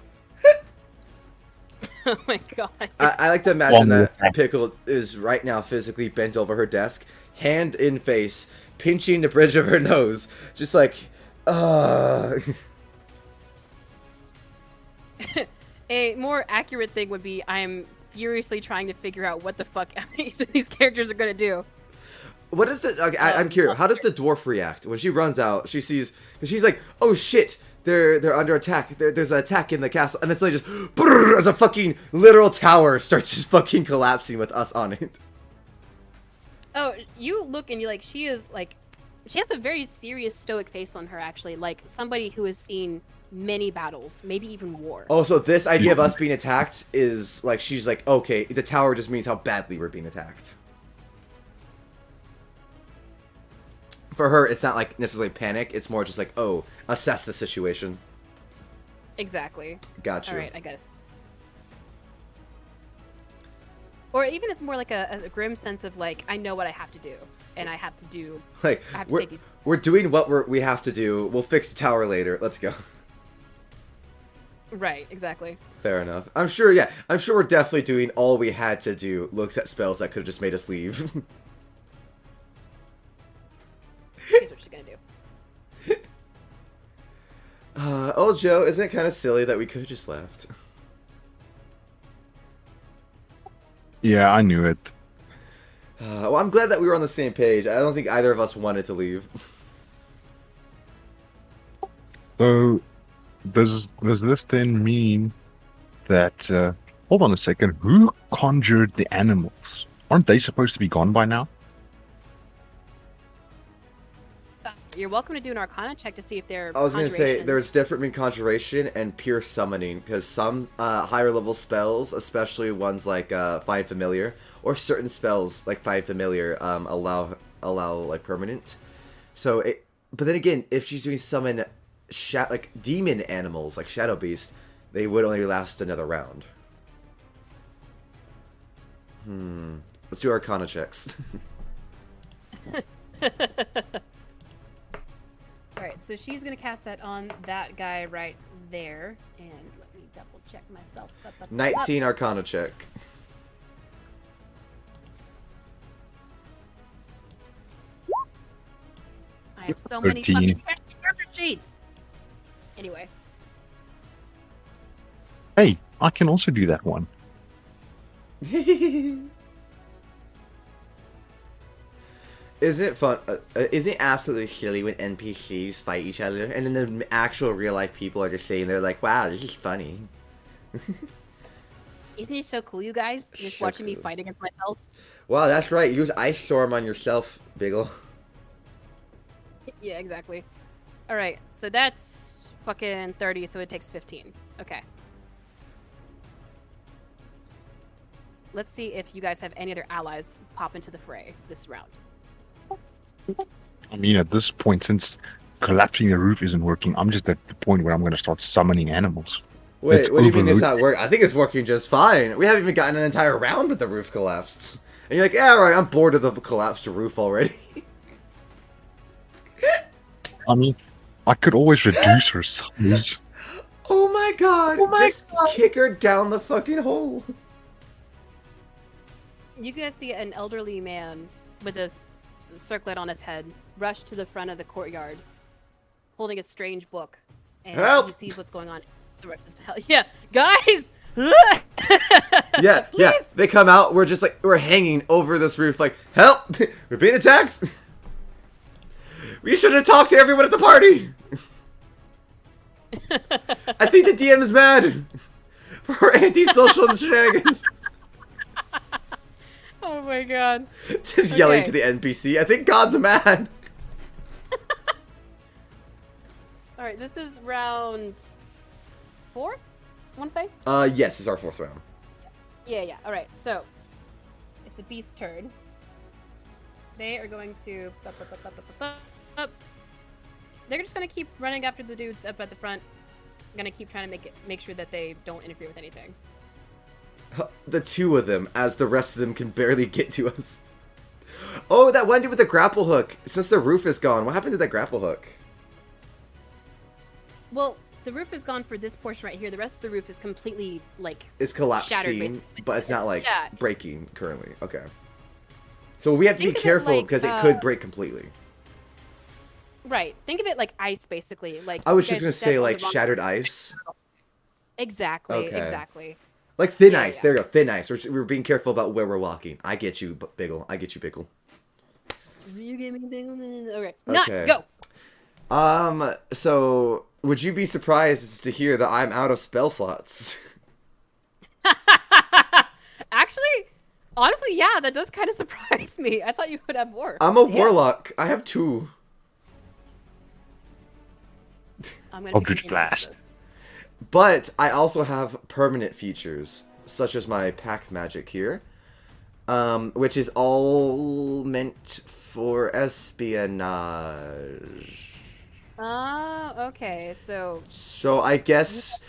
Oh my God. I like to imagine Well, that Pickle is right now physically bent over her desk, hand in face, pinching the bridge of her nose, just like, A more accurate thing would be I'm furiously trying to figure out what the fuck each of these characters are gonna do. What is it? Okay, I'm curious. How does the dwarf react when she runs out? She sees, she's like, "Oh shit, they're under attack. There's an attack in the castle," and it's like just brrr, as a fucking literal tower starts just fucking collapsing with us on it. Oh, you look and you're like, she is like, she has a very serious stoic face on her actually, like somebody who has seen many battles, maybe even war. Oh, so this idea of us being attacked is like she's like, okay, the tower just means how badly we're being attacked. For her, it's not like necessarily panic. It's more just like, oh, assess the situation. Exactly. Gotcha. All right, I got it. Or even it's more like a grim sense of like, I know what I have to do, and I have to do. Like I have to take these. we're doing what we have to do. We'll fix the tower later. Let's go. Right, exactly. Fair enough. I'm sure. Yeah, I'm sure we're definitely doing all we had to do. Looks at spells that could have just made us leave. Here's what she's gonna do. Oh, Joe, isn't it kind of silly that we could have just left? Yeah, I knew it. Well, I'm glad that we were on the same page. I don't think either of us wanted to leave. So, does this then mean that... hold on a second. Who conjured the animals? Aren't they supposed to be gone by now? You're welcome to do an Arcana check to see if they're. I was gonna say conjurations. there's different between conjuration and pure summoning, because some higher level spells, especially ones like Find Familiar, or certain spells like Find Familiar, allow like permanent. So, but then again, if she's doing summon like demon animals like Shadow Beast, they would only last another round. Let's do Arcana checks. Alright, so she's gonna cast that on that guy right there. And let me double check myself. 19 Arcana check. I have so many 13. fucking character sheets. Anyway. Hey, I can also do that one. Isn't it fun? Isn't it absolutely silly when NPCs fight each other and then the actual real life people are just saying they're like, wow, this is funny. Isn't it so cool, you guys? Just So watching me cool. fight against myself. Wow, that's right. Use Ice Storm on yourself, Biggle. Yeah, exactly. Alright, so that's fucking 30, so it takes 15. Okay. Let's see if you guys have any other allies pop into the fray this round. I mean, at this point, since collapsing the roof isn't working, I'm just at the point where I'm going to start summoning animals. Wait, It's what do you mean it's overload- not working? I think it's working just fine. We haven't even gotten an entire round with the roof collapsed. And you're like, yeah, alright, I'm bored of the collapsed roof already. I mean, I could always reduce her size. Oh my god! Oh my just God. kick her down the fucking hole. You guys see an elderly man with a circlet on his head rush to the front of the courtyard, holding a strange book, and Help! he sees what's going on. So rushes to help. Yeah, guys! Yeah, yeah. Please! They come out, we're just like, we're hanging over this roof like, help! We're being attacked! We should have talked to everyone at the party! I think the DM is mad! For her antisocial shenanigans! Oh my god. Just yelling Okay. to the NPC, I think God's mad! Alright, this is round 4? I want to say? Yes, it's our 4th round. Yeah. Alright, so it's the beast's turn. They are going to. They're just gonna keep running after the dudes up at the front. Gonna keep trying to make sure that they don't interfere with anything. The two of them, as the rest of them can barely get to us. Oh, that one dude with the grapple hook. Since the roof is gone, what happened to that grapple hook? Well, the roof is gone for this portion right here. The rest of the roof is completely like. It's Shattered, collapsing, basically. but it's not like Yeah. breaking currently. Okay. So we have to Think be of it careful like, because it could break completely. Right. Think of it like ice, basically. Like I was you just guys gonna step say on the like wrong- shattered ice, Exactly. Okay. Exactly. like thin Yeah, ice. yeah. There you go, thin ice. We're being careful about where we're walking. I get you, Biggle. I get you, Biggle. You give me the okay. Not Okay. go. So would you be surprised to hear that I'm out of spell slots? Actually, honestly, yeah, that does kind of surprise me. I thought you would have more. I'm a Damn. warlock. I have 2. I'm gonna be Eldritch thinking about Blast. this. But I also have permanent features, such as my pack magic here, which is all meant for espionage. Ah, okay. So So I guess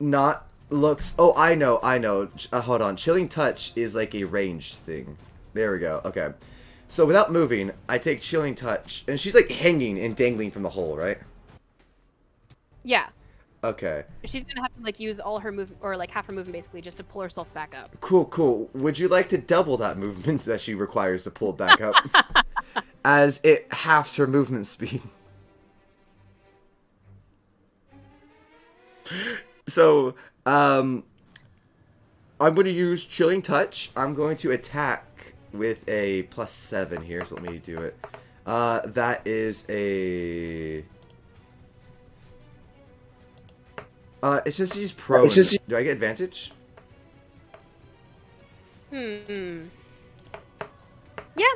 not looks. Oh, I know. Hold on. Chilling touch is like a ranged thing. There we go. Okay. So without moving, I take chilling touch, and she's like hanging and dangling from the hole, right? yeah, Okay. she's gonna have to like use all her movement or like half her movement basically just to pull herself back up. Cool. Would you like to double that movement that she requires to pull it back up? As it halves her movement speed. So, I'm going to use Chilling Touch. I'm going to attack with a +7 here, so let me do it. That is a... it's just he's prone. Do I get advantage? Yeah,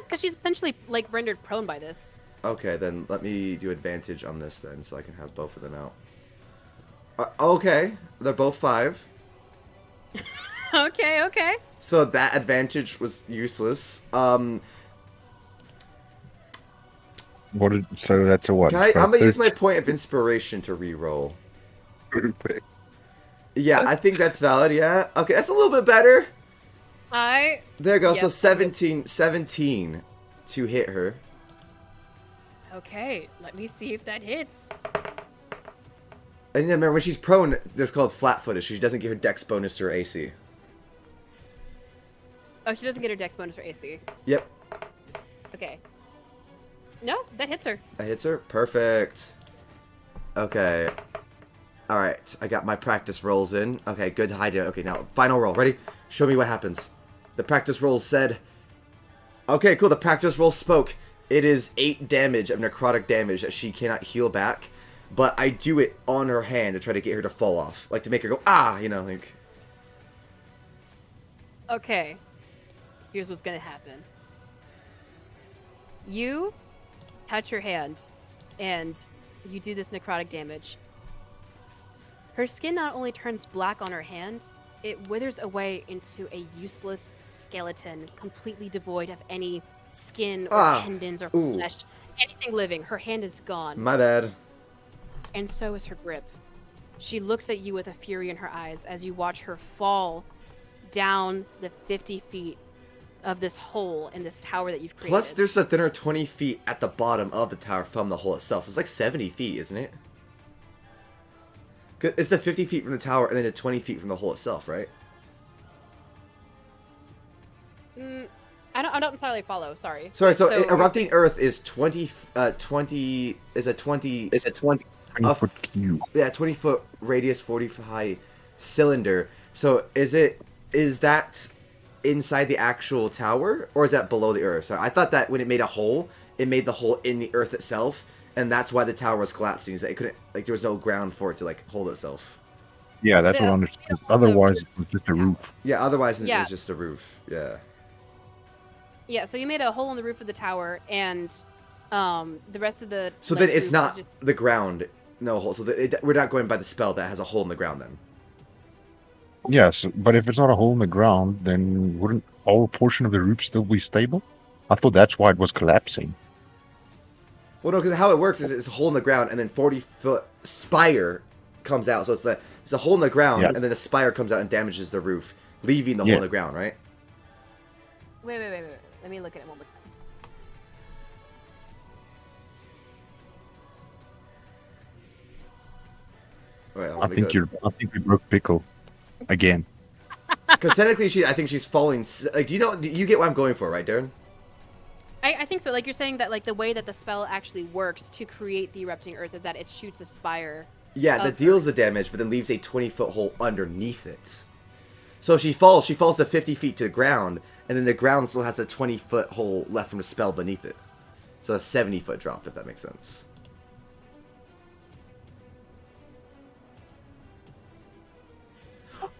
because she's essentially like rendered prone by this. Okay, then let me do advantage on this then, so I can have both of them out. Okay, they're both 5. Okay. So that advantage was useless. So that's a what? I'm gonna use my point of inspiration to re-roll. Yeah, I think that's valid, yeah. Okay, that's a little bit better. There you go, so Yep. 17 to hit her. Okay, let me see if that hits. And then remember, when she's prone, that's called flat-footed. She doesn't get her dex bonus to her AC. Oh, she doesn't get her dex bonus or AC. Yep. Okay. No, that hits her. That hits her? Perfect. Okay. Alright, I got my practice rolls in. Okay, good hiding. Okay, now, final roll. Ready? Show me what happens. The practice rolls said... Okay, cool. The practice roll spoke. It is 8 damage of necrotic damage that she cannot heal back. But I do it on her hand to try to get her to fall off. Like, to make her go, ah! You know, like... Okay. Here's what's gonna happen. You touch her hand, and you do this necrotic damage. Her skin not only turns black on her hand, it withers away into a useless skeleton, completely devoid of any skin or tendons or flesh, anything living. Her hand is gone. My bad. And so is her grip. She looks at you with a fury in her eyes as you watch her fall down the 50 feet of this hole in this tower that you've created. Plus, there's another 20 feet at the bottom of the tower from the hole itself. So it's like 70 feet, isn't it? It's the 50 feet from the tower and then the 20 feet from the hole itself, right? I don't entirely follow. Sorry. Sorry. So erupting earth is 20 foot cube. Yeah, 20 foot radius, 40 foot high cylinder. So is that inside the actual tower, or is that below the earth? So I thought that when it made a hole, it made the hole in the earth itself, and that's why the tower was collapsing. Is that it couldn't, like, there was no ground for it to like hold itself. Yeah, that's what I understood. Otherwise, it was just a roof. Yeah, otherwise it was just a roof. Yeah. Yeah, so you made a hole in the roof of the tower, and the rest of the... So then it's not the ground, no hole. So we're not going by the spell that has a hole in the ground then. Yes, but if it's not a hole in the ground, then wouldn't all portion of the roof still be stable? I thought that's why it was collapsing. Well, no, because how it works is it's a hole in the ground, and then 40-foot spire comes out. So it's a hole in the ground, and then the spire comes out and damages the roof, leaving the hole in the ground, right? Wait. Let me look at it one more time. Wait, I think we broke Pickle again. Because technically, I think she's falling. Like, do you get what I'm going for, right, Darren? I think so. Like, you're saying that, like, the way that the spell actually works to create the erupting earth is that it shoots a spire. Yeah, that deals the damage, but then leaves a 20-foot hole underneath it. So she falls to 50 feet to the ground, and then the ground still has a 20-foot hole left from the spell beneath it. So a 70-foot drop, if that makes sense.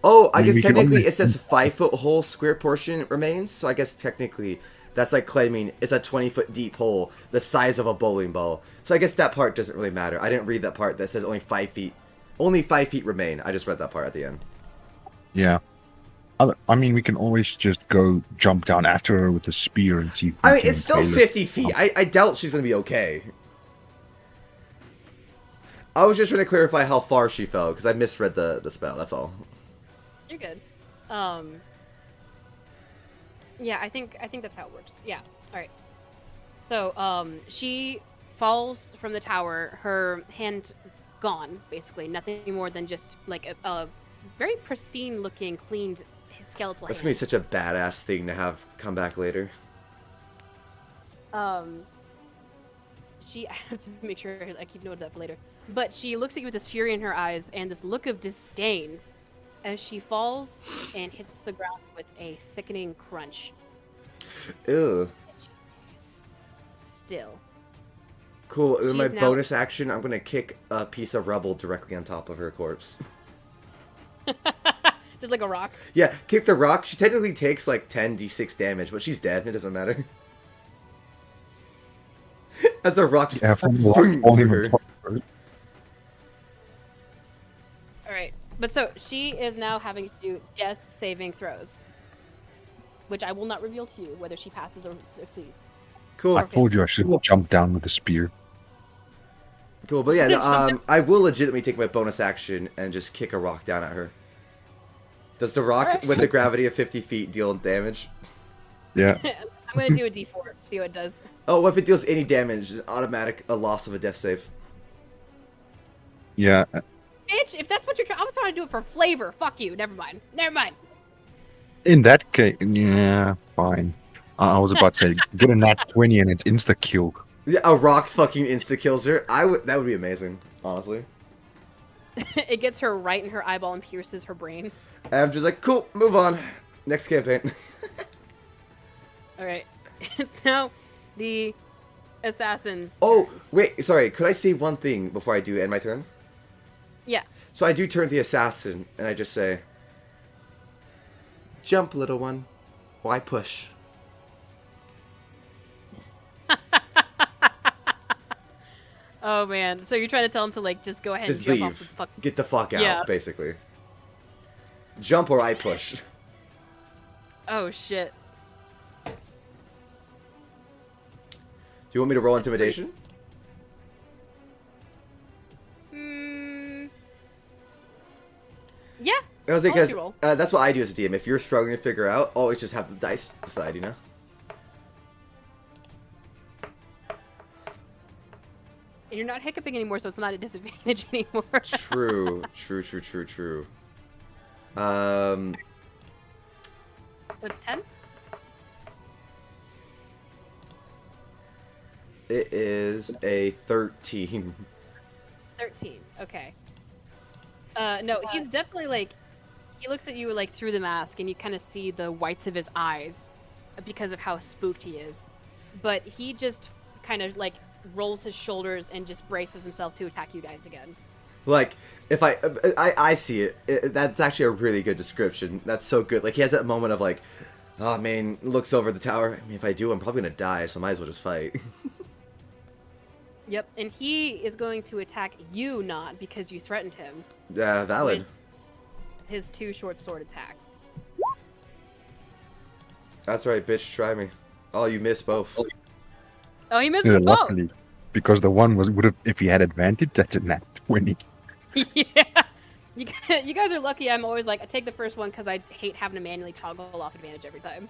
Oh, I guess technically it says 5-foot hole square portion remains, so I guess technically that's like claiming it's a 20-foot deep hole, the size of a bowling ball. So I guess that part doesn't really matter. I didn't read that part that says only 5 feet remain. I just read that part at the end. Yeah. I mean, we can always just go jump down after her with a spear and see. I mean, it's still 50 feet. I doubt she's gonna be okay. I was just trying to clarify how far she fell because I misread the spell. That's all. You're good. Yeah, I think that's how it works. Yeah. All right. So, she falls from the tower. Her hand gone, basically. Nothing more than just like a very pristine-looking, cleaned skeletal That's hand. gonna be such a badass thing to have come back later. I have to make sure I keep note of that for later. But she looks at you with this fury in her eyes and this look of disdain as she falls and hits the ground with a sickening crunch. Ew. Still. Cool. In my bonus action, I'm gonna kick a piece of rubble directly on top of her corpse. Just like a rock? Yeah, kick the rock. She technically takes like 10d6 damage, but she's dead. It doesn't matter. As the rock just through her. Alright, but so she is now having to do death saving throws. Which I will not reveal to you whether she passes or succeeds. Cool. I told you I should jump down with the spear. Cool, but yeah, no, I will legitimately take my bonus action and just kick a rock down at her. Does the rock with the gravity of 50 feet deal damage? Yeah. I'm gonna do a d4, see what it does. Oh, what if it deals any damage? It's automatic a loss of a death save. Yeah. Bitch, if that's what you're trying, I was trying to do it for flavor. Fuck you. Never mind. Never mind. In that case, yeah, fine. I was about to say, get a nat 20 and it's insta kill. Yeah, a rock fucking insta kills her. That would be amazing, honestly. It gets her right in her eyeball and pierces her brain. And I'm just like, cool, move on. Next campaign. All right. It's now the assassin's. Oh, turns. wait, sorry. Could I say one thing before I do end my turn? Yeah. So I do turn to the assassin, and I just say, jump, little one. Why push? Oh man. So you're trying to tell him to like just go ahead Just and jump off leave. the fuck. Get the fuck out, Yeah. basically. Jump or I push. Oh shit. Do you want me to roll intimidation? Yeah. I was I'll let because you roll. that's what I do as a DM. If you're struggling to figure out, always just have the dice decide, you know? And you're not hiccuping anymore, so it's not a disadvantage anymore. True, true. So 10? It is a 13. 13. Okay. No, he's definitely like, he looks at you like through the mask and you kind of see the whites of his eyes because of how spooked he is. But he just kind of like rolls his shoulders and just braces himself to attack you guys again. Like, if I see it, that's actually a really good description. That's so good. Like, he has that moment of like, oh man, looks over the tower. I mean, if I do, I'm probably gonna die, so I might as well just fight. Yep, and he is going to attack you not because you threatened him. Yeah, valid. With his 2 short sword attacks. That's right, bitch, try me. Oh, you missed both. Oh, he misses Yeah, both! luckily. Because the one would have, if he had advantage, that's a nat 20. Yeah! You guys are lucky. I'm always like, I take the first one because I hate having to manually toggle off advantage every time.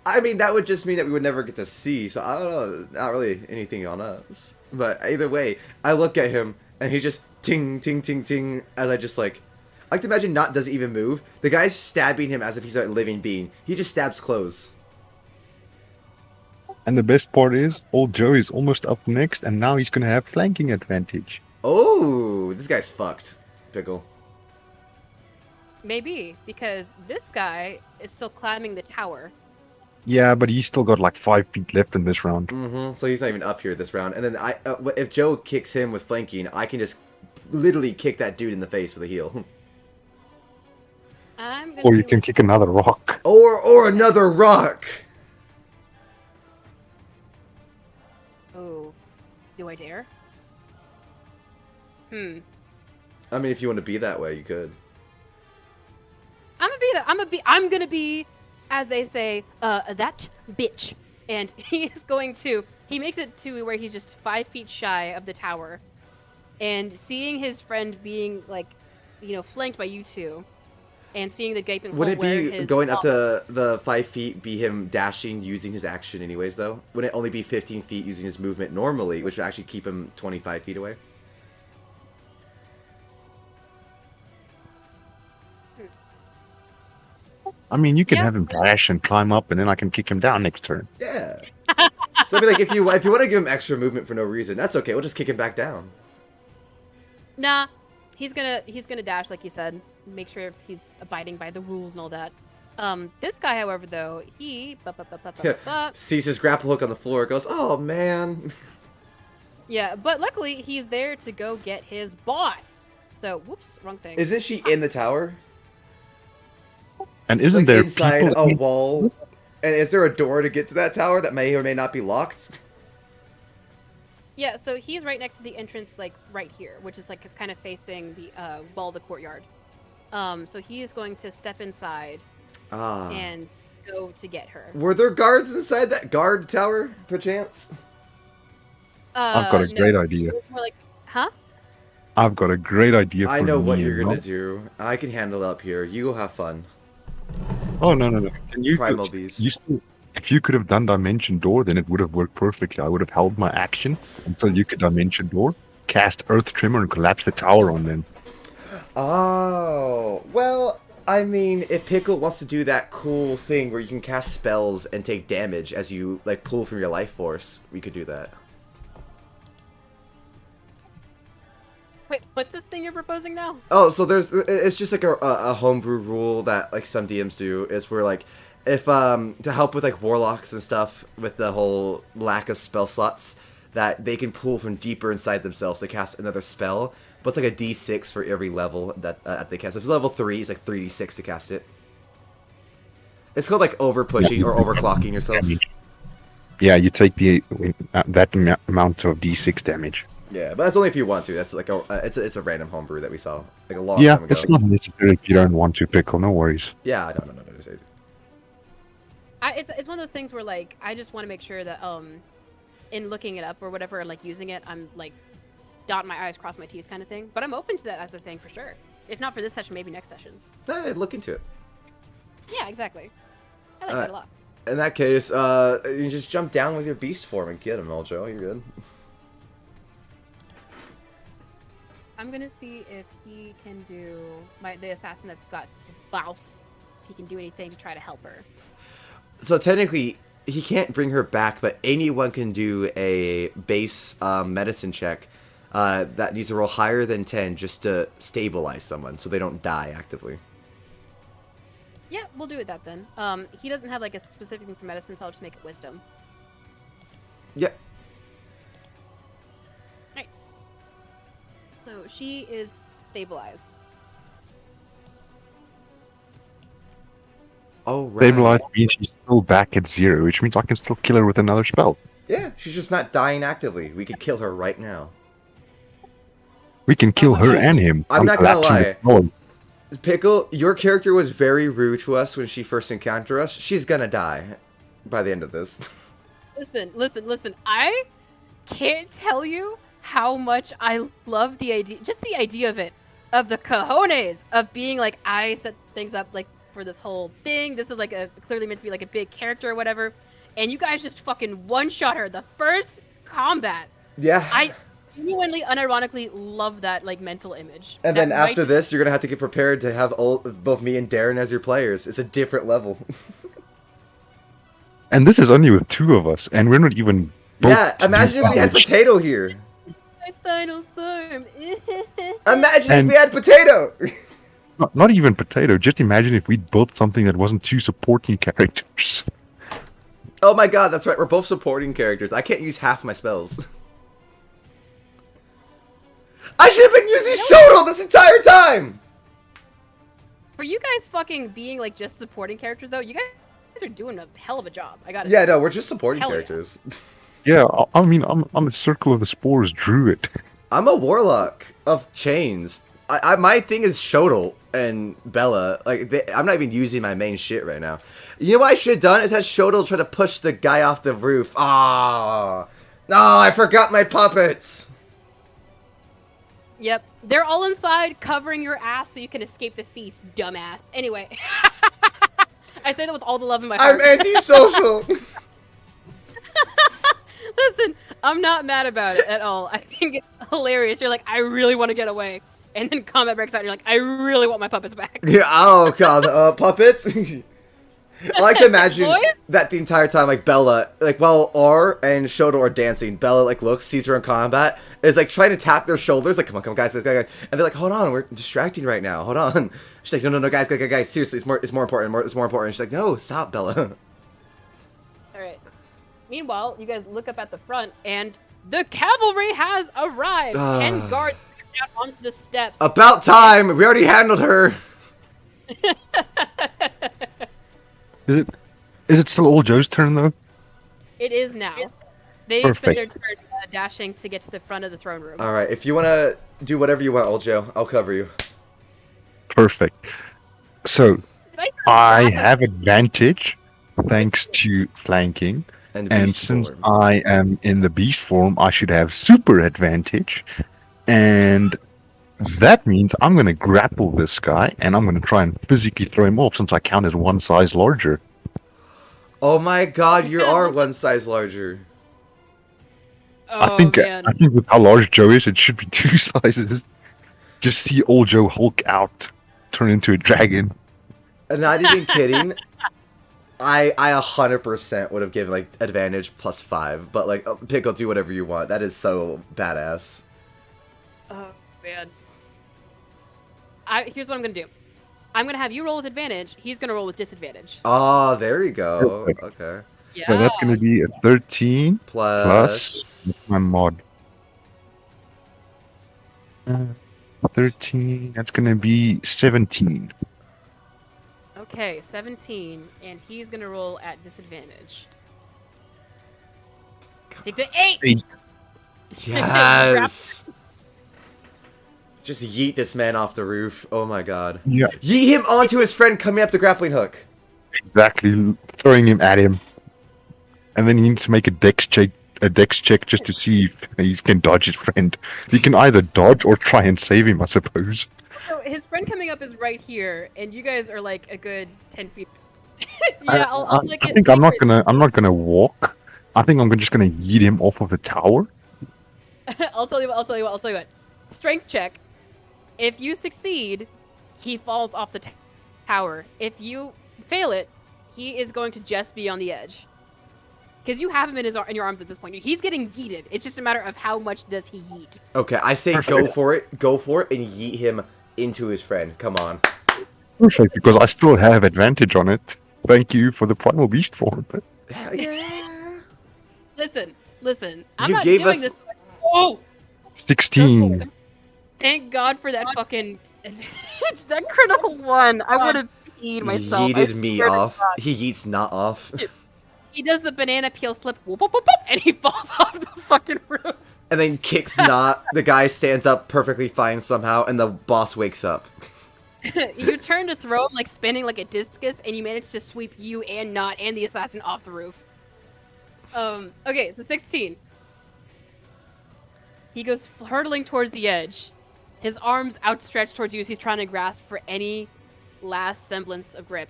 I mean, that would just mean that we would never get to see, so I don't know, not really anything on us. But either way, I look at him, and he just ting, ting, ting, ting, as I just like to imagine not doesn't even move. The guy's stabbing him as if he's a living being. He just stabs clothes. And the best part is, old Joe is almost up next, and now he's going to have flanking advantage. Oh, this guy's fucked, Pickle. Maybe, because this guy is still climbing the tower. Yeah, but he's still got like 5 feet left in this round. Mm-hmm. So he's not even up here this round. And then if Joe kicks him with flanking, I can just literally kick that dude in the face with a heel. I'm gonna Or you do can it. kick another rock. Or another rock. Oh, do I dare? I mean, if you want to be that way, you could. I'm gonna be that. I'm gonna be, as they say, that bitch. And he is going to. He makes it to where he's just 5 feet shy of the tower, and seeing his friend being like, flanked by you two, and seeing the gaping hole Would it where be his going up to the 5 feet, be him dashing using his action anyways, though? Would it only be 15 feet using his movement normally, which would actually keep him 25 feet away? I mean, you can Yeah. have him dash and climb up, and then I can kick him down next turn. Yeah. So I mean, like, if you want to give him extra movement for no reason, that's okay. We'll just kick him back down. Nah, he's gonna dash like you said. Make sure he's abiding by the rules and all that. This guy, however, though, he Sees his grapple hook on the floor, goes, "Oh man." yeah, but luckily he's there to go get his boss. So, whoops, wrong thing. Isn't she in the tower? And isn't Like there inside people a in- wall? And is there a door to get to that tower that may or may not be locked? Yeah, so he's right next to the entrance, like right here, which is like kind of facing the wall of the courtyard. So he is going to step inside Ah. and go to get her. Were there guards inside that guard tower, perchance? I've got a No, great idea. it's more like, huh? I've got a great idea for I know what me you're and gonna Rob. do. I can handle it up here. You go have fun. Oh, no. Can you, Primal beast. if you could have done Dimension Door, then it would have worked perfectly. I would have held my action until you could Dimension Door, cast Earth Tremor and collapse the tower on them. Oh, well, I mean, if Pickle wants to do that cool thing where you can cast spells and take damage as you, like, pull from your life force, we could do that. Wait, what's this thing you're proposing now? Oh, so it's just like a homebrew rule that, like, some DMs do, is where, like, if, to help with, like, warlocks and stuff, with the whole lack of spell slots, that they can pull from deeper inside themselves to cast another spell, but it's like a d6 for every level that they cast. If it's level 3, it's like 3d6 to cast it. It's called, like, over-pushing or overclocking yourself. Yeah, you take that amount of d6 damage. Yeah, but that's only if you want to. That's like it's a random homebrew that we saw like a long time ago. It's not necessary if you don't want to, Pickle. No worries. Yeah, no. It's one of those things where like I just want to make sure that in looking it up or whatever, like using it, I'm like dot my I's, cross my T's kind of thing. But I'm open to that as a thing for sure. If not for this session, maybe next session. Look into it. Yeah, exactly. I like that a lot. In that case, you just jump down with your beast form and get him, Eljo. You're good. I'm gonna see if he can do the assassin that's got his bouse. If he can do anything to try to help her. So technically, he can't bring her back, but anyone can do a base medicine check that needs to roll higher than 10 just to stabilize someone so they don't die actively. Yeah, we'll do it that then. He doesn't have like a specific thing for medicine, so I'll just make it wisdom. Yeah. Right. So she is stabilized. Oh, right. Stabilized means she's still back at 0, which means I can still kill her with another spell. Yeah, she's just not dying actively. We could kill her right now. We can kill her and him. I'm not gonna lie. Oh, Pickle, your character was very rude to us when she first encountered us. She's gonna die by the end of this. Listen. I can't tell you how much I love the idea, just the idea of it, of the cojones of being like, I set things up like for this whole thing. This is like clearly meant to be like a big character or whatever. And you guys just fucking one-shot her the first combat. Yeah. I genuinely, unironically love that like mental image. And then after this, you're gonna have to get prepared to have both me and Darren as your players. It's a different level. and this is only with 2 of us, and we're not even. Yeah, imagine if we had Potato here. My final form. Imagine if we had Potato. Not even Potato. Just imagine if we built something that wasn't 2 supporting characters. Oh my god, that's right. We're both supporting characters. I can't use half my spells. I should have been using Shodel this entire time! For you guys fucking being like just supporting characters though, you guys are doing a hell of a job. I gotta Yeah, say. no, we're just supporting Hell yeah. characters. Yeah, I mean, I'm a Circle of the Spores druid. I'm a warlock of chains. My thing is Shodel and Bella. Like, I'm not even using my main shit right now. You know what I should have done is had Shodel try to push the guy off the roof. Ah, no, I forgot my puppets. Yep, they're all inside covering your ass so you can escape the feast, dumbass. Anyway, I say that with all the love in my heart. I'm antisocial. Listen, I'm not mad about it at all. I think it's hilarious. You're like, I really want to get away. And then combat breaks out and you're like, I really want my puppets back. Yeah, oh god, puppets? I like to imagine that the entire time, like, Bella, like, while R and Shodel are dancing, Bella, like, looks, sees her in combat, is, like, trying to tap their shoulders, like, come on, guys, and they're like, hold on, we're distracting right now, hold on. She's like, no, guys, seriously, it's more important. She's like, no, stop, Bella. Alright. Meanwhile, you guys look up at the front, and the cavalry has arrived! 10 guards out onto the steps. About time! We already handled her! Is it still old Joe's turn, though? It is now. They Perfect. spend their turn dashing to get to the front of the throne room. Alright, if you want to do whatever you want, old Joe, I'll cover you. Perfect. So, Did I have advantage thanks to flanking. And And since I am in the beast form, I should have super advantage. And that means I'm going to grapple this guy, and I'm going to try and physically throw him off since I count as 1 size larger. Oh my god, you are 1 size larger. Oh, I think man. I think with how large Joe is, it should be 2 sizes. Just see old Joe Hulk out, turn into a dragon. Not even kidding. I 100% would have given like advantage +5, but like Pickle, do whatever you want. That is so badass. Oh, man. Here's what I'm gonna do. I'm gonna have you roll with advantage. He's gonna roll with disadvantage. Oh, there you go. Perfect. Okay. Yeah. So that's gonna be a 13 plus my mod. 13. That's gonna be 17. Okay, 17, and he's gonna roll at disadvantage. Take the 8! Eight. Yes. Just yeet this man off the roof. Oh my god. Yeah, Yeet him onto his friend coming up the grappling hook. exactly. Throwing him at him, and then he needs to make a dex check. Just to see if he can dodge his friend. He can either dodge or try and save him, I suppose. So his friend coming up is right here, and you guys are like a good 10 feet. Yeah, I'll like I think I'm not gonna walk. I think I'm just gonna yeet him off of the tower. I'll tell you what. Strength check. If you succeed, he falls off the tower. If you fail it, he is going to just be on the edge. Because you have him in your arms at this point. He's getting yeeted. It's just a matter of how much does he yeet. Okay, I say go for it, and yeet him into his friend. Come on. Perfect, because I still have advantage on it. Thank you for the primal beast form. Hell yeah. Listen. I'm You not gave doing us- this. Oh, 16. thank God for that fucking advantage. That critical one. I would have peed myself. I Yeeted me swear to off. God. He yeets not off. He does the banana peel slip, whoop, whoop, whoop, whoop, and he falls off the fucking roof. And then kicks not. The guy stands up perfectly fine somehow, and the boss wakes up. You turn to throw him, like spinning like a discus, and you manage to sweep you and Not and the assassin off the roof. Okay, so 16. He goes hurtling towards the edge, his arms outstretched towards you as he's trying to grasp for any last semblance of grip.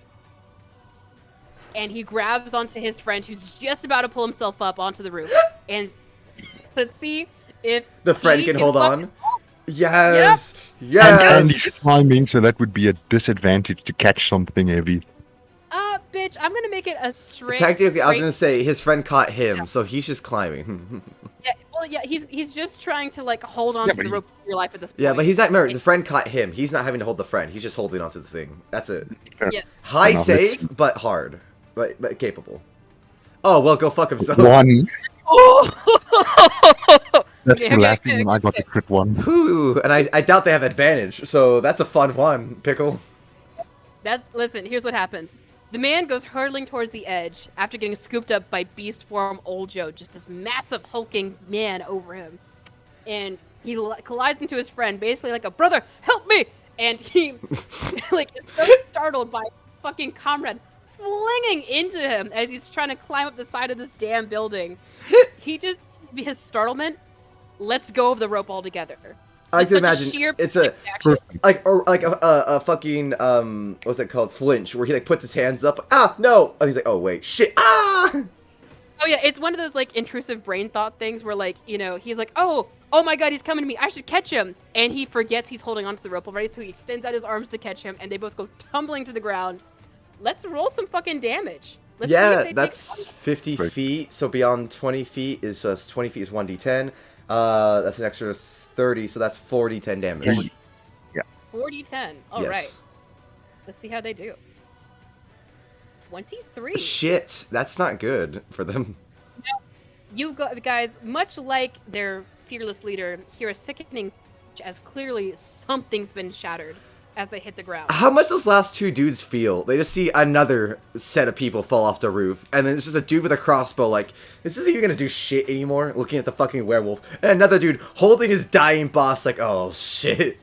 And he grabs onto his friend who's just about to pull himself up onto the roof. And let's see if The friend he can hold fucking- on. Yes! And Yes! he's climbing, so that would be a disadvantage to catch something heavy. Bitch, I'm gonna make it a straight. Technically, I was straight- gonna say his friend caught him, so he's just climbing. Yeah, he's just trying to like hold on Yeah, to but the he- rope of your life at this point. Yeah, but he's not. Remember, the friend caught him. He's not having to hold the friend. He's just holding onto the thing. That's it. Yeah. High Enough. save, but hard, but capable. Oh well, go fuck himself. 1. That's Okay, for laughing okay, when I got the crit 1. Whew, and I doubt they have advantage, so that's a fun one, Pickle. Listen, here's what happens. The man goes hurtling towards the edge after getting scooped up by beast form Old Joe, just this massive hulking man over him. And he collides into his friend, basically like a brother, help me! And he like is so startled by fucking comrade flinging into him as he's trying to climb up the side of this damn building. He just, his startlement, lets go of the rope altogether. I Just can such imagine sheer it's a action. like a fucking what's it called, flinch, where he like puts his hands up. Ah no! And he's like, oh wait, shit! Ah! Oh yeah, it's one of those like intrusive brain thought things where like, you know, he's like, oh my god, he's coming to me, I should catch him. And he forgets he's holding onto the rope already, so he extends out his arms to catch him, and they both go tumbling to the ground. Let's roll some fucking damage. Let's see if Yeah, they that's take 50 Right. feet. So beyond 20 feet is 20 feet is 1d10. That's an extra 30, so that's 40 damage. 40-10. All Yes. right. Let's see how they do. 23. Shit, that's not good for them. You guys, much like their fearless leader, hear a sickening as clearly something's been shattered as they hit the ground. How much those last two dudes feel? They just see another set of people fall off the roof, and then it's just a dude with a crossbow like, this isn't even gonna do shit anymore, looking at the fucking werewolf, and another dude holding his dying boss like, oh shit.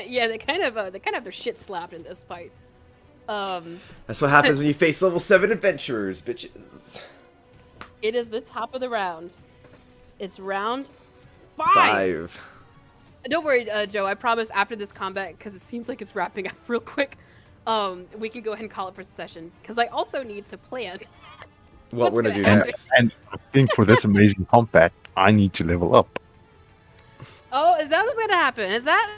Yeah, they kind of have their shit slapped in this fight. That's what happens when you face level 7 adventurers, bitches. It is the top of the round. It's round 5. 5. Don't worry, Joe. I promise after this combat, because it seems like it's wrapping up real quick, we can go ahead and call it for session. Because I also need to plan. What we're gonna do gonna next. And think for this amazing combat, I need to level up. Oh, is that what's gonna happen? Is that?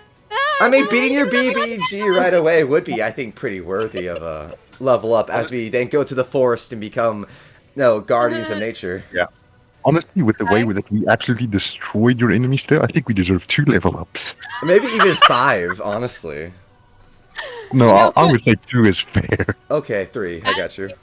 I mean, beating your BBG right away would be, I think, pretty worthy of a level up as we then go to the forest and become, guardians of nature. Yeah. Honestly, with the way that we absolutely destroyed your enemies there, I think we deserve 2 level ups. Maybe even 5, honestly. No, I would say 2 is fair. Okay, 3. I got you. As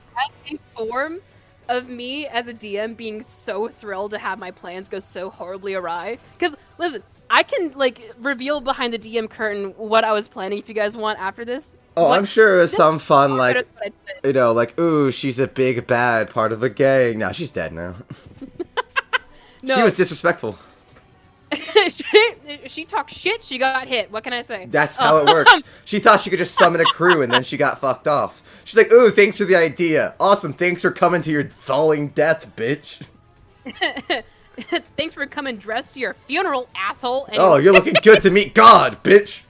a form of me as a DM being so thrilled to have my plans go so horribly awry. Because, listen, I can, reveal behind the DM curtain what I was planning if you guys want after this. Oh, I'm sure it was some fun, better than what I said. ooh, she's a big bad part of a gang. No, she's dead now. No. She was disrespectful. she talked shit, she got hit. What can I say? That's how it works. She thought she could just summon a crew and then she got fucked off. She's like, ooh, thanks for the idea. Awesome, thanks for coming to your falling death, bitch. Thanks for coming dressed to your funeral, asshole. And Oh, you're looking good to meet God, bitch.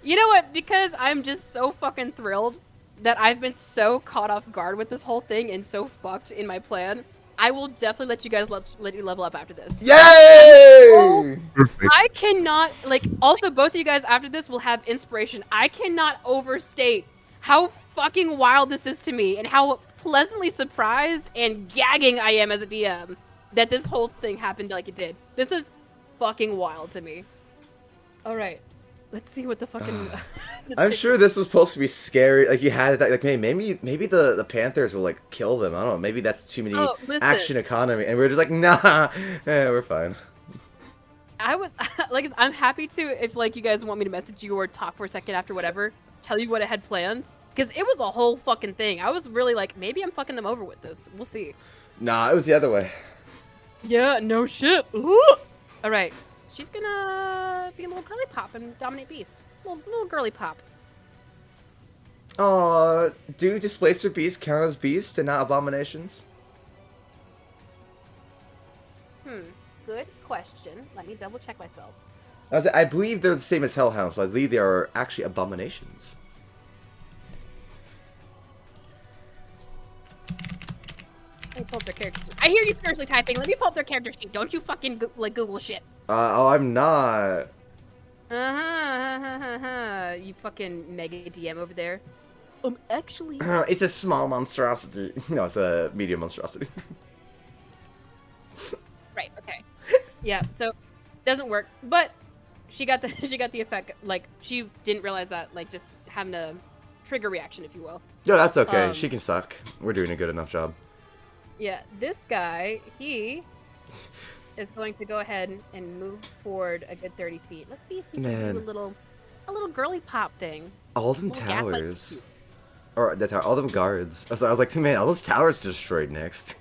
You know what? Because I'm just so fucking thrilled that I've been so caught off guard with this whole thing and so fucked in my plan, I will definitely let you guys let you level up after this. Yay! Perfect. I cannot, also both of you guys after this will have inspiration. I cannot overstate how fucking wild this is to me and how pleasantly surprised and gagging I am as a DM that this whole thing happened like it did. This is fucking wild to me. Alright, let's see what the fucking... I'm sure this was supposed to be scary. Like, you had that, maybe the Panthers will, kill them. I don't know. Maybe that's too many action economy. And we're just like, nah, we're fine. I was, I'm happy to, if, you guys want me to message you or talk for a second after whatever, tell you what I had planned. Because it was a whole fucking thing. I was really maybe I'm fucking them over with this. We'll see. Nah, it was the other way. Yeah, no shit. Ooh. Alright. She's gonna be a little girly pop and dominate beast. Little girly pop. Aw, do Displacer Beasts count as beasts and not abominations? Good question. Let me double check myself. I believe they're the same as Hellhounds, so I believe they are actually abominations. Let me pull up their character sheet. I hear you fiercely typing. Let me pull up their character sheet. Don't you fucking Google shit. Oh, I'm not. You fucking mega DM over there. Actually... It's a small monstrosity. No, it's a medium monstrosity. Right, okay. Yeah, so, doesn't work. But, she got the effect, she didn't realize that, just having a trigger reaction, if you will. No, that's okay. She can suck. We're doing a good enough job. Yeah, this guy, he is going to go ahead and move forward a good 30 feet. Let's see if he can do a little girly pop thing. All them towers. Or the tower, all them guards. So I was like, man, all those towers destroyed next.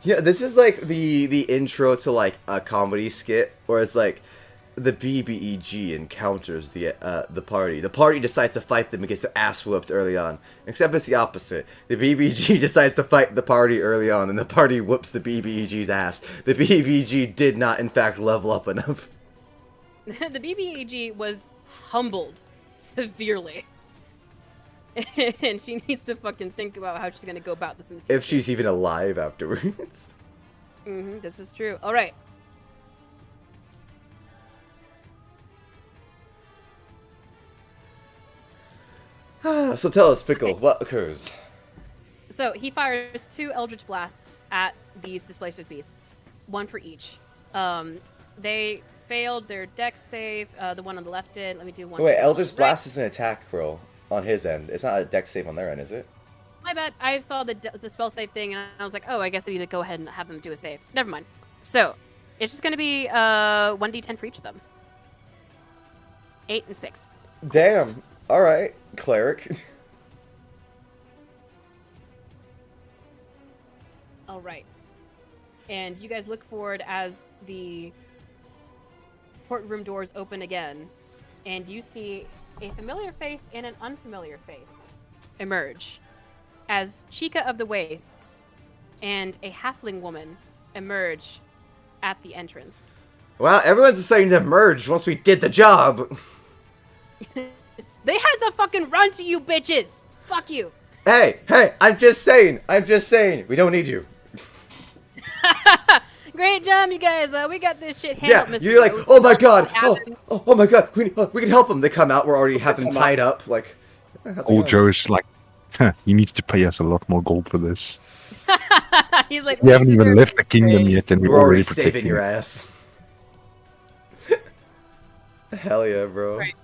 Yeah, this is the intro to a comedy skit where it's the BBEG encounters the party. The party decides to fight them and gets their ass whooped early on. Except it's the opposite. The BBG decides to fight the party early on, and the party whoops the BBEG's ass. The BBG did not, in fact, level up enough. The BBEG was humbled severely. And she needs to fucking think about how she's gonna go about this in the future. If she's even alive afterwards. This is true. Alright. So tell us, Pickle, what occurs? So he fires 2 Eldritch Blasts at these displaced beasts. 1 for each. They failed their dex save. The one on the left did. Let me do one. Wait, Eldritch Blast is an attack roll on his end. It's not a dex save on their end, is it? My bad. I saw the spell save thing, and I was like, oh, I guess I need to go ahead and have them do a save. Never mind. So, it's just going to be 1d10 for each of them. 8 and 6. Damn. Alright, Cleric. Alright. And you guys look forward as the courtroom doors open again, and you see a familiar face and an unfamiliar face emerge as Chica of the Wastes and a halfling woman emerge at the entrance. Wow, everyone's deciding to merge once we did the job. They had to fucking run to you, bitches. Fuck you. Hey, I'm just saying. We don't need you. Great job, you guys. We got this shit Yeah, handled, Mr. you're like, Rose. oh my god, Happened. oh my god, we can help them. They come out, we're already have them tied up. Like, how's it Old going? Joe is like, huh, he needs to pay us a lot more gold for this. He's like, We haven't even deserve left the kingdom great. yet, and We're we're already protecting saving your it. ass. Hell yeah, bro. Right.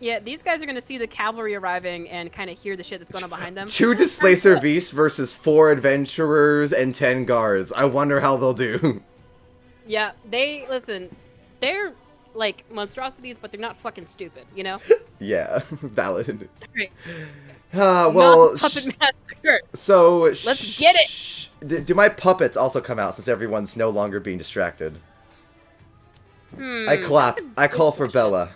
Yeah, these guys are gonna see the cavalry arriving and kind of hear the shit that's going on behind them. 2 Displacer Beasts versus 4 Adventurers and 10 Guards. I wonder how they'll do. Yeah, listen, they're like monstrosities, but they're not fucking stupid, you know? Yeah, valid. Right. Well, Not Puppet Master. so... Let's get it! Do my puppets also come out since everyone's no longer being distracted? I clap. that's a I good call for question. Bella.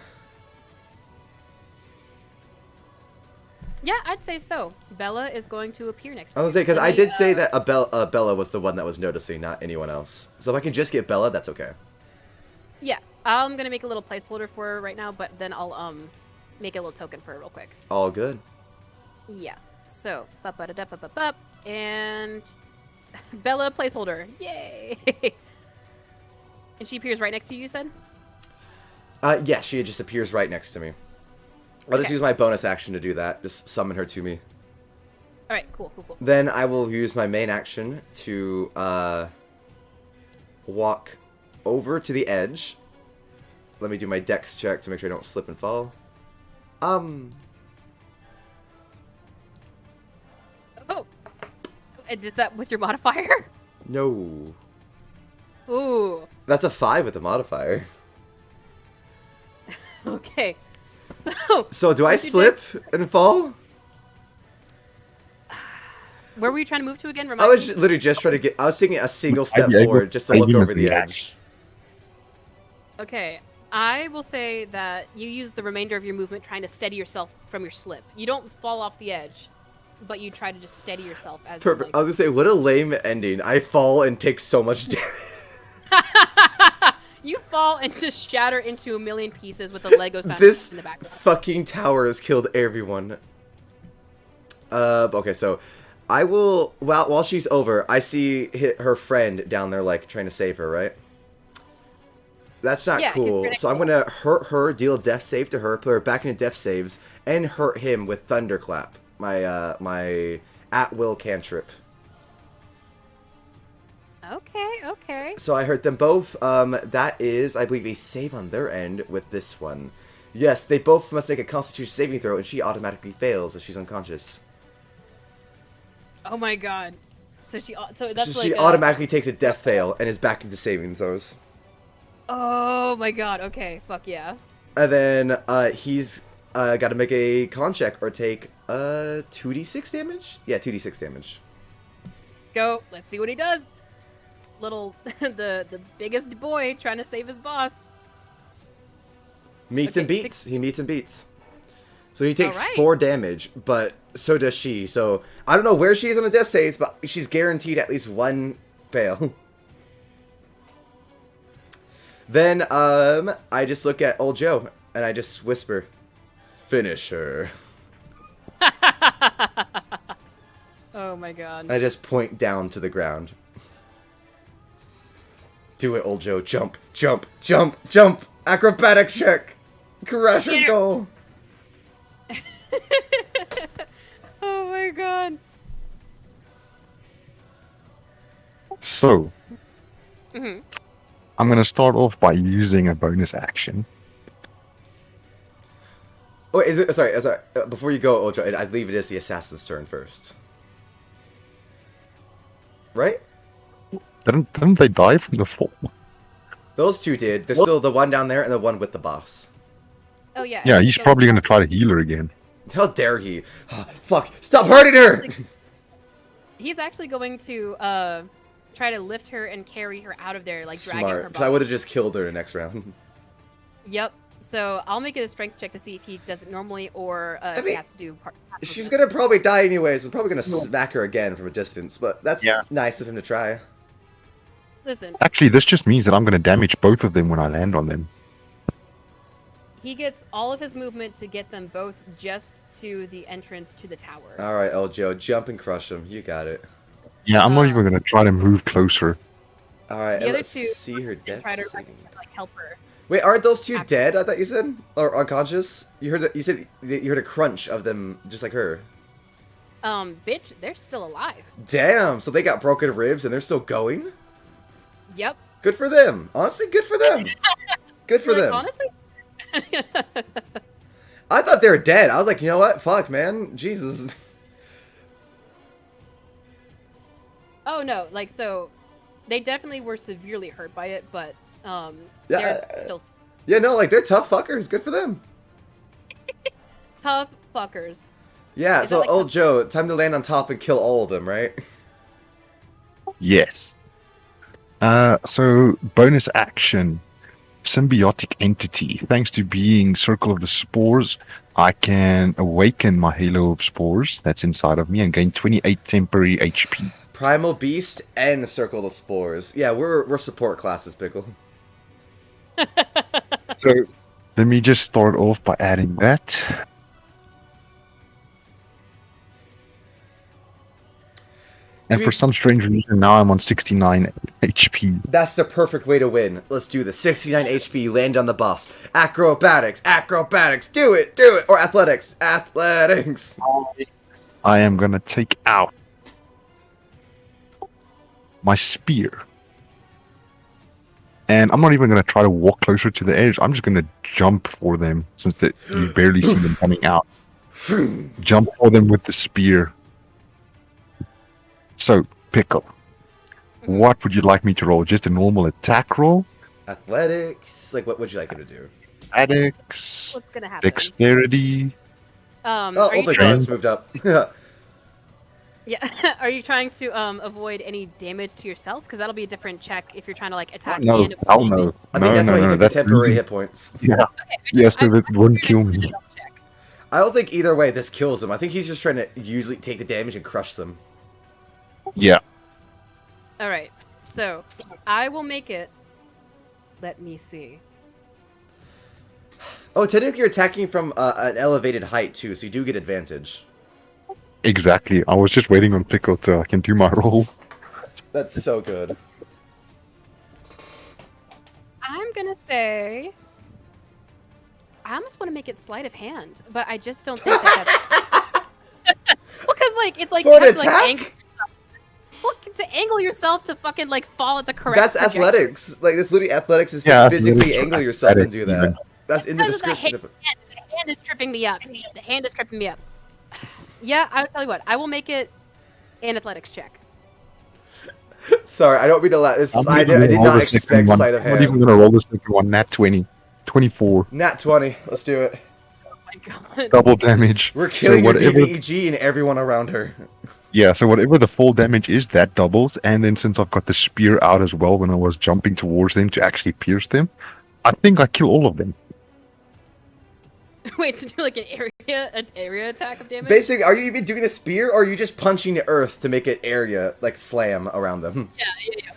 Yeah, I'd say so. Bella is going to appear next. I was to gonna say, you. because Let I me, did say that Bella was the one that was noticing, not anyone else. So if I can just get Bella, that's okay. Yeah, I'm gonna make a little placeholder for her right now, but then I'll make a little token for her real quick. All good. Yeah. So, bup, and Bella placeholder. Yay! And she appears right next to you, you said? Yes, she just appears right next to me. I'll just Okay. use my bonus action to do that. Just summon her to me. All right, cool. Then I will use my main action to walk over to the edge. Let me do my dex check to make sure I don't slip and fall. Oh, and is that with your modifier? No. Ooh. That's a 5 with the modifier. Okay. So. So do I what'd you do? slip and fall? Where were you trying to move to again? I Remind was me. literally just trying to get. I was taking a single step be able forward to just to play look him over as the the edge. Okay. I will say that you use the remainder of your movement trying to steady yourself from your slip. You don't fall off the edge, but you try to just steady yourself as you, Perfect. I was gonna say, what a lame ending. I fall and take so much damage. You fall and just shatter into a million pieces with a Lego sound This in the background. fucking tower has killed everyone. Okay, so I will while she's over, I see her friend down there like trying to save her, right? That's not Yeah, cool. he's So I'm gonna hurt her, deal a death save to her, put her back into death saves, and hurt him with Thunderclap, my my at-will cantrip. Okay. So I hurt them both. That is, I believe, a save on their end with this one. Yes, they both must make a Constitution saving throw, and she automatically fails if she's unconscious. Oh my god. So that's So like she automatically takes a death fail and is back into saving throws. Oh my god. Okay. Fuck yeah. And then he's got to make a con check or take 2d6 damage. Yeah, 2d6 damage. Go. Let's see what he does. Little the biggest boy trying to save his boss. Meets Okay, and beats. He meets and beats. So he takes Alright. 4 damage, but so does she. So I don't know where she is on the death saves, but she's guaranteed at least 1 fail. Then I just look at old Joe and I just whisper, "Finish her." Oh my god. I just point down to the ground. Do it, old Joe. Jump, jump, jump, jump. Acrobatic check. Crush her Yeah. skull. Oh my god. So, hmm I'm gonna start off by using a bonus action. Oh, is it? Sorry. Before you go, old Joe, I believe it is the assassin's turn first. Right? Didn't they die from the fall? Those 2 did. There's still the one down there and the one with the boss. Oh yeah. Yeah, he's so- probably gonna try to heal her again. How dare he? Fuck! Stop hurting her! He's actually going to try to lift her and carry her out of there, like dragging her Smart. 'Cause I body. would have just killed her the next round. Yep. So I'll make it a strength check to see if he does it normally or if he mean, has to do part. She's gonna probably die anyways. I'm probably gonna smack her again from a distance, but that's Yeah. nice of him to try. Listen. Actually, this just means that I'm gonna damage both of them when I land on them. He gets all of his movement to get them both just to the entrance to the tower. All right, Eljo, jump and crush him. You got it. Yeah, I'm not even gonna try to move closer. All right, The and other let's two see her death. try to saving. like help her. Wait, aren't those two Actually- dead? I thought you said, or unconscious. You heard that? You said that you heard a crunch of them, just like her. Bitch, they're still alive. Damn! So they got broken ribs and they're still going. Yep. Good for them. Honestly, good for them. Good for Like, them. honestly. I thought they were dead. I was like, you know what? Fuck, man. Jesus. Oh no, like so, they definitely were severely hurt by it, but Yeah, they're still Yeah, no, like they're tough fuckers. Good for them. tough fuckers. Yeah. Is So, that like old Joe, time to land on top and kill all of them, right? Yes. So bonus action, symbiotic entity. Thanks to being Circle of the Spores, I can awaken my Halo of Spores that's inside of me and gain 28 temporary HP. Primal Beast and Circle of Spores. Yeah, we're support classes, Pickle. So let me just start off by adding that. And Do for we- some strange reason, now I'm on 69 HP. That's the perfect way to win. Let's do this. 69 HP, land on the boss. Acrobatics, acrobatics, do it, do it. Or athletics, athletics. I am gonna take out my spear. And I'm not even gonna try to walk closer to the edge. I'm just gonna jump for them since you barely see them coming out. Jump for them with the spear. So, Pickle, what would you like me to roll? Just a normal attack roll? Athletics. Like, what would you like him to do? Athletics? What's gonna happen? Dexterity? Oh, Are you thank trying, God, it's moved up. yeah, are you trying to avoid any damage to yourself? Because that'll be a different check if you're trying to like attack. No, and hell avoid no. damage. I think that's why he took the that's temporary really- hit points. Yeah, Okay, yeah, so that I wouldn't figured kill it was a me. double check. I don't think either way this kills him. I think he's just trying to usually take the damage and crush them. Yeah. All right, so I will make it. Let me see. Oh, technically you're attacking from an elevated height too, so you do get advantage. Exactly. I was just waiting on Pickle till I can do my roll. That's so good. I'm gonna say. I almost want to make it sleight of hand, but I just don't think that that's. Well, because like it's like For an you have to, like, attack? angle yourself. Well, to angle yourself to fucking like fall at the correct. That's trajectory. athletics. Like, this literally athletics is Yeah, to physically literally angle yourself and do that. athletic, That's in the Because of the description. The hand is tripping me up. The hand is tripping me up. Yeah, I'll tell you what. I will make it an athletics check. Sorry, I don't mean to laugh. I'm I not even did gonna roll not the second expect one. sleight of I'm not even hand. gonna roll the second one. Nat 20. 24. Nat 20. Let's do it. Oh my god. Double damage. We're killing your whatever- BBEG and everyone around her. Yeah, so whatever the full damage is, that doubles. And then since I've got the spear out as well when I was jumping towards them to actually pierce them, I think I kill all of them. Wait, to do like an area attack of damage? Basically, are you even doing the spear, or are you just punching the earth to make it area, like, slam around them? Yeah.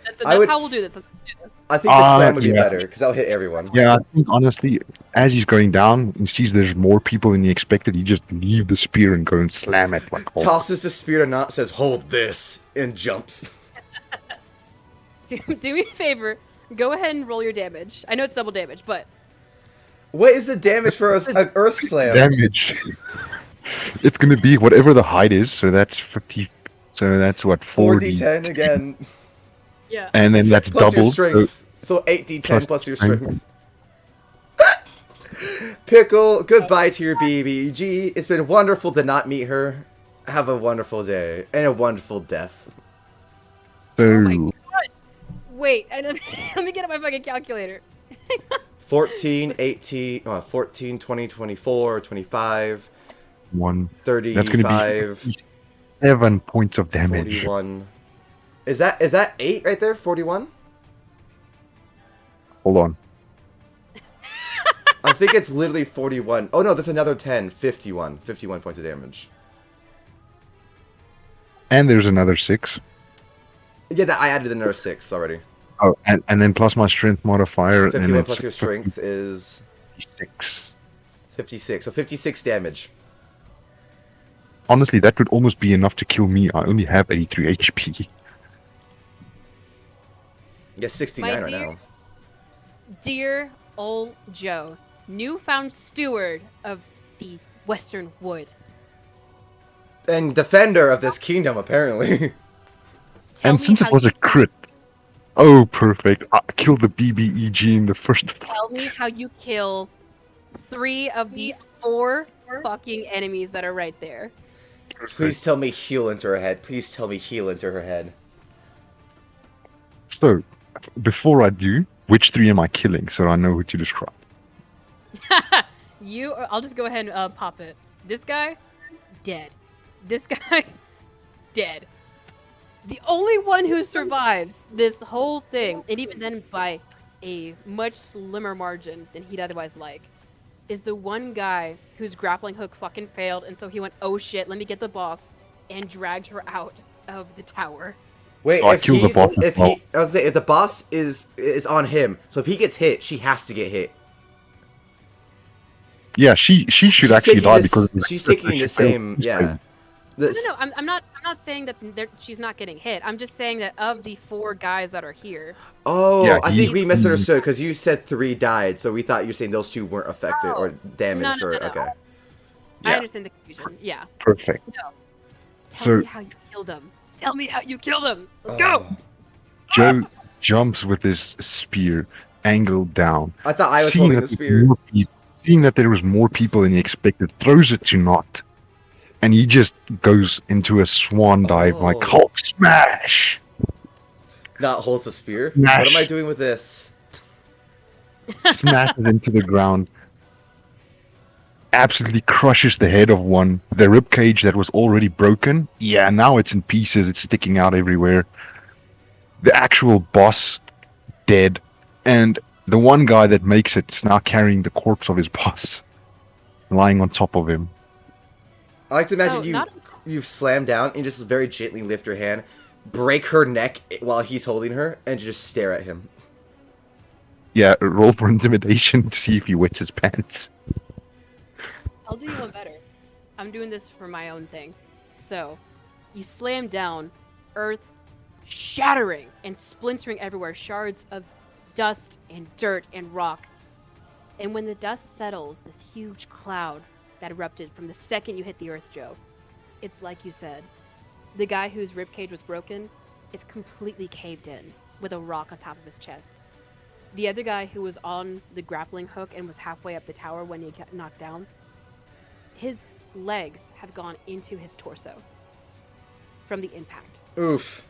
That's I would- how we'll do this. Let's do this. I think the slam would be yeah. better, because that'll hit everyone. Yeah, I think honestly, as he's going down, he sees there's more people than he expected. He just leave the spear and go and slam it like. Oh. Tosses the spear to Not, says, hold this, and jumps. Do me a favor. Go ahead and roll your damage. I know it's double damage, but What is the damage for an earth slam? Damage. It's gonna be whatever the height is. So that's 50. So that's what 40. 4d10 again, yeah. And then that's plus your double. strength. So 8d10 plus plus your strength. strength. Pickle, goodbye to your BBG. It's been wonderful to not meet her. Have a wonderful day, and a wonderful death. So, Oh my god. Wait, let me get up my fucking calculator. 14, 18, 14, 20, 24, 25, one. 35, 7 points of damage. 41. Is that 8 right there? 41? Hold on. I think it's literally 41. Oh no, there's another 10. 51. 51 points of damage. And there's another 6. Yeah, I added another 6 already. Oh, and then plus my strength modifier. 51 and plus your strength is 56. 56. So 56 damage. Honestly, that would almost be enough to kill me. I only have 83 HP. Yeah, 69 right dear- now. Dear old Joe, newfound steward of the Western Wood. And defender of this kingdom, apparently. Tell And me since how it was you a crit, oh perfect! I killed the BBEG in the first. tell me how you kill 3 of the 4 fucking enemies that are right there. Please tell me heal into her head. Please tell me heal into her head. So, before I do, which 3 am I killing so I know who to describe? I'll just go ahead and pop it. This guy, dead. This guy, dead. The only one who survives this whole thing, and even then by a much slimmer margin than he'd otherwise like, is the one guy whose grappling hook fucking failed, and so he went, oh shit, let me get the boss, and dragged her out of the tower. Wait, Oh, I if killed the he's, boss as if well. he, I was saying, if the boss is on him, so if he gets hit, she has to get hit. Yeah, she should She's actually taking die this- because of the she's crit, taking the she failed same, this yeah. time. This, No, I'm not saying that she's not getting hit. I'm just saying that of the 4 guys that are here, Oh, Yeah, I he- think we misunderstood because you said 3 died, so we thought you were saying those 2 weren't affected or damaged No, or no, no. okay. I Yeah. understand the confusion. Yeah. Perfect. Tell So- me how you killed him. Tell me how you killed him. Let's go. Joe jumps with his spear, angled down. I thought I was Seeing holding that the there's spear. more seeing that there was more people than he expected, throws it to Not, and he just goes into a swan dive like Oh. Hulk smash. Not holds the spear. Smash. What am I doing with this? Smashes into the ground, absolutely crushes the head of one. The rib cage that was already broken, yeah, now it's in pieces. It's sticking out everywhere. The actual boss dead, and the one guy that makes it's now carrying the corpse of his boss, lying on top of him. I like to imagine Oh, you not- you've slammed down and just very gently lift her hand, break her neck while he's holding her, and just stare at him. Yeah, roll for intimidation to see if he wets his pants. I'll do you one better. I'm doing this for my own thing. So, you slam down, earth shattering and splintering everywhere, shards of dust and dirt and rock. And when the dust settles, this huge cloud that erupted from the second you hit the earth, Joe, it's like you said. The guy whose ribcage was broken is completely caved in with a rock on top of his chest. The other guy who was on the grappling hook and was halfway up the tower when he got knocked down, his legs have gone into his torso from the impact. Oof.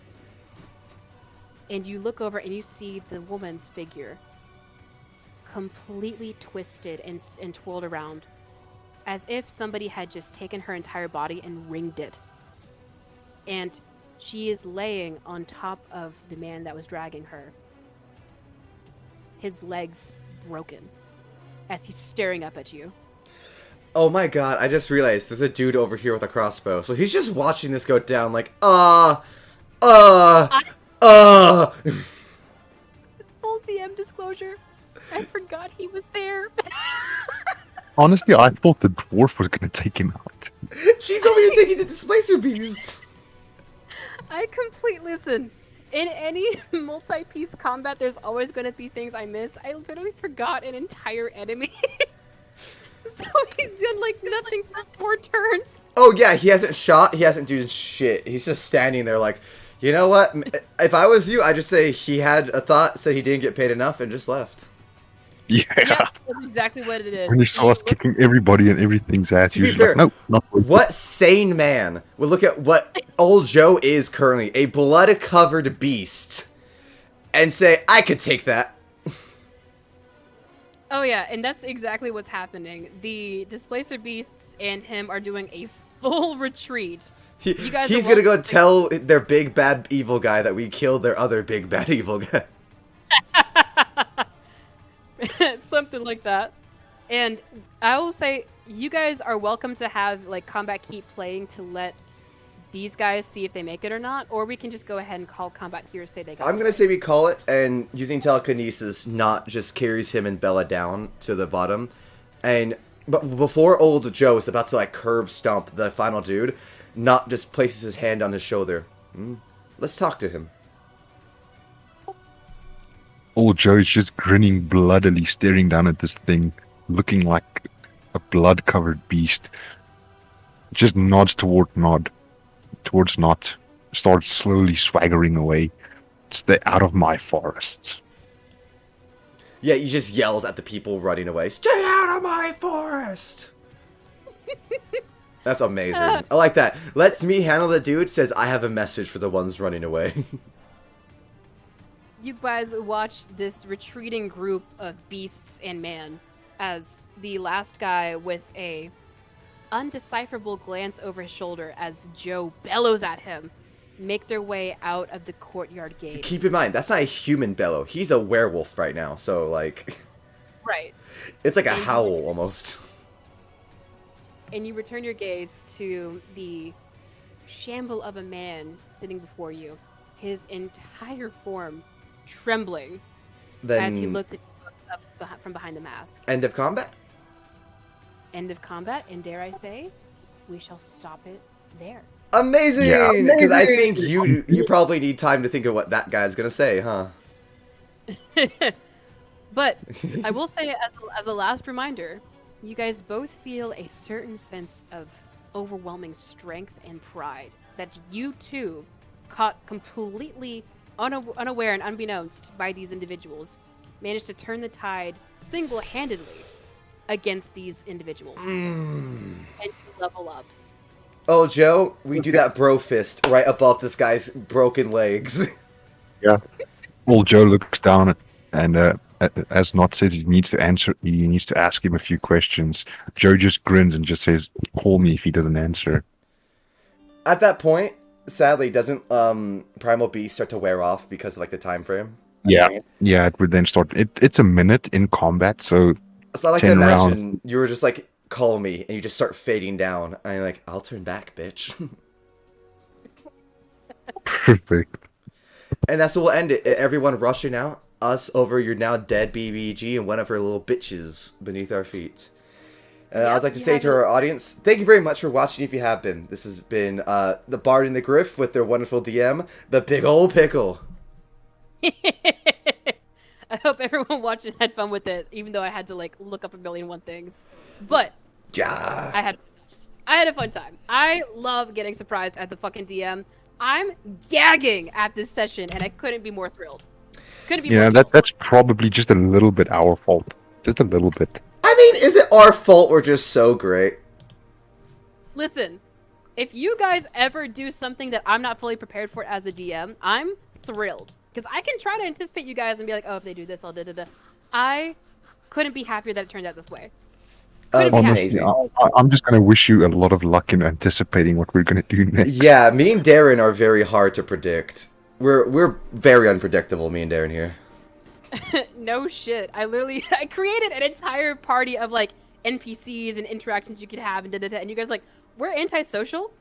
And you look over and you see the woman's figure completely twisted and twirled around as if somebody had just taken her entire body and ringed it. And she is laying on top of the man that was dragging her, his legs broken, as he's staring up at you. Oh my god, I just realized there's a dude over here with a crossbow. So he's just watching this go down like, Full DM disclosure, I forgot he was there. Honestly, I thought the dwarf was gonna take him out. She's over here taking the displacer beast. I listen. In any multi-piece combat, there's always going to be things I miss. I literally forgot an entire enemy. So he's done like nothing for 4 turns. Oh yeah, he hasn't shot, he hasn't done shit. He's just standing there like, you know what? If I was you, I'd just say he had a thought, said he didn't get paid enough, and just left. Yeah. Yeah, that's exactly what it is. When he saw us kicking everybody and everything's ass, To he be was fair, like, nope, not worth it." What sane man would look at what old Joe is currently, a blood-covered beast, and say, I could take that. Oh yeah, and that's exactly what's happening. The Displacer Beasts and him are doing a full retreat. You guys He's are gonna go welcome- tell their big bad evil guy that we killed their other big bad evil guy. Something like that. And I will say, you guys are welcome to have like combat keep playing to let these guys see if they make it or not, or we can just go ahead and call combat here, say they got I'm gonna say we call it, and using telekinesis not just carries him and Bella down to the bottom, and But before old Joe is about to like curb stomp the final dude, Not just places his hand on his shoulder. Let's talk to him. Old Joe's just grinning bloodily, staring down at this thing, looking like a blood-covered beast. Just nods towards Not, starts slowly swaggering away. Stay out of my forests. Yeah, he just yells at the people running away. Stay out of my forest! That's amazing. I like that. Lets me handle the dude, says I have a message for the ones running away. You guys watch this retreating group of beasts and man as the last guy with a undecipherable glance over his shoulder as Joe bellows at him make their way out of the courtyard gate. Keep in mind, that's not a human bellow. He's a werewolf right now, so like... Right. It's like a howl, almost. And you return your gaze to the shamble of a man sitting before you, his entire form trembling Then... as he looks at you up from behind the mask. End of combat? End of combat, and dare I say, we shall stop it there. Amazing! Yeah. Because I think you probably need time to think of what that guy's gonna say, huh? But I will say, as a last reminder, you guys both feel a certain sense of overwhelming strength and pride that you two, caught completely unaware and unbeknownst by these individuals, managed to turn the tide single-handedly against these individuals. And you level up. Oh, Joe, we do that bro fist right above this guy's broken legs. Yeah. Old Joe looks down and as Not says, he needs to ask him a few questions. Joe just grins and just says, call me if he doesn't answer. At that point, sadly, doesn't Primal Beast start to wear off because of like the time frame? Yeah, it would then start. It's a minute in combat, so So I like to 10 imagine rounds. you were just like, call me, and you just start fading down, and you're like, I'll turn back, bitch. perfect. And that's what we'll end it. Everyone rushing out, us over your now dead BBG and one of her little bitches beneath our feet. And I'd like to say to our audience, thank you very much for watching if you have been. This has been the Bard and the Griff with their wonderful DM, the Big Ol' Pickle. I hope everyone watching had fun with it, even though I had to like look up a million and one things. But Yeah. I had a fun time. I love getting surprised at the fucking DM. I'm gagging at this session, and I couldn't be more thrilled. Couldn't be more Yeah, thrilled. that's probably just a little bit our fault. Just a little bit. I mean, is it our fault we're just so great? Listen, if you guys ever do something that I'm not fully prepared for as a DM, I'm thrilled. Because I can try to anticipate you guys and be like, oh, if they do this, I'll da-da-da. I couldn't be happier that it turned out this way. Couldn't be Amazing. happier. I'm just going to wish you a lot of luck in anticipating what we're going to do next. Yeah, me and Darren are very hard to predict. We're very unpredictable, me and Darren here. No shit. I created an entire party of like NPCs and interactions you could have and da-da-da. And you guys are like, we're antisocial?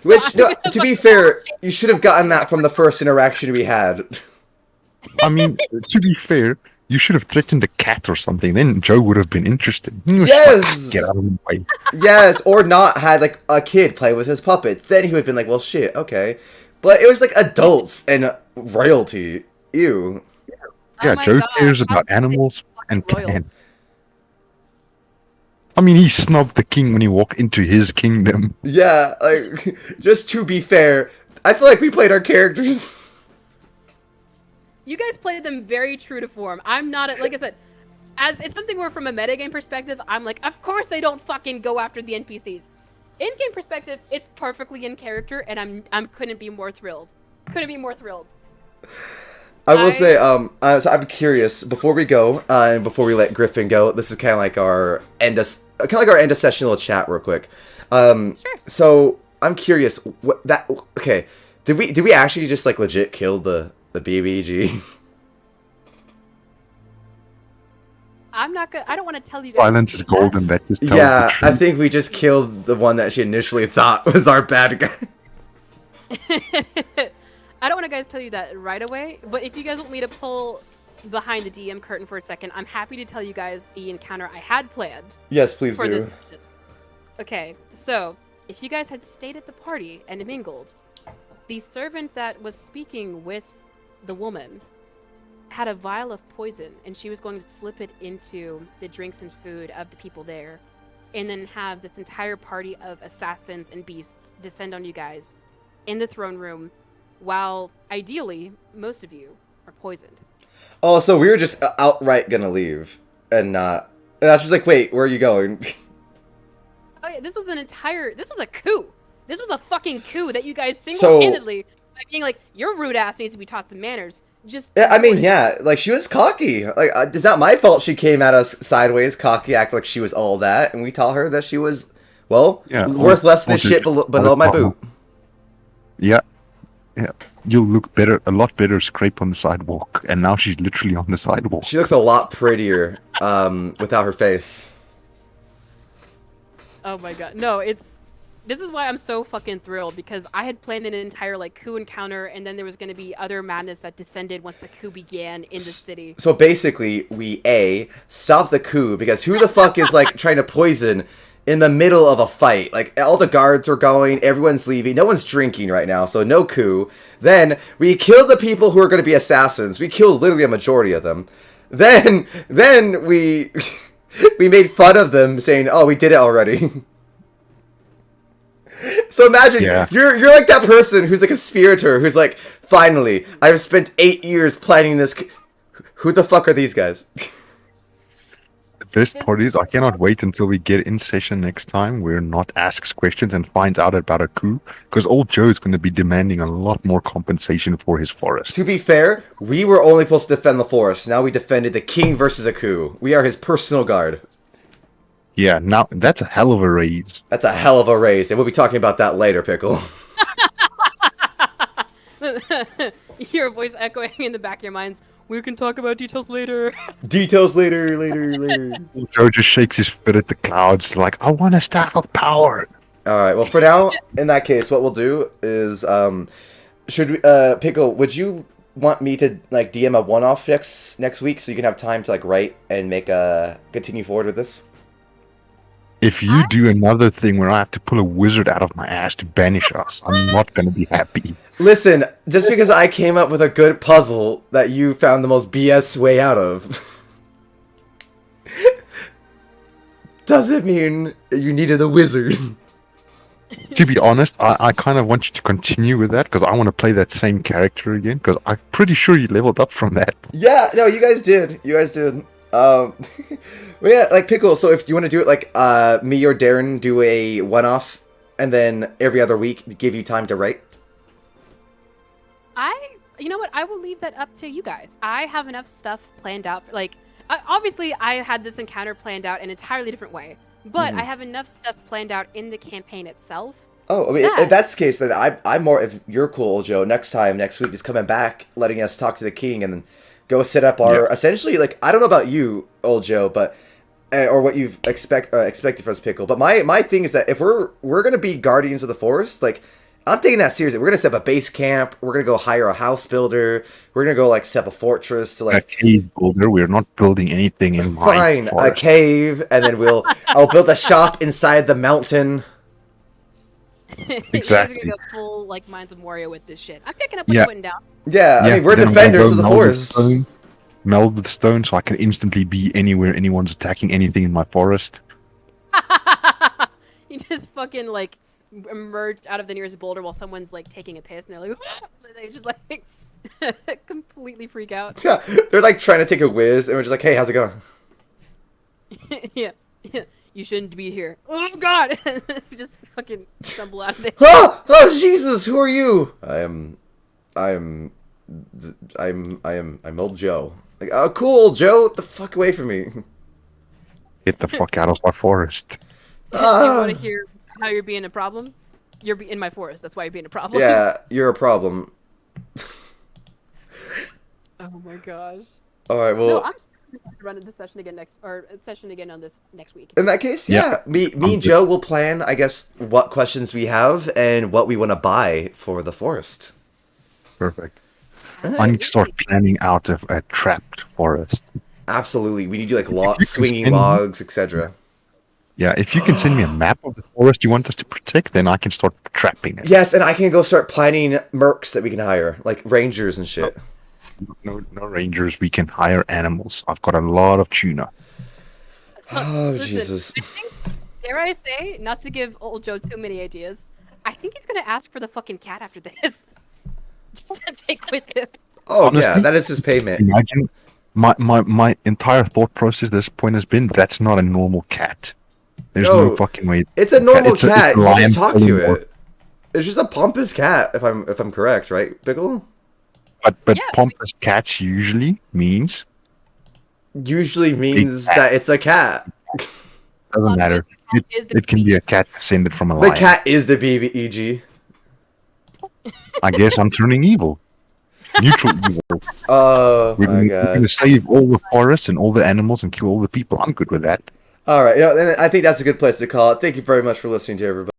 Which, no, to be fair, you should have gotten that from the first interaction we had. I mean, to be fair, you should have threatened a cat or something. Then Joe would have been interested. He was Yes! like, get out of the way. Yes, or not had like a kid play with his puppets. Then he would have been like, well, shit, okay. But it was like adults and royalty. Ew. Yeah, my Joe God, cares how about could they animals be and fucking royals? plants. I mean, he snubbed the king when he walked into his kingdom. Yeah, like, just to be fair, I feel like we played our characters. You guys played them very true to form. I'm not, like I said, as it's something where from a metagame perspective, I'm like, of course they don't fucking go after the NPCs. In-game perspective, it's perfectly in character, and I'm couldn't be more thrilled. Couldn't be more thrilled. I will say, so I'm curious, before we go, and before we let Griffin go, this is kind of like our end of session little chat real quick. Sure. So, I'm curious, okay, did we actually just, like, legit kill the BBG? I'm not gonna. I don't want to tell you guys. Silence is golden. That just tells Yeah, the I truth. think we just killed the one that she initially thought was our bad guy. I don't want to guys tell you that right away, but if you guys want me to pull behind the DM curtain for a second, I'm happy to tell you guys the encounter I had planned Yes, please for this do. session. Okay, so if you guys had stayed at the party and mingled, the servant that was speaking with the woman had a vial of poison, and she was going to slip it into the drinks and food of the people there, and then have this entire party of assassins and beasts descend on you guys in the throne room, while ideally most of you are poisoned. Oh, so we were just outright gonna leave and not. And I was just like, wait, where are you going? Oh yeah, this was a coup. This was a fucking coup that you guys single-handedly, by being like, your rude ass needs to be taught some manners. Just. Yeah, I mean, yeah, like she was cocky. Like it's not my fault she came at us sideways, cocky, act like she was all that, and we taught her that she was, well, Yeah, worth less than or shit just- below my boot. Yeah. Yeah. You'll look better, a lot better scrape on the sidewalk. And now she's literally on the sidewalk. She looks a lot prettier without her face. Oh my god. No, this is why I'm so fucking thrilled, because I had planned an entire like coup encounter, and then there was going to be other madness that descended once the coup began in the city. So basically, we stop the coup because who the fuck is like trying to poison in the middle of a fight? Like all the guards are going, everyone's leaving, no one's drinking right now, so no coup. Then we kill the people who are going to be assassins. We killed literally a majority of them. Then we we made fun of them, saying, "Oh, we did it already." So imagine you're like that person who's a conspirator who's like, finally, I've spent 8 years planning this. Who the fuck are these guys? The best part is I cannot wait until we get in session next time where Not asks questions and finds out about a coup, because old Joe is going to be demanding a lot more compensation for his forest. To be fair, we were only supposed to defend the forest. Now we defended the king versus a coup. We are his personal guard. Yeah, now that's a hell of a raise. That's a hell of a raise, and we'll be talking about that later, Pickle. Your voice echoing in the back of your minds. We can talk about details later. Details later. Old Joe just shakes his foot at the clouds like, I want a stack of power. Alright, well for now, in that case, what we'll do is, should we, Pickle, would you want me to, like, DM a one-off next week so you can have time to, like, write and make continue forward with this? If you do another thing where I have to pull a wizard out of my ass to banish us, I'm not going to be happy. Listen, just because I came up with a good puzzle that you found the most BS way out of, doesn't mean you needed a wizard. To be honest, I kind of want you to continue with that, because I want to play that same character again, because I'm pretty sure you leveled up from that. Yeah, no, you guys did. But yeah, like Pickle, so if you want to do it like me or Darren do a one-off, and then every other week give you time to write. You know what? I will leave that up to you guys. I have enough stuff planned out. Like, obviously, I had this encounter planned out an entirely different way, but I have enough stuff planned out in the campaign itself. Oh, I mean, if that's the case, then I'm more, if you're cool, Joe, next week, just coming back, letting us talk to the king, and then go set up our, essentially, like, I don't know about you, old Joe, but, or what you've expected from us, Pickle, but my thing is that if we're gonna be guardians of the forest, like, I'm taking that seriously. We're gonna set up a base camp. We're gonna go hire a house builder. We're gonna go like set up a fortress to like a cave builder. We're not building anything in fine a cave, and then I'll build a shop inside the mountain. Exactly. You guys are gonna go full like Minds of Moria with this shit. I'm picking up what you're putting down. Yeah, I mean we're defenders of the forest. Meld with stone, so I can instantly be anywhere anyone's attacking anything in my forest. You just fucking like emerged out of the nearest boulder while someone's like taking a piss, and they're like, they just like completely freak out. Yeah, they're like trying to take a whiz, and we're just like, hey, how's it going? yeah, you shouldn't be here. Oh God! Just fucking stumble out of it. Oh Jesus, who are you? I'm old Joe. Like, oh cool, old Joe, get the fuck away from me. Get the fuck out of my forest. You want to hear how you're being a problem? You're in my forest. That's why you're being a problem. Yeah, you're a problem. Oh my gosh. All right, well. No, I'm running the session again on this next week. In that case, yeah. Me and Joe will plan, I guess, what questions we have and what we want to buy for the forest. Perfect. I need to start planning out a trapped forest. Absolutely. We need to do like you can swinging send me- logs, etc. Yeah, if you can send me a map of the forest you want us to protect, then I can start trapping it. Yes, and I can go start planning mercs that we can hire, like rangers and shit. No rangers. We can hire animals. I've got a lot of tuna. Oh, Listen, Jesus. I think, dare I say, not to give old Joe too many ideas, I think he's gonna ask for the fucking cat after this. Just to take with him. Oh, yeah, Honestly, that is his payment. Imagine my entire thought process at this point has been that's not a normal cat. There's no No, fucking way. It's a normal It's a cat. You lion just talk to polymorph. it. It's just a pompous cat, if I'm correct, right, Pickle? But Yeah. pompous cats usually means Usually means cat. that it's a cat. doesn't matter. Is the It can be a cat descended from a lion. The cat is the BBEG. I guess I'm turning evil. Neutral evil. Oh We're my going to god. save all the forests and all the animals and kill all the people. I'm good with that. All right, I think that's a good place to call it. Thank you very much for listening to everybody.